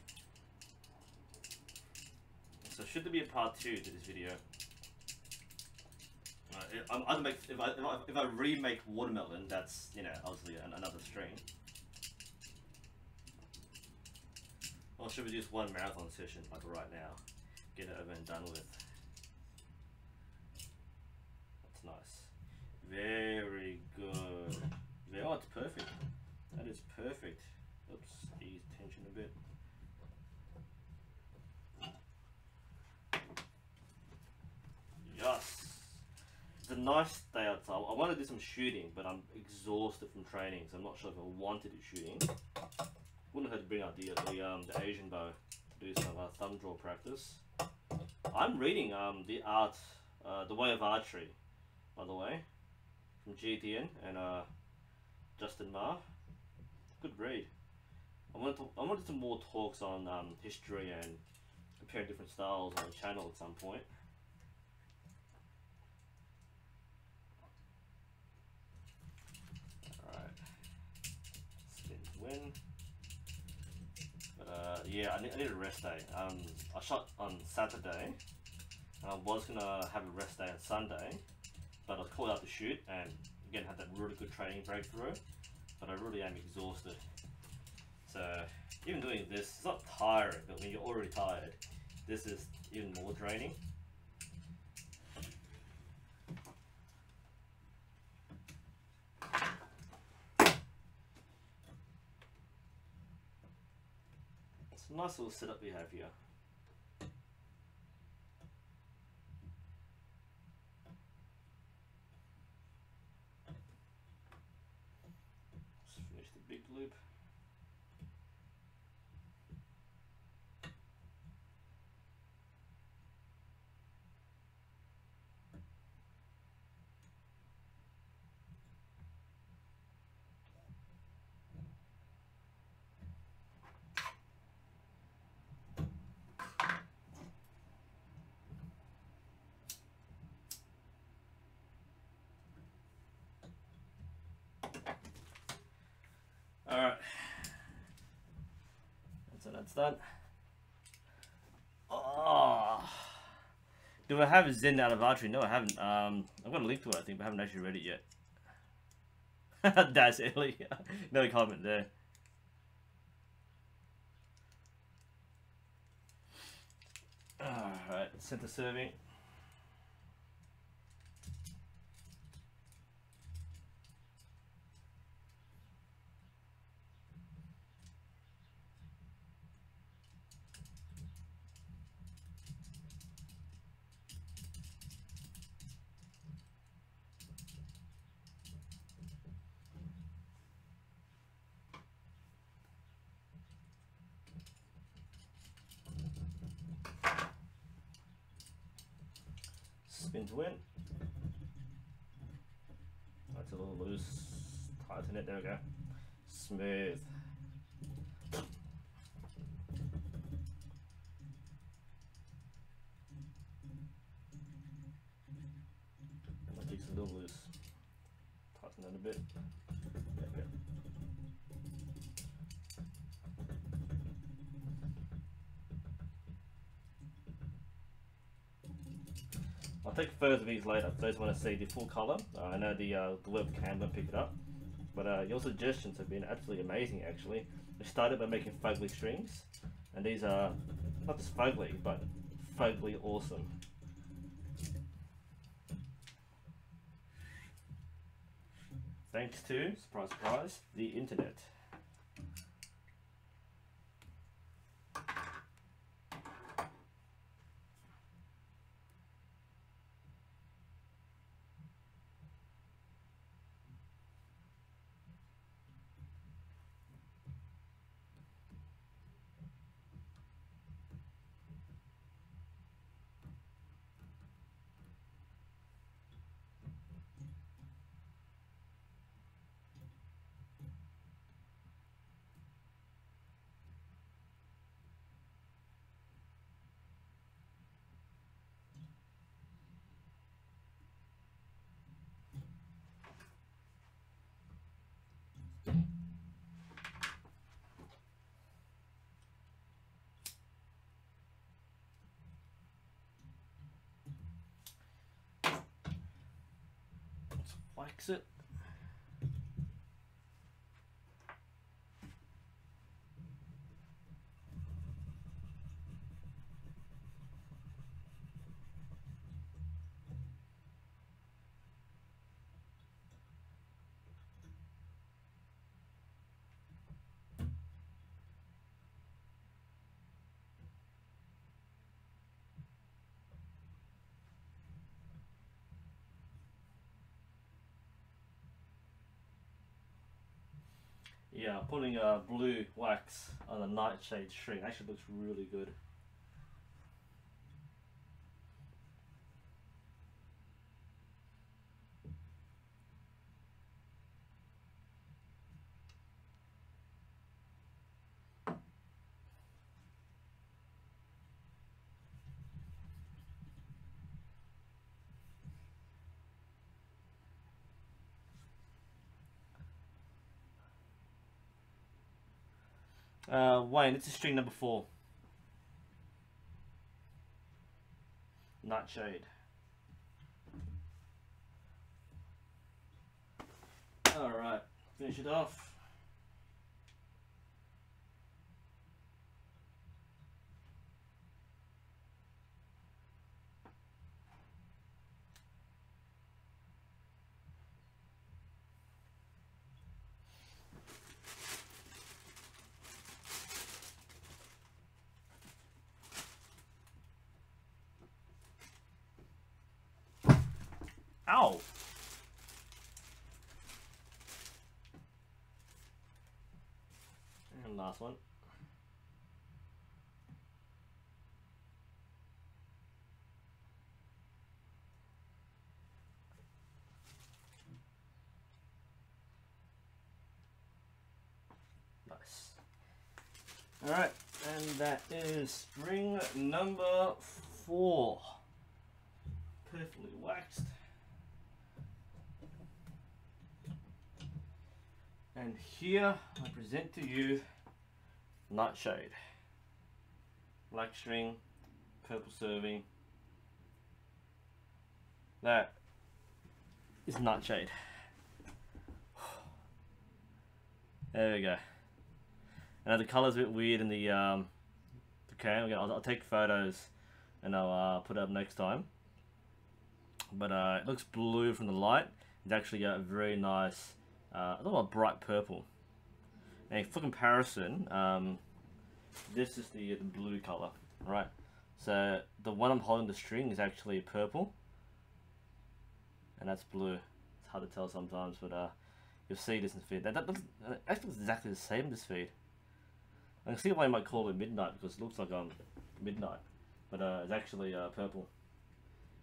So should there be a part 2 to this video? If I remake Watermelon, that's, you know, obviously another string. Or should we just one marathon session like right now? Get it over and done with. That's nice. Very good. Oh, it's perfect. That is perfect. Oops, ease tension a bit. Yes. It's a nice day outside. I want to do some shooting, but I'm exhausted from training, so I'm not sure if I want to do shooting. Wouldn't have to bring out the Asian bow to do some thumb draw practice. I'm reading the art, The Way of Archery, by the way, from GTN and Justin Ma. Good read. I wanted some more talks on history and comparing different styles on the channel at some point. Alright, spin to win. Yeah, I need a rest day. I shot on Saturday, and I was gonna have a rest day on Sunday, but I was called out to shoot, and again had that really good training breakthrough, but I really am exhausted. So even doing this, it's not tiring, but when you're already tired, this is even more draining. It's a nice little setup we have here. Let's finish the big loop. Alright, so that's done. Oh, do I have Zen out of archery? No, I haven't. I've got a link to it, I think, but I haven't actually read it yet. That's Ellie. No comment there. Alright, center serving. Spin to win. That's a little loose. Tighten it. There we go. Smooth. My jig's a little loose. Tighten it a bit. There we go. I'll take further of these later for those who want to see the full colour. I know the webcam won't pick it up, but your suggestions have been absolutely amazing actually. I started by making fugly strings, and these are not just fugly, but fugly awesome. Thanks to, surprise surprise, the internet. Let's wax it. Yeah, putting blue wax on a nightshade string actually looks really good. Wayne, it's a string number 4. Nightshade. Alright, finish it off. Ow! And last one. Nice. Alright, and that is string number 4. Perfectly waxed. And here I present to you Nightshade. Black string, purple serving. That is Nightshade. There we go. Now the color's a bit weird in the okay, I'll take photos and I'll put it up next time. But it looks blue from the light. It's actually a very nice, a little bright purple. And for comparison, this is the blue color, right? So the one I'm holding the string is actually purple, and that's blue. It's hard to tell sometimes, but you'll see this in feed. That looks, actually looks exactly the same in this feed. I can see why you might call it midnight, because it looks like midnight, but it's actually purple.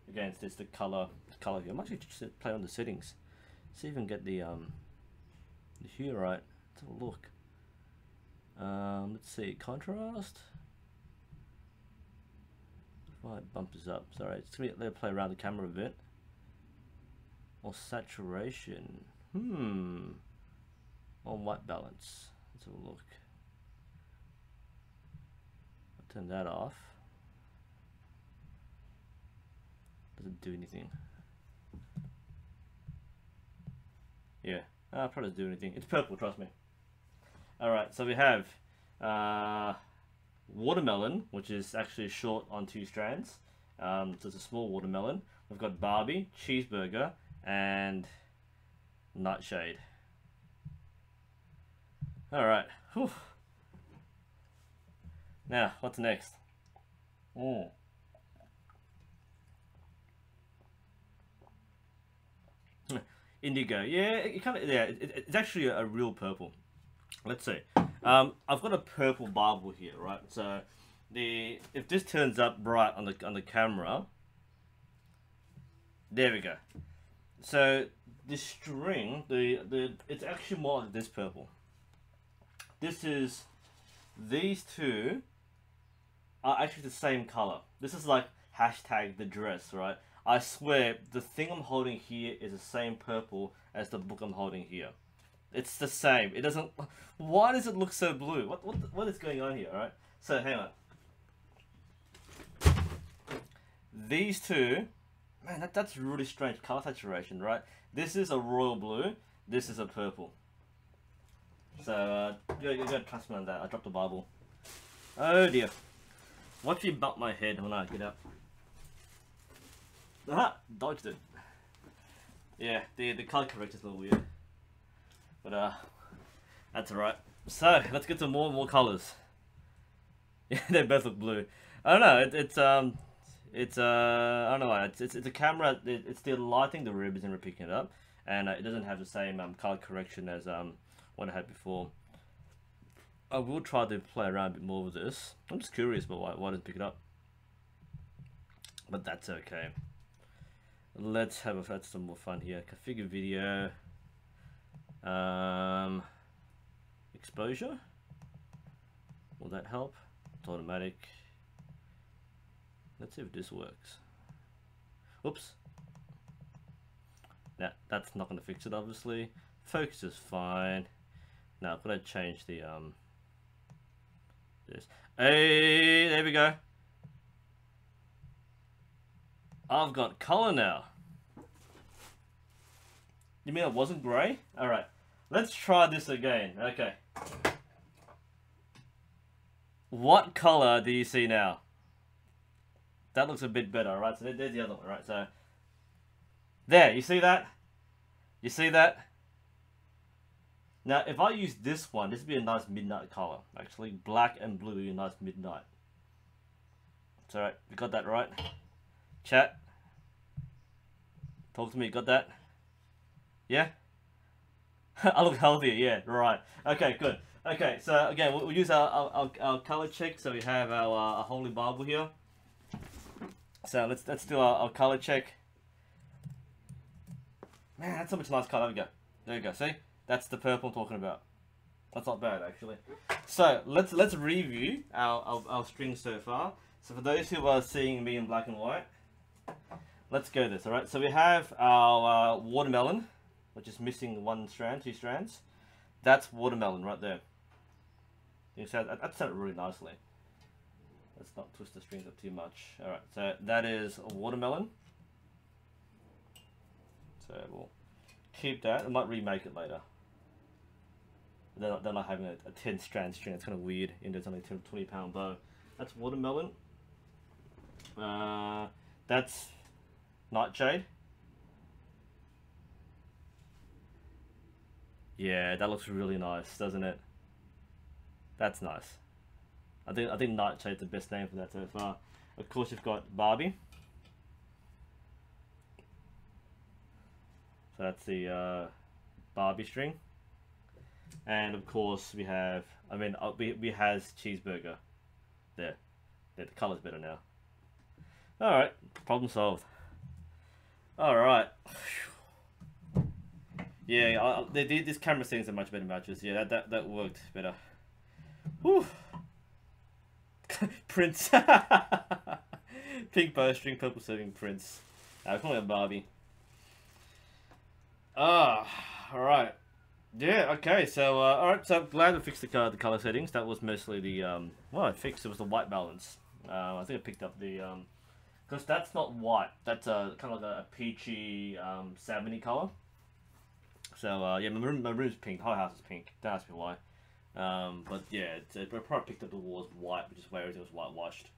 Again, it's the color here. I might actually just play on the settings, see if I can get the hue right. Let's have a look. Let's see, contrast. If I bump this up, sorry, it's gonna let me play around the camera a bit. Or saturation. Or white balance. Let's have a look. I'll turn that off. Doesn't do anything. Yeah, probably doesn't do anything. It's purple, trust me. Alright, so we have watermelon, which is actually short on 2 strands. So it's a small watermelon. We've got Barbie, cheeseburger, and Nightshade. Alright. Now, what's next? Indigo. Yeah, it kind of, yeah, it's actually a real purple. Let's see. I've got a purple bubble here, right? So if this turns up bright on the camera, there we go. So the string, it's actually more like this purple. These two are actually the same color. This is like hashtag the dress, right? I swear the thing I'm holding here is the same purple as the book I'm holding here. It's the same. It doesn't. Why does it look so blue? What is going on here? All right. So hang on. These two, man, that's really strange color saturation, right? This is a royal blue. This is a purple. So you gotta trust me on that. I dropped the Bible. Oh dear. Watch me bump my head when I get up. Aha! Dodged it. Yeah, the color corrector's a little weird. But that's alright. So let's get to more and more colors. Yeah, they both look blue. I don't know. It's I don't know why. It's a camera. It's still lighting the ribbons and we're picking it up, and it doesn't have the same color correction as what I had before. I will try to play around a bit more with this. I'm just curious about why it doesn't pick it up, but that's okay. Let's have some more fun here. Configure video. Exposure. Will that help? It's automatic. Let's see if this works. Oops. Now that's not going to fix it, obviously. Focus is fine. Now could I change the this? Hey, there we go. I've got color now. You mean it wasn't grey? Alright, let's try this again. Okay. What color do you see now? That looks a bit better, right? So there's the other one, right? So, there, you see that? You see that? Now, if I use this one, this would be a nice midnight color. Actually, black and blue would be a nice midnight. It's alright, we got that right. Chat. Talk to me. Got that? Yeah. I look healthier. Yeah. Right. Okay. Good. Okay. So again, we'll use our color check. So we have our holy Bible here. So let's do our color check. Man, that's so much nice color. There we go. There you go. See, that's the purple I'm talking about. That's not bad actually. So let's review our strings so far. So for those who are seeing me in black and white, let's go this. All right. So we have our watermelon, which is missing one strand, 2 strands. That's watermelon right there. You see that sounded really nicely. Let's not twist the strings up too much. All right. So that is a watermelon. So we'll keep that. I might remake it later. They're not having a 10 strand string. It's kind of weird. Into something 20-pound bow. That's watermelon. That's nightshade. Yeah, that looks really nice, doesn't it? That's nice. I think Nightshade's the best name for that so far. Of course, you've got Barbie. So that's the Barbie string. And of course we have, we has cheeseburger. There, the color's better now. All right, problem solved. All right. Yeah, these camera settings are much better matches. Yeah, that worked better. Whew. Prince. Pink bowstring, purple serving Prince. We're calling it Barbie. Alright. Yeah, okay, so, alright, so glad we fixed the color settings. That was mostly the, well, I fixed, it was the white balance. I think I picked up the, because that's not white. That's kind of like a peachy, salmony color. So, yeah, my room's pink, whole house is pink. Don't ask me why. But yeah, I probably picked up the walls white, which is where everything was whitewashed.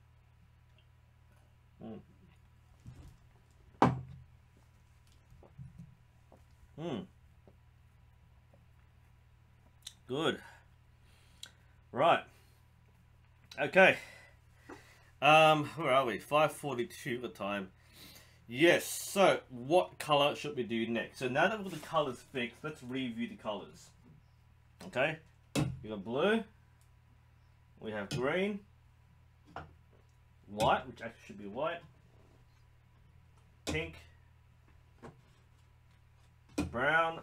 Good. Right. Okay. Where are we? 5:42 the time. Yes, so what color should we do next? So now that we've got the colors fixed, let's review the colors. Okay? We got blue, we have green, white, which actually should be white, pink, brown,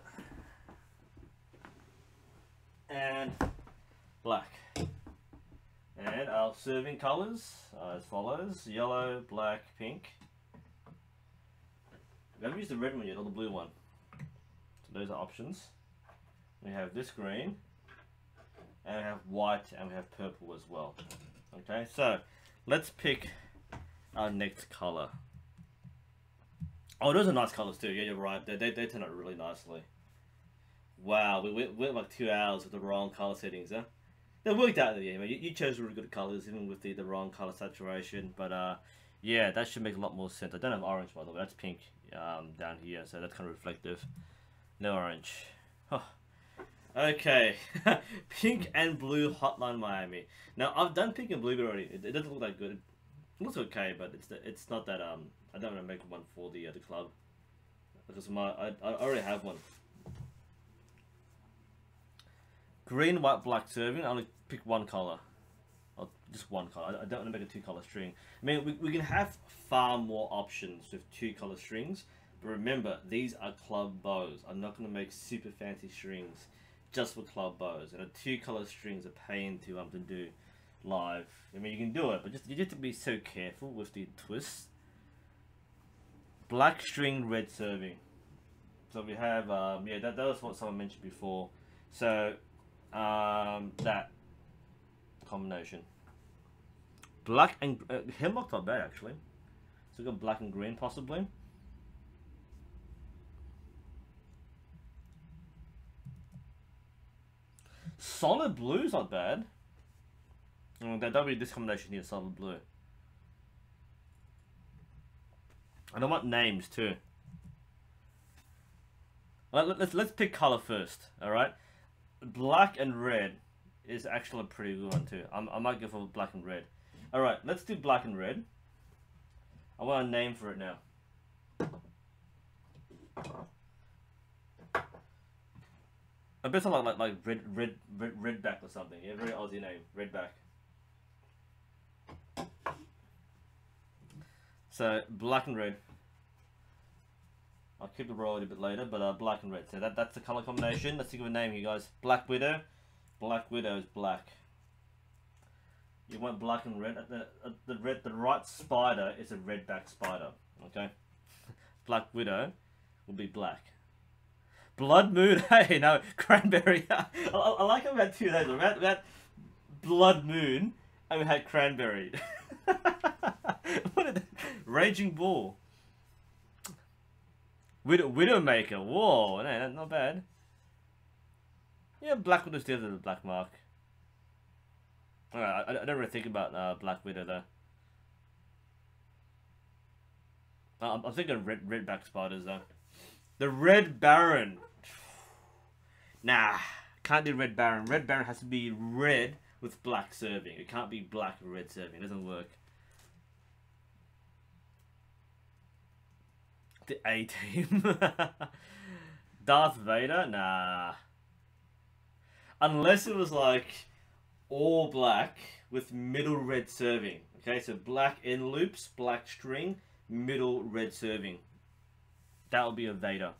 and black. And our serving colors are as follows: yellow, black, pink. We haven't used the red one yet, or the blue one. So those are options. We have this green, and we have white, and we have purple as well. Okay, so let's pick our next color. Oh, those are nice colors too. Yeah, you're right. They turn out really nicely. Wow, we went like 2 hours with the wrong color settings, huh? They worked out in the end. You chose really good colors, even with the wrong color saturation. But yeah, that should make a lot more sense. I don't have orange, by the way. That's pink down here, so that's kind of reflective. No orange. Oh. Okay, pink and blue Hotline Miami. Now I've done pink and blue already. It doesn't look that good. It looks okay, but it's not that I don't want to make one for the club because I already have one. Green, white, black serving. I only pick one color, or just one color. I don't want to make a 2-color string. I mean, we can have far more options with 2-color strings, but remember these are club bows. I'm not going to make super fancy strings just for club bows, and a 2-color strings a pain to do live. I mean, you can do it, but you have to be so careful with the twists. Black string, red serving. So we have yeah, that was what someone mentioned before. So that combination, black and hemlock's not bad actually. So we got black and green possibly. Solid blue's not bad. That'll be this combination here, solid blue. And I want names too. Let's pick color first. All right, black and red is actually a pretty good one too. I might go for black and red. All right, let's do black and red. I want a name for it now. A bit like Redback or something. Yeah, very Aussie name, Redback. So black and red. I'll keep the roll a bit later, but black and red. So that's the color combination. Let's think of a name, you guys. Black Widow. Black Widow is black. You want black and red. The right spider is a redback spider. Okay. Black Widow will be black. Blood Moon. Hey, no, Cranberry. I like how we had two days. We had Blood Moon and we had Cranberry. What is Raging Bull. Widowmaker. Whoa, no, not bad. Yeah, Black Widow's the other black mark. Alright, I don't really think about Black Widow though. I'm thinking redback spiders though. The Red Baron. Nah, can't do Red Baron. Red Baron has to be red with black serving. It can't be black with red serving. It doesn't work. The A-Team. Darth Vader? Nah. Unless it was like all black with middle red serving. Okay, so black end loops, black string, middle red serving. That would be a Vader.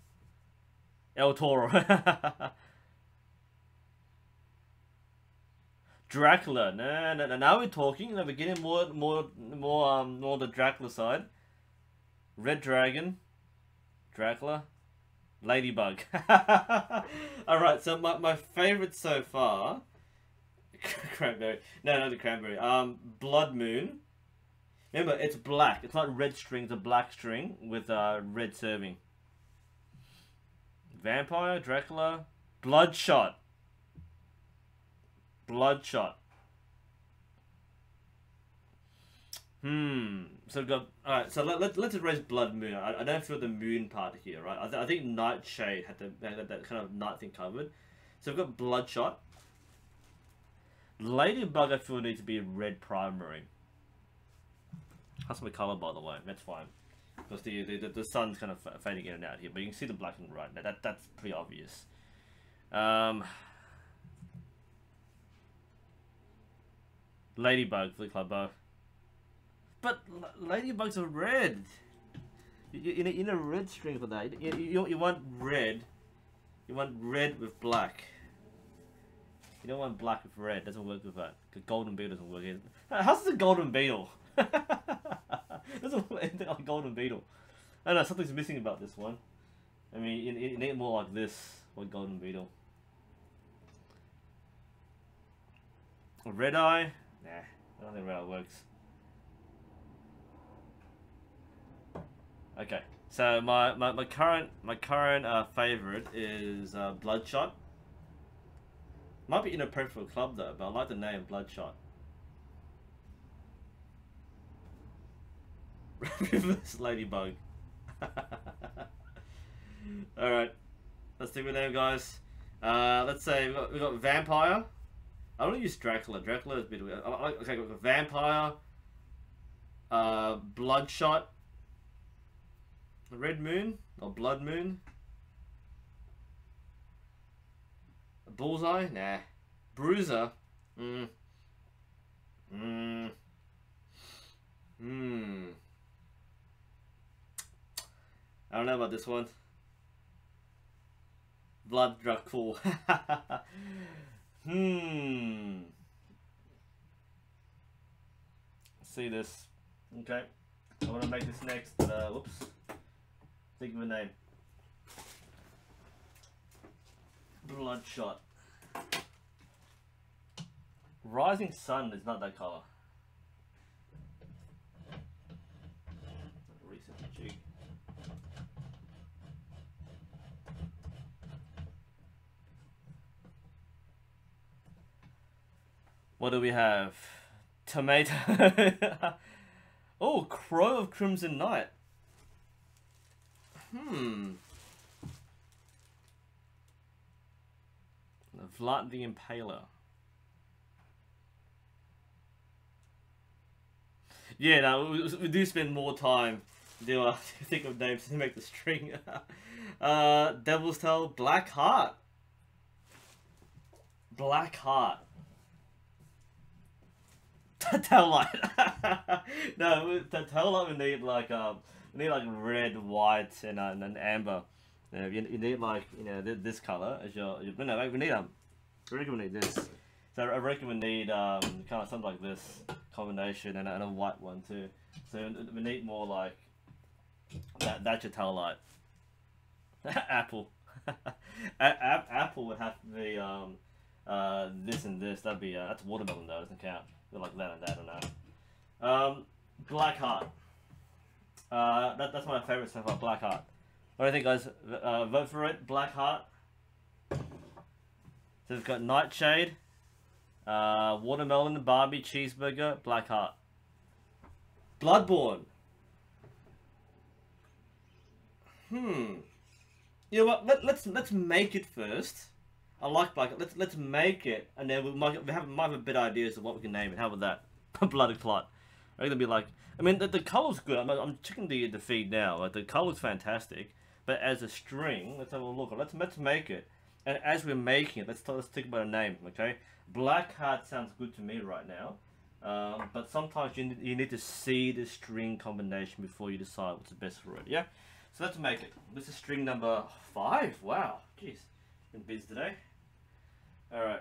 El Toro. Dracula. No. Now we're talking. We're getting more the Dracula side. Red Dragon. Dracula. Ladybug. Alright, so my favorite so far. Cranberry. No, not the Cranberry. Blood Moon. Remember, it's black. It's not red string, it's a black string with red serving. Vampire, Dracula, Bloodshot. Bloodshot. So we've got... Alright, so let's erase Blood Moon. I don't feel the moon part here, right? I think Nightshade had that kind of night thing covered. So we've got Bloodshot. Ladybug, I feel, needs to be a red primary. That's my color, by the way. That's fine. Because the sun's kind of fading in and out here. But you can see the black and white. Now that's pretty obvious. Ladybug, look like both. But ladybugs are red. You need a red string for that. You want red. You want red with black. You don't want black with red. Doesn't work with that. The golden beetle doesn't work either. How's this a golden beetle? Doesn't work anything like a golden beetle. I don't know, something's missing about this one. I mean, you need more like this for golden beetle. Red eye? Nah, I don't think red eye works. Okay, so my current favorite is Bloodshot. Might be inappropriate for a club though, but I like the name Bloodshot. Reverse Ladybug. Alright, let's think of a name, guys. Let's say we got Vampire. I don't want to use Dracula. Dracula is a bit weird. Okay, we've got Vampire. Bloodshot. Red Moon or Blood Moon. Bullseye? Nah. Bruiser? I don't know about this one. Blood Dracul. See this. Okay. I want to make this next, but whoops. Think of a name. Bloodshot. Rising Sun is not that color. Reset the jig. What do we have? Tomato. Oh, Crow of Crimson Night. Vlad the Impaler. Yeah, no, we do spend more time Do I think of names to make the string? Devil's Tail, Black Heart. Black Heart. Tail light. No, the tail light we need like red, white, and amber. You need like this color as your no, we need I reckon we need this. So I reckon we need kind of something like this combination and a white one too. So we need more like that's your tail light. Apple. Apple would have to be this and this. That'd be that's watermelon though, doesn't count. Like that and that and that. Black Heart. That's my favorite so far. Black Heart. What do you think, guys? Vote for it. Black Heart. So we've got Nightshade, Watermelon, Barbie, Cheeseburger, Black Heart. Bloodborne. You know what? Let's make it first. I like Black. Let's make it, and then we might have a better ideas of what we can name it. How about that? Bloody Clot. I think it'll be like. I mean, the color's good. I'm checking the feed now. Like, the color's fantastic, but as a string, let's have a look. Let's make it, and as we're making it, let's think about a name. Okay, Black Heart sounds good to me right now, but sometimes you need to see the string combination before you decide what's the best for it. Yeah, so let's make it. This is string number 5. Wow, jeez, been busy today. Alright,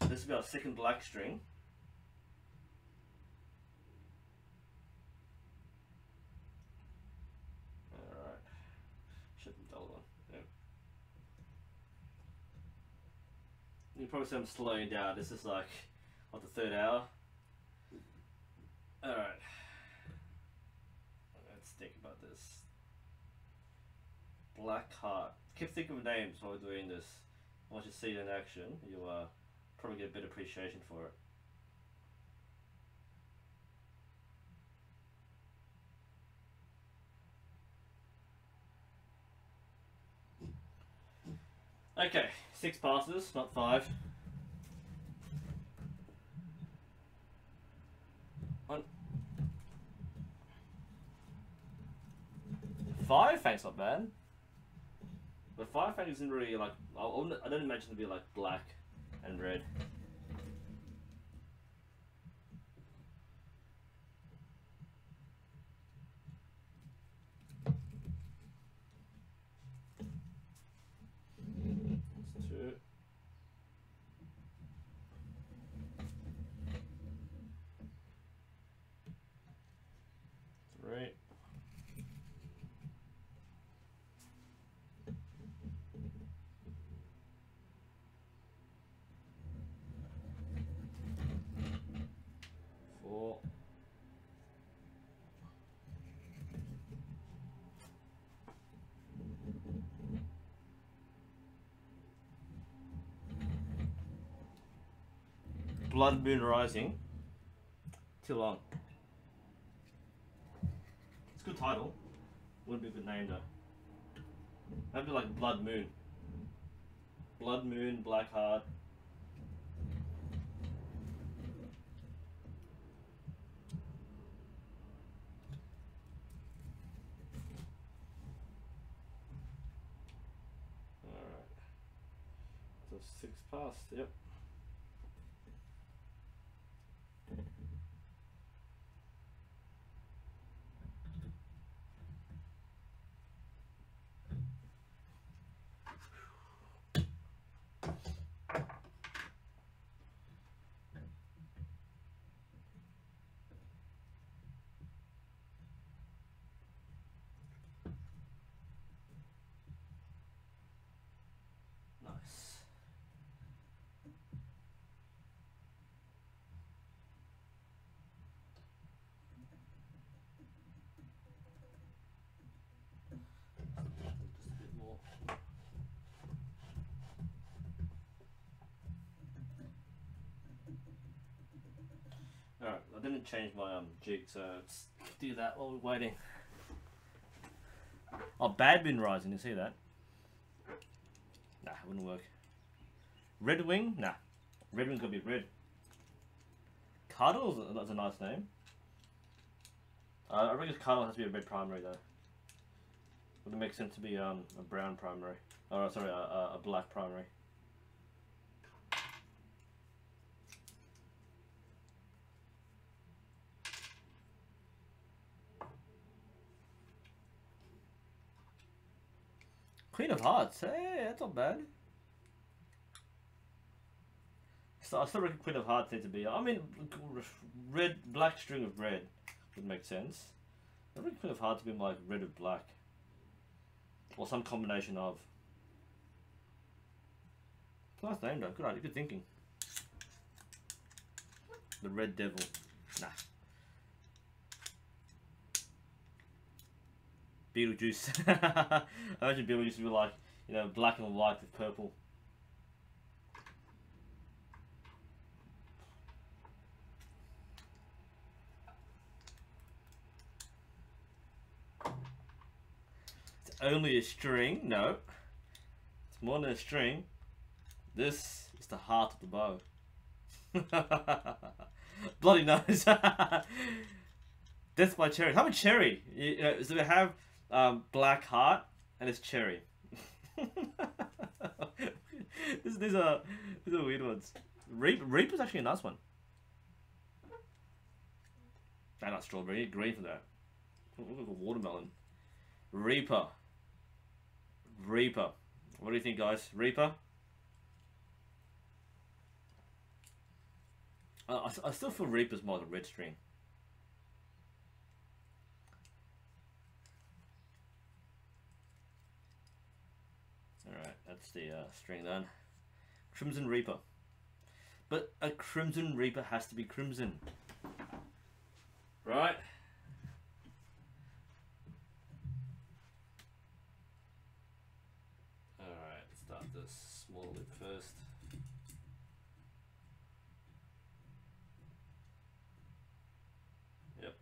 this will be our second black string. Alright, should be dull one. Yep. You probably see I'm slowing down. This is like, what, the 3rd hour? Alright, let's think about this. Black Heart. Keep thinking of names while we're doing this. Once you see it in action, you'll probably get a better appreciation for it. Okay, 6 passes, not 5. 1. 5 Fang's not bad. But 5 Fang isn't really like, I don't imagine it to be like black and red. That's 2. 3. Blood Moon Rising. Too long. It's a good title. Wouldn't be a good name though. That'd be like Blood Moon. Blood Moon, Black Heart. Alright. So 6 past, yep. Nice. Just a bit more. Alright, I didn't change my jig, so let's do that while we're waiting. Oh, Bad Moon Rising, you see that? Nah, it wouldn't work. Red Wing? Nah. Red Wing could be red. Cuddles, that's a nice name. I reckon Cardinal has to be a red primary though. Would it make sense to be a brown primary? Or sorry, a black primary. Queen of Hearts, hey, that's not bad. So I still reckon Queen of Hearts needs to be. I mean, black string of red would make sense. I reckon Queen of Hearts would be like red with black, or some combination of. Nice name though. Good idea. Good thinking. The Red Devil. Nah. Beetlejuice. I imagine Beetlejuice would be like, you know, black and white with purple. It's only a string. No. It's more than a string. This is the heart of the bow. Bloody nose. Death by Cherry. How about Cherry? So we have Black Heart and it's Cherry. These are weird ones. Reaper's actually a nice one. Nah, not strawberry. Green for that. Look like a watermelon. Reaper. Reaper. What do you think, guys? Reaper? I still feel Reaper's more the red string. Alright, that's the string done. Crimson Reaper. But a Crimson Reaper has to be crimson. Right? Alright, let's start this small loop first. Yep.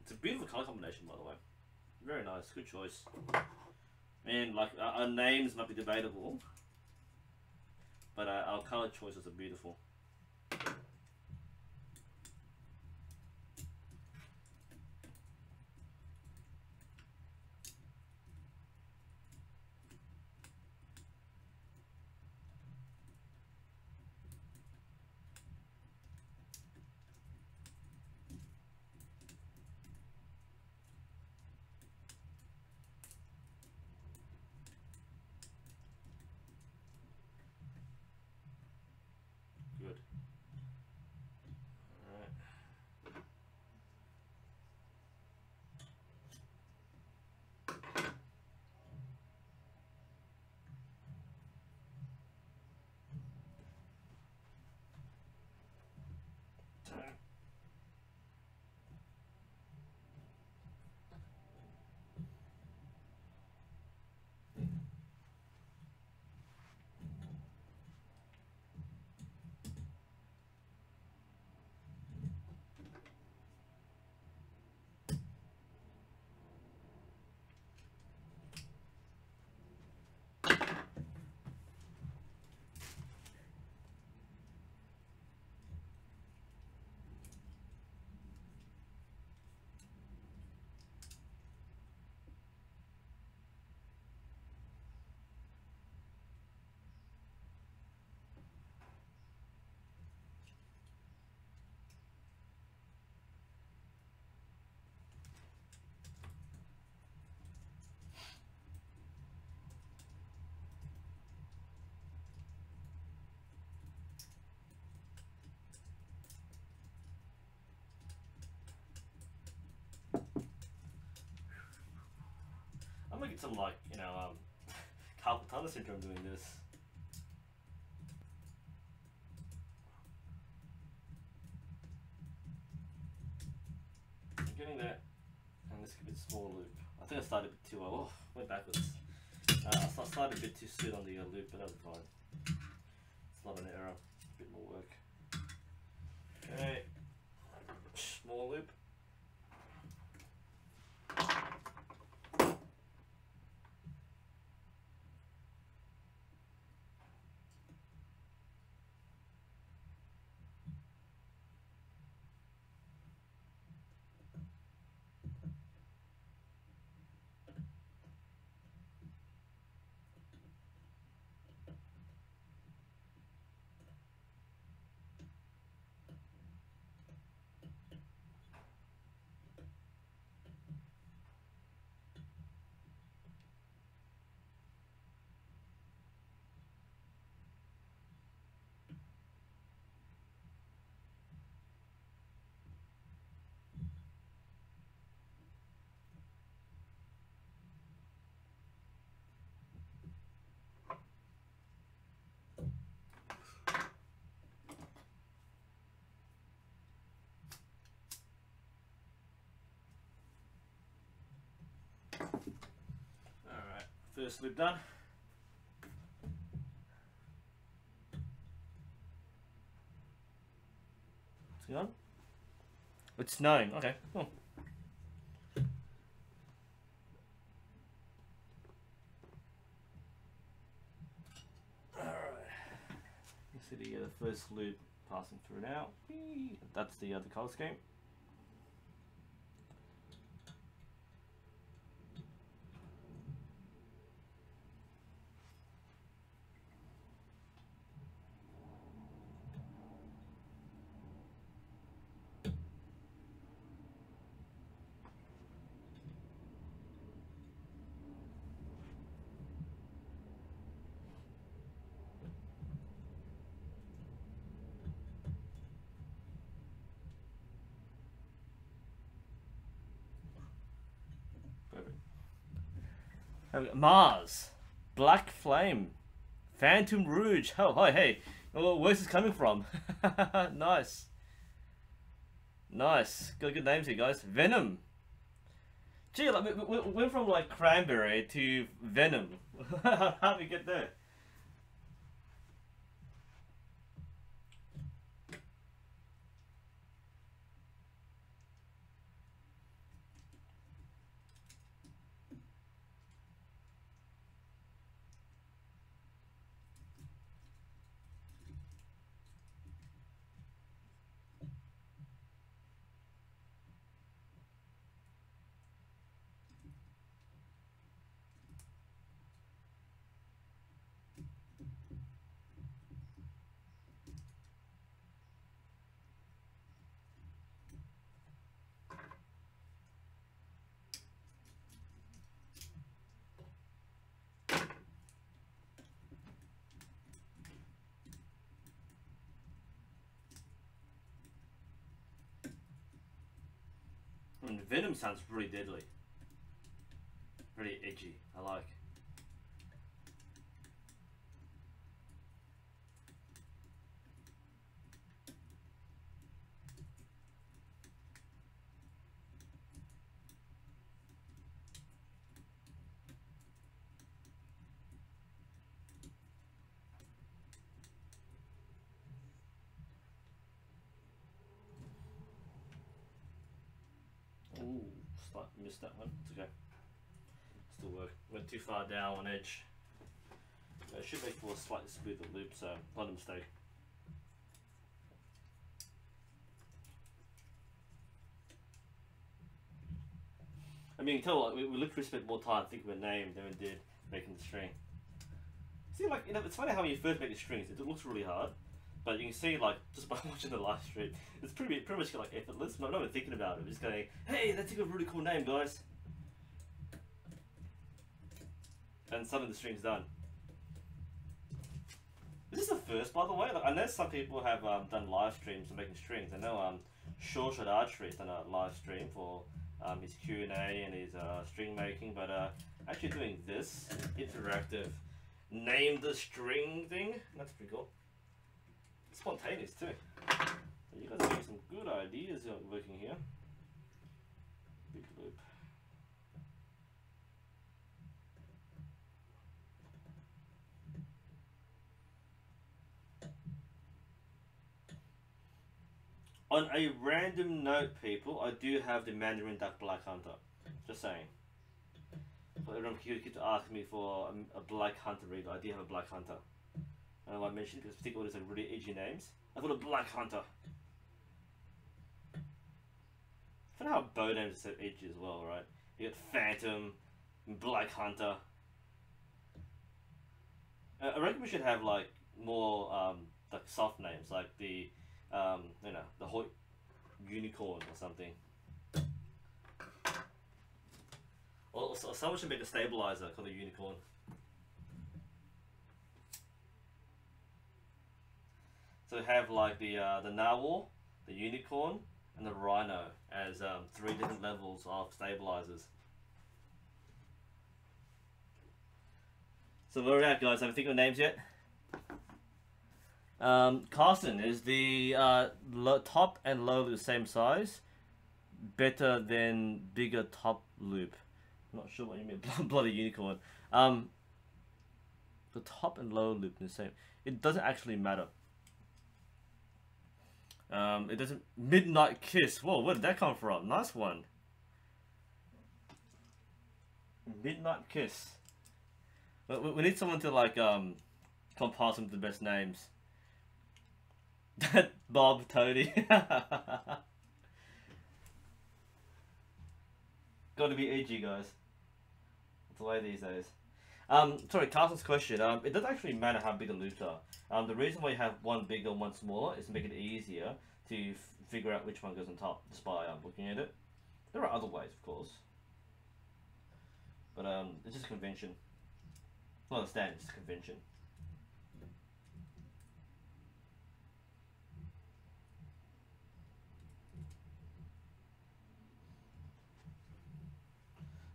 It's a beautiful color combination, by the way. Very nice, good choice. And like our names might be debatable, but our color choices are beautiful. Good. All right. I'm gonna get some like, you know, carpal tunnel syndrome doing this. I'm getting that, and this could be a small loop. I think I started a bit too well. Oh, went backwards. I started a bit too soon on the loop, but that was fine. It's not an error. A bit more work. Okay, small loop. First loop done. What's going on? It's snowing. Okay, cool. Alright. You see the first loop passing through now. Whee! That's the color scheme. Mars, Black Flame, Phantom Rouge. Oh, hi, hey. Oh, where's this coming from? Nice. Nice. Got good names here, guys. Venom. Gee, like, we went from like Cranberry to Venom. How did we get there? And Venom sounds really deadly. Really edgy. I like. Ooh, missed that one. It's okay. Still work. Went too far down on edge. It should make for a slightly smoother loop, so not a mistake. I mean, you can tell like, we literally spent more time thinking of a name than we did making the string. See, like, you know, it's funny how when you first make the strings, it looks really hard. But you can see, like, just by watching the live stream, it's pretty much like effortless. I'm not even thinking about it. I'm just going, hey, that's a really cool name, guys. And some of the string's done. Is this the first, by the way? Like, I know some people have done live streams for making strings. I know Short Archery has done a live stream for his Q&A and his string making. But actually doing this interactive name the string thing, that's pretty cool. Spontaneous too. So you guys are getting some good ideas working here. Big loop. On a random note, people, I do have the Mandarin Duck Black Hunter. Just saying. But everyone keeps asking me for a Black Hunter reader. I do have a Black Hunter. I don't know why I mentioned it because particularly there's really edgy names. I've got a Black Hunter. I don't know how bow names are so edgy as well, right? You got Phantom, Black Hunter. I reckon we should have like more like soft names, like the you know, the Hoyt Unicorn or something. Or someone should make a stabilizer called the Unicorn. So have like the Narwhal, the Unicorn, and the Rhino as 3 different levels of stabilizers. So where are we at, guys? Have you think of names yet? Carson, is the top and low the same size? Better than bigger top loop. I'm not sure what you mean. Bloody unicorn. The top and lower loop is the same. It doesn't actually matter. It doesn't. Midnight Kiss. Whoa, where did that come from? Nice one. Midnight Kiss. We need someone to like compile some of the best names. Bob, Tony. Got to be edgy, guys. It's the way these days. Sorry, Carson's question. It doesn't actually matter how big the loops are. The reason why you have one bigger and one smaller is to make it easier to figure out which one goes on top just by looking at it. There are other ways, of course. But it's just convention. It's not a standard, it's convention.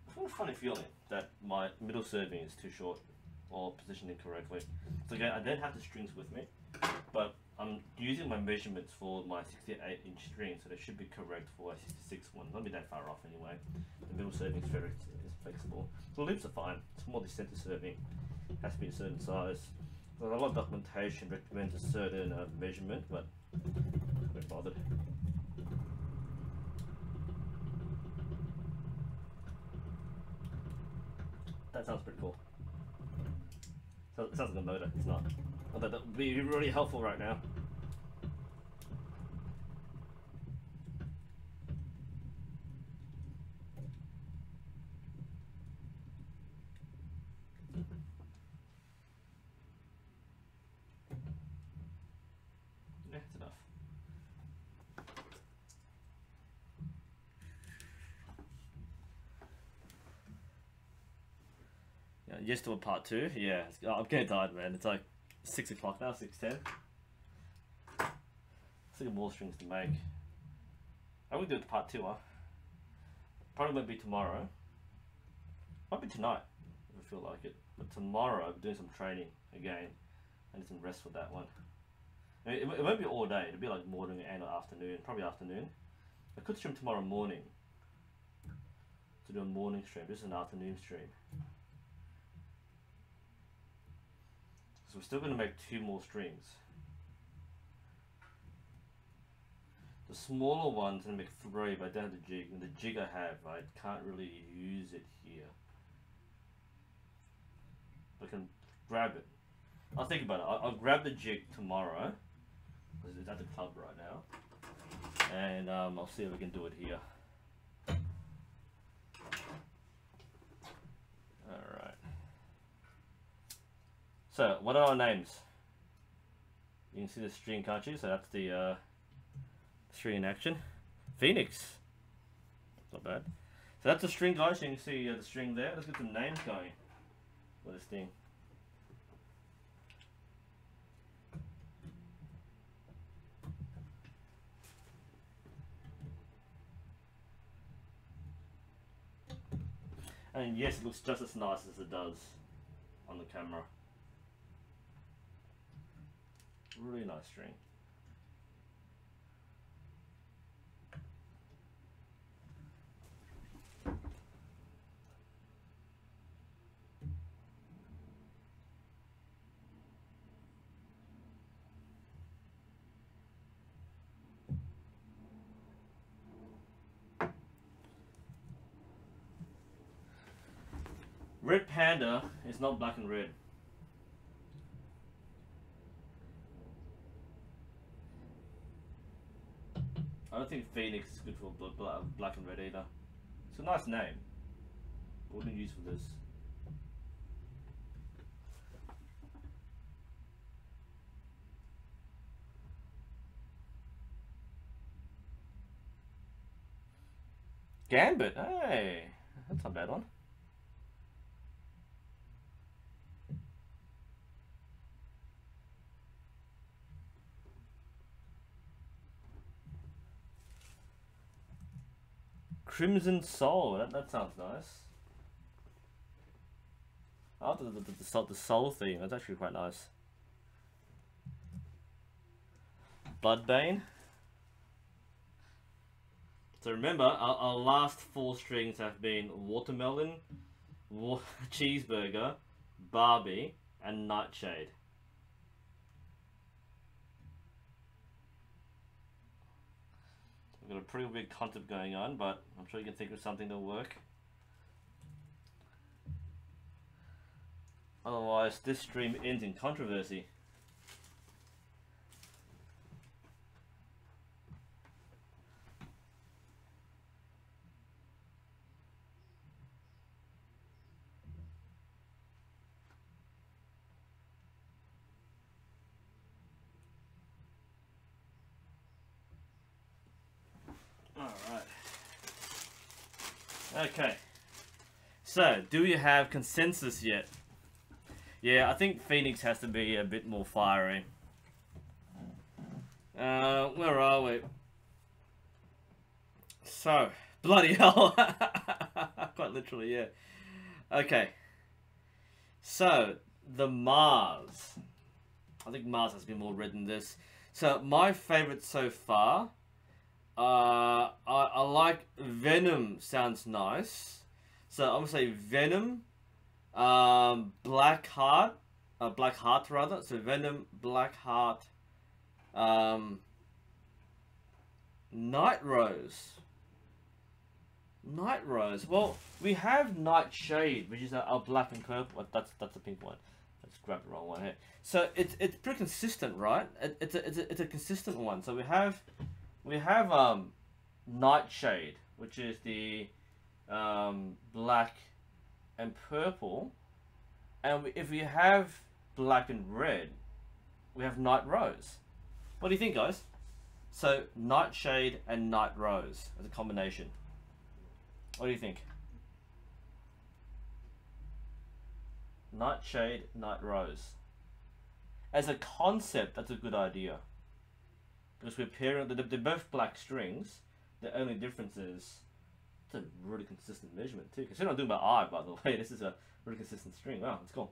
I have a funny feeling that my middle serving is too short or positioned incorrectly. So again, I don't have the strings with me, but I'm using my measurements for my 68-inch string, so they should be correct for a 66 one. Not be that far off anyway. The middle serving is very flexible. So the loops are fine. It's more the center serving. It has to be a certain size. So a lot of documentation recommends a certain measurement, but I'm not bothered. That sounds pretty cool. So it sounds like a motor, it's not. Although that would be really helpful right now. Yeah, it's enough. Yes to a part 2. Yeah, I'm getting tired, man. It's like 6 o'clock now, 6:10. Still more strings to make. I will do it part 2, huh? Probably won't be tomorrow. Might be tonight, if I feel like it. But tomorrow, I'll be doing some training again. I need some rest for that one. I mean, it won't be all day. It'll be like morning and afternoon. Probably afternoon. I could stream tomorrow morning. To do a morning stream. This is an afternoon stream. So we're still going to make 2 more strings. The smaller one's going to make 3, but I don't have the jig. And the jig I have, I can't really use it here. I can grab it. I'll think about it. I'll grab the jig tomorrow, because it's at the club right now. And I'll see if we can do it here. Alright. So, what are our names? You can see the string, can't you? So that's the string in action. Phoenix. Not bad. So that's the string, guys. You can see the string there. Let's get some names going for this thing. And yes, it looks just as nice as it does on the camera. Really nice string. Red Panda is not black and red. I don't think Phoenix is good for black and red either. It's a nice name. I wouldn't use for this. Gambit, hey, that's not a bad one. Crimson Soul, that sounds nice. I like the soul theme, that's actually quite nice. Bloodbane. So remember, our last 4 strings have been Watermelon, cheeseburger, Barbie, and Nightshade. We've got a pretty big concept going on, but I'm sure you can think of something that'll work. Otherwise, this stream ends in controversy. Alright. Okay. So, do we have consensus yet? Yeah, I think Phoenix has to be a bit more fiery. Where are we? So, bloody hell. Quite literally, yeah. Okay. So, the Mars. I think Mars has been more red than this. So, my favorite so far, I like Venom, sounds nice. So, I'm going to say Venom, Black Heart rather. So, Venom, Black Heart, Night Rose. Night Rose. Well, we have Nightshade, which is a black and purple. That's the pink one. Let's grab the wrong one here. So it's pretty consistent, right? It's a consistent one. So we have Nightshade, which is the black and purple, and if we have black and red, we have Night Rose. What do you think, guys? So Nightshade and Night Rose as a combination. What do you think? Nightshade, Night Rose. As a concept, that's a good idea. Because we're pairing, they're both black strings. The only difference is it's a really consistent measurement too. Considering I'm doing my eye, by the way, this is a really consistent string. Wow, that's cool.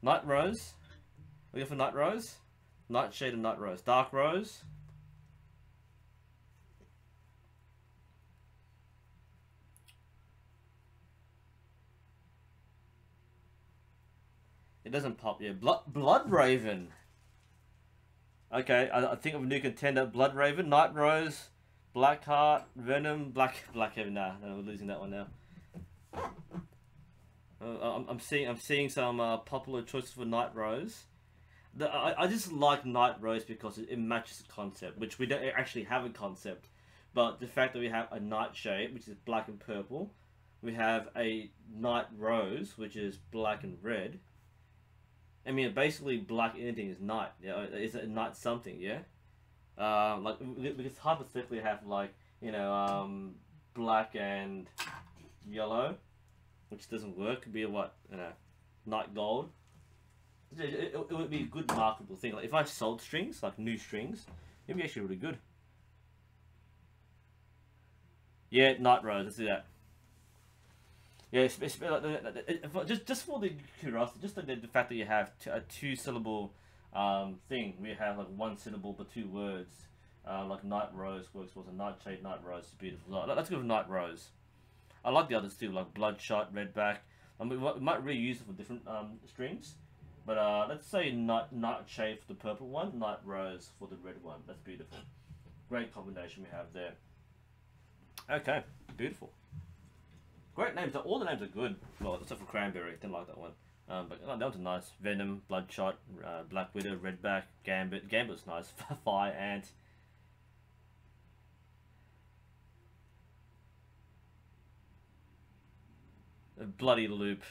Night Rose. We go for Night Rose. Nightshade and Night Rose. Dark Rose. It doesn't pop yet. Blood Raven. Okay, I think of a new contender. Blood Raven, Night Rose, Blackheart, Venom, Black Heaven. Nah, no, we're losing that one now. I'm seeing some popular choices for Night Rose. I just like Night Rose because it matches the concept, which we don't actually have a concept. But the fact that we have a Nightshade, which is black and purple, we have a Night Rose, which is black and red. I mean, basically, black anything is night. Yeah, it's a night something. Yeah, like we could hypothetically have like black and yellow, which doesn't work. Could be a what night gold. It would be a good marketable thing. Like if I sold strings, like new strings, it'd be actually really good. Yeah, Night Rose. Let's do that. Yeah, just for the curiosity, just the fact that you have a two-syllable thing. We have like one syllable but two words. Like Night Rose works well. So Nightshade, Night Rose is beautiful. Let's go with Night Rose. I like the others too, like Bloodshot, Redback. I mean, we might reuse it for different strings. But let's say Nightshade for the purple one, Night Rose for the red one. That's beautiful. Great combination we have there. Okay, beautiful. Great names. All the names are good. Well, except for Cranberry. Didn't like that one. But that one's nice. Venom, Bloodshot, Black Widow, Redback, Gambit. Gambit's nice. Fire Ant. Bloody Loop.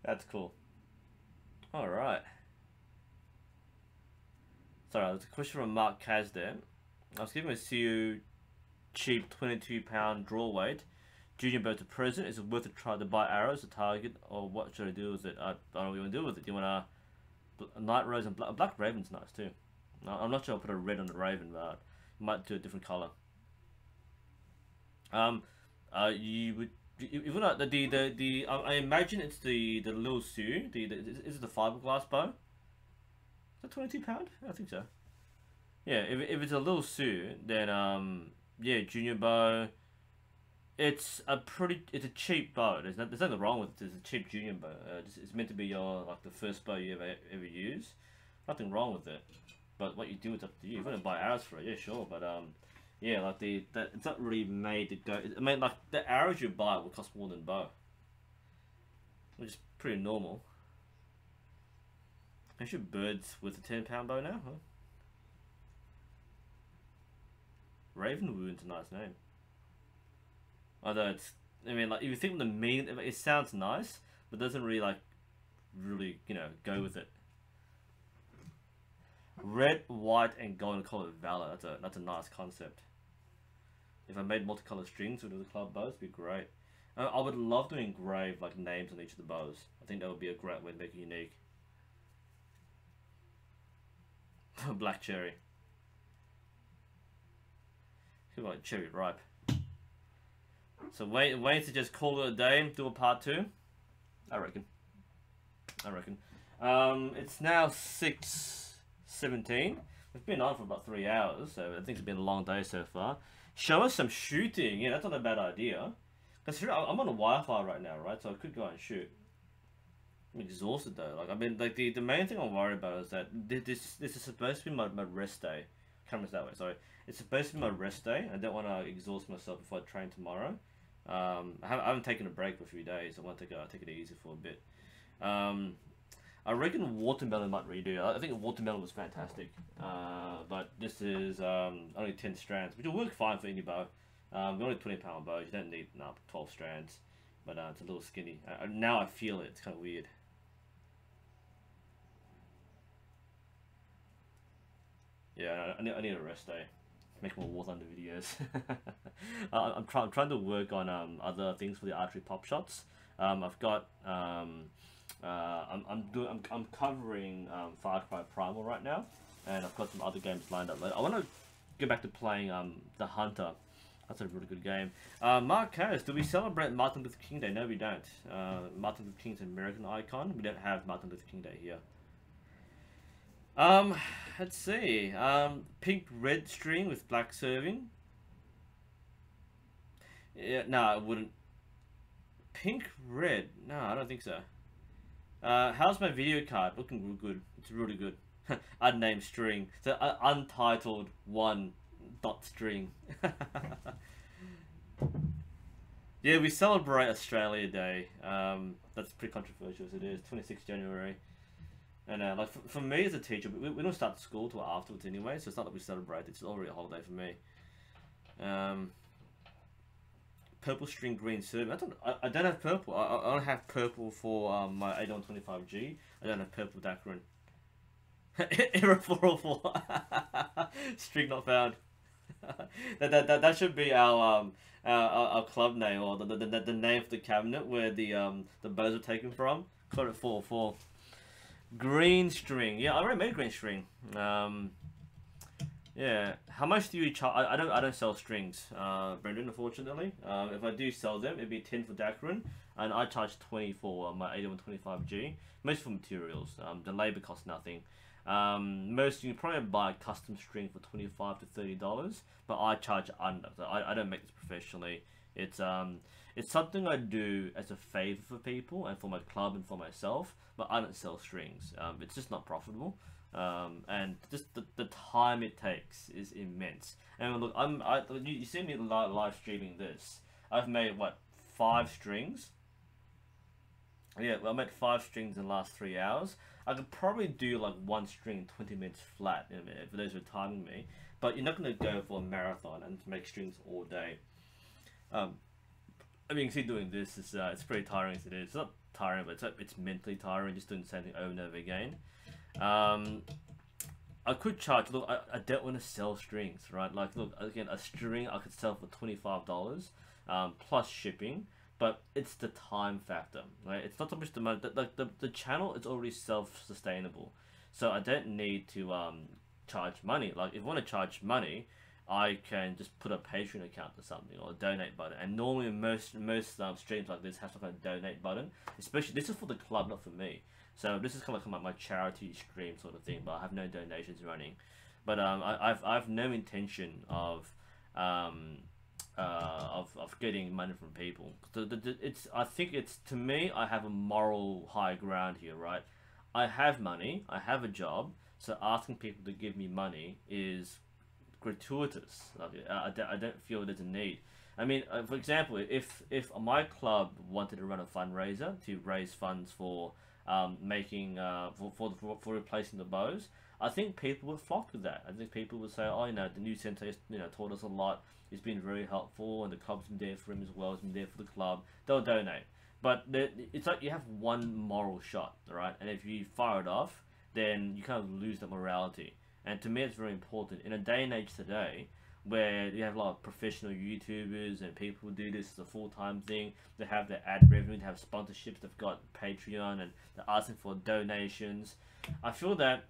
That's cool. Alright. Sorry, there's a question from Mark Kaz there. I was giving a CU cheap 22-pound draw weight. Junior bow to present. Is it worth a try to buy arrows to target, or what should I do with it? I don't know what you want to do with it. Do you want a Night Rose and Black Raven's nice too. I'm not sure I'll put a red on the Raven, but I might do a different color. You would. If not the I imagine it's the Lil Sue. Is it the fiberglass bow? Is that 22 pound? I think so. Yeah, if it's a Lil Sue, then yeah, junior bow, it's a cheap bow. There's nothing wrong with it. It's a cheap junior bow. It's meant to be your like the first bow you ever use. Nothing wrong with it. But what you do is up to you. If you want to buy arrows for it, yeah, sure. But yeah, like it's not really made to go. I mean, like the arrows you buy will cost more than bow, which is pretty normal. I shoot birds with a 10-pound bow now, huh? Ravenwood's a nice name. Although it's, I mean, like if you think of the meaning, it sounds nice, but doesn't really really, you know, go with it. Red, white, and golden colored valor. That's a nice concept. If I made multicolored strings with the club bows, it'd be great. I would love to engrave like names on each of the bows. I think that would be a great way to make it unique. Black cherry. Feel like cherry ripe. So wait to just call it a day and do a part 2. I reckon. It's now 6:17. We've been on for about 3 hours, so I think it's been a long day so far. Show us some shooting. Yeah, that's not a bad idea. Cause I'm on a Wi-Fi right now, right? So I could go and shoot. I'm exhausted though. Like I mean, like the main thing I'm worried about is that this is supposed to be my rest day. Camera's that way. Sorry, it's supposed to be my rest day. I don't want to exhaust myself before I train tomorrow. I haven't taken a break for a few days. I want to take it easy for a bit. I reckon watermelon might redo. I think watermelon was fantastic, but this is only 10 strands, which will work fine for any bow. Only 20-pound bows. You don't need 12 strands, but it's a little skinny. Now I feel it. It's kind of weird. Yeah, I need a rest day. Make more War Thunder videos. I'm trying to work on other things for the archery pop shots. I've got I'm covering Far Cry Primal right now, and I've got some other games lined up. I want to go back to playing The Hunter. That's a really good game. Mark Harris, do we celebrate Martin Luther King Day? No, we don't. Martin Luther King's an American icon. We don't have Martin Luther King Day here. Let's see. Pink red string with black serving. Yeah, no, I wouldn't. Pink red? No, I don't think so. How's my video card? Looking real good. It's really good. Unnamed string. So untitled 1 dot string. Yeah, we celebrate Australia Day. That's pretty controversial as it is. 26th January. And like for me as a teacher, we don't start school till afterwards anyway, so it's not that we celebrate. It's already a holiday for me. Purple string, green serving. I don't have purple. I don't have purple for my 8125G. I don't have purple Dacron. Error 404. String not found. that should be our club name, or the name of the cabinet where the bows are taken from. Code it 404. Green string. Yeah, I already made green string. Yeah. How much do you charge? I don't sell strings, Brendan. Unfortunately, if I do sell them, it'd be 10 for Dacron, and I charge 20 for my 8125G. Most for materials. The labor costs nothing. Most you can probably buy a custom string for $25 to $30, but I charge under. So I don't make this professionally. It's something I do as a favor for people and for my club and for myself, but I don't sell strings. It's just not profitable, and just the time it takes is immense. And look, you see me live streaming this. I've made what, 5 strings. Yeah, well, I made 5 strings in the last 3 hours. I could probably do like 1 string 20 minutes flat for those who are timing me, but you're not going to go for a marathon and make strings all day. I mean, you can see doing this is it's pretty tiring as it is. It's not tiring, but it's mentally tiring just doing the same thing over and over again. I could charge. Look, I don't want to sell strings, right? Like, look, again, a string I could sell for $25 plus shipping, but it's the time factor, right? It's not so much the money. The channel is already self-sustainable, so I don't need to charge money. Like, if I want to charge money, I can just put a Patreon account or something, or a donate button. And normally most streams like this have some kind of donate button. Especially, this is for the club, not for me. So this is kind of like my charity stream sort of thing, but I have no donations running. But I've no intention of of getting money from people. It's I think it's to me I have a moral high ground here, right? I have money, I have a job, so asking people to give me money is gratuitous. I don't feel there's a need. I mean, for example, if my club wanted to run a fundraiser to raise funds for making for replacing the bows, I think people would flock to that. I think people would say, oh, the new sensei, taught us a lot. He's been very helpful, and the club's been there for him as well. He's been there for the club. They'll donate. But it's like you have one moral shot, right? And if you fire it off, then you kind of lose that morality. And to me, it's very important in a day and age today where you have a lot of professional YouTubers and people who do this as a full-time thing. They have their ad revenue, they have sponsorships, they've got Patreon, and they're asking for donations. I feel that,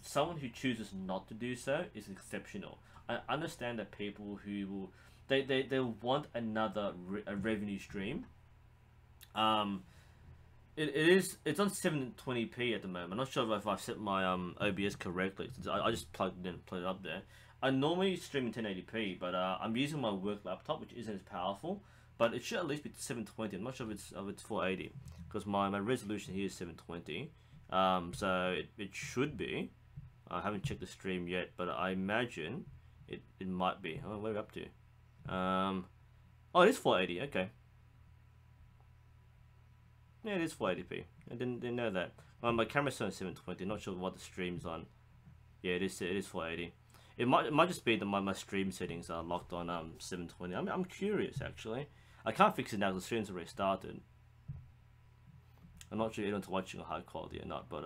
someone who chooses not to do so is exceptional. I understand that people who will, they want another a revenue stream. It's on 720p at the moment. I'm not sure if I've set my OBS correctly. I just plugged it up there. I normally stream in 1080p, but I'm using my work laptop, which isn't as powerful. But it should at least be 720. I'm not sure if it's 480 because my resolution here is 720. So it should be. I haven't checked the stream yet, but I imagine it might be. Oh, what are we up to? Oh, it is 480. Okay. Yeah, it is 480p. I didn't know that. My camera's on 720. Not sure what the stream's on. Yeah, it is 480. It might just be that my stream settings are locked on 720. I'm curious actually. I can't fix it now because the stream's already started. I'm not sure if anyone's watching a high quality or not, but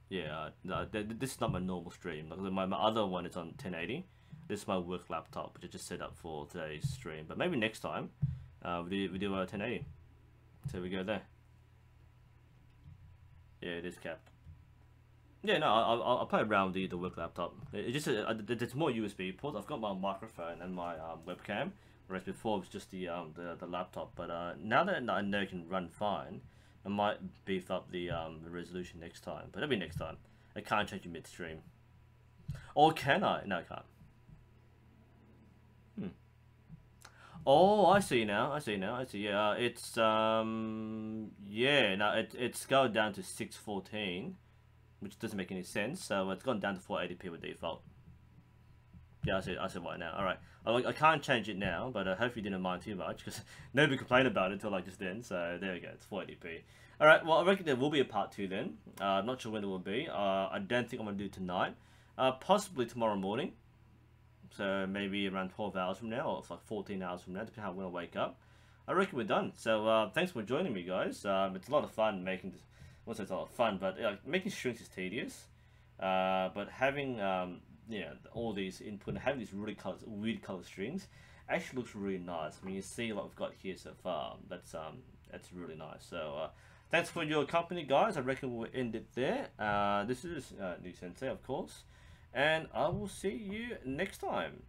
yeah, no, this is not my normal stream. Like my other one is on 1080. This is my work laptop, which I just set up for today's stream. But maybe next time we do 1080. So we go there. Yeah, it is capped. Yeah, no, I'll play around with the work laptop. It just there's more USB ports. I've got my microphone and my webcam, whereas before it was just the laptop. But now that I know it can run fine, I might beef up the resolution next time. But that'll be next time. I can't change it midstream. Or can I? No, I can't. Oh, I see now. I see. Yeah, it's yeah. No, it's going down to 614, which doesn't make any sense. So it's gone down to 480p with default. Yeah, I see why now. All right, I can't change it now, but hopefully you didn't mind too much because nobody complained about it until like just then. So there we go. It's 480p. All right. Well, I reckon there will be a part 2 then. I'm not sure when it will be. I don't think I'm gonna do it tonight. Possibly tomorrow morning. So maybe around 12 hours from now, or it's like 14 hours from now, depending on when I wake up. I reckon we're done. So thanks for joining me, guys. It's a lot of fun making this. Well, it's a lot of fun, but making strings is tedious. But having all these input and having these weird color strings actually looks really nice. I mean, you see what we've got here so far. That's really nice. So thanks for your company, guys. I reckon we'll end it there. This is NUSensei, of course. And I will see you next time.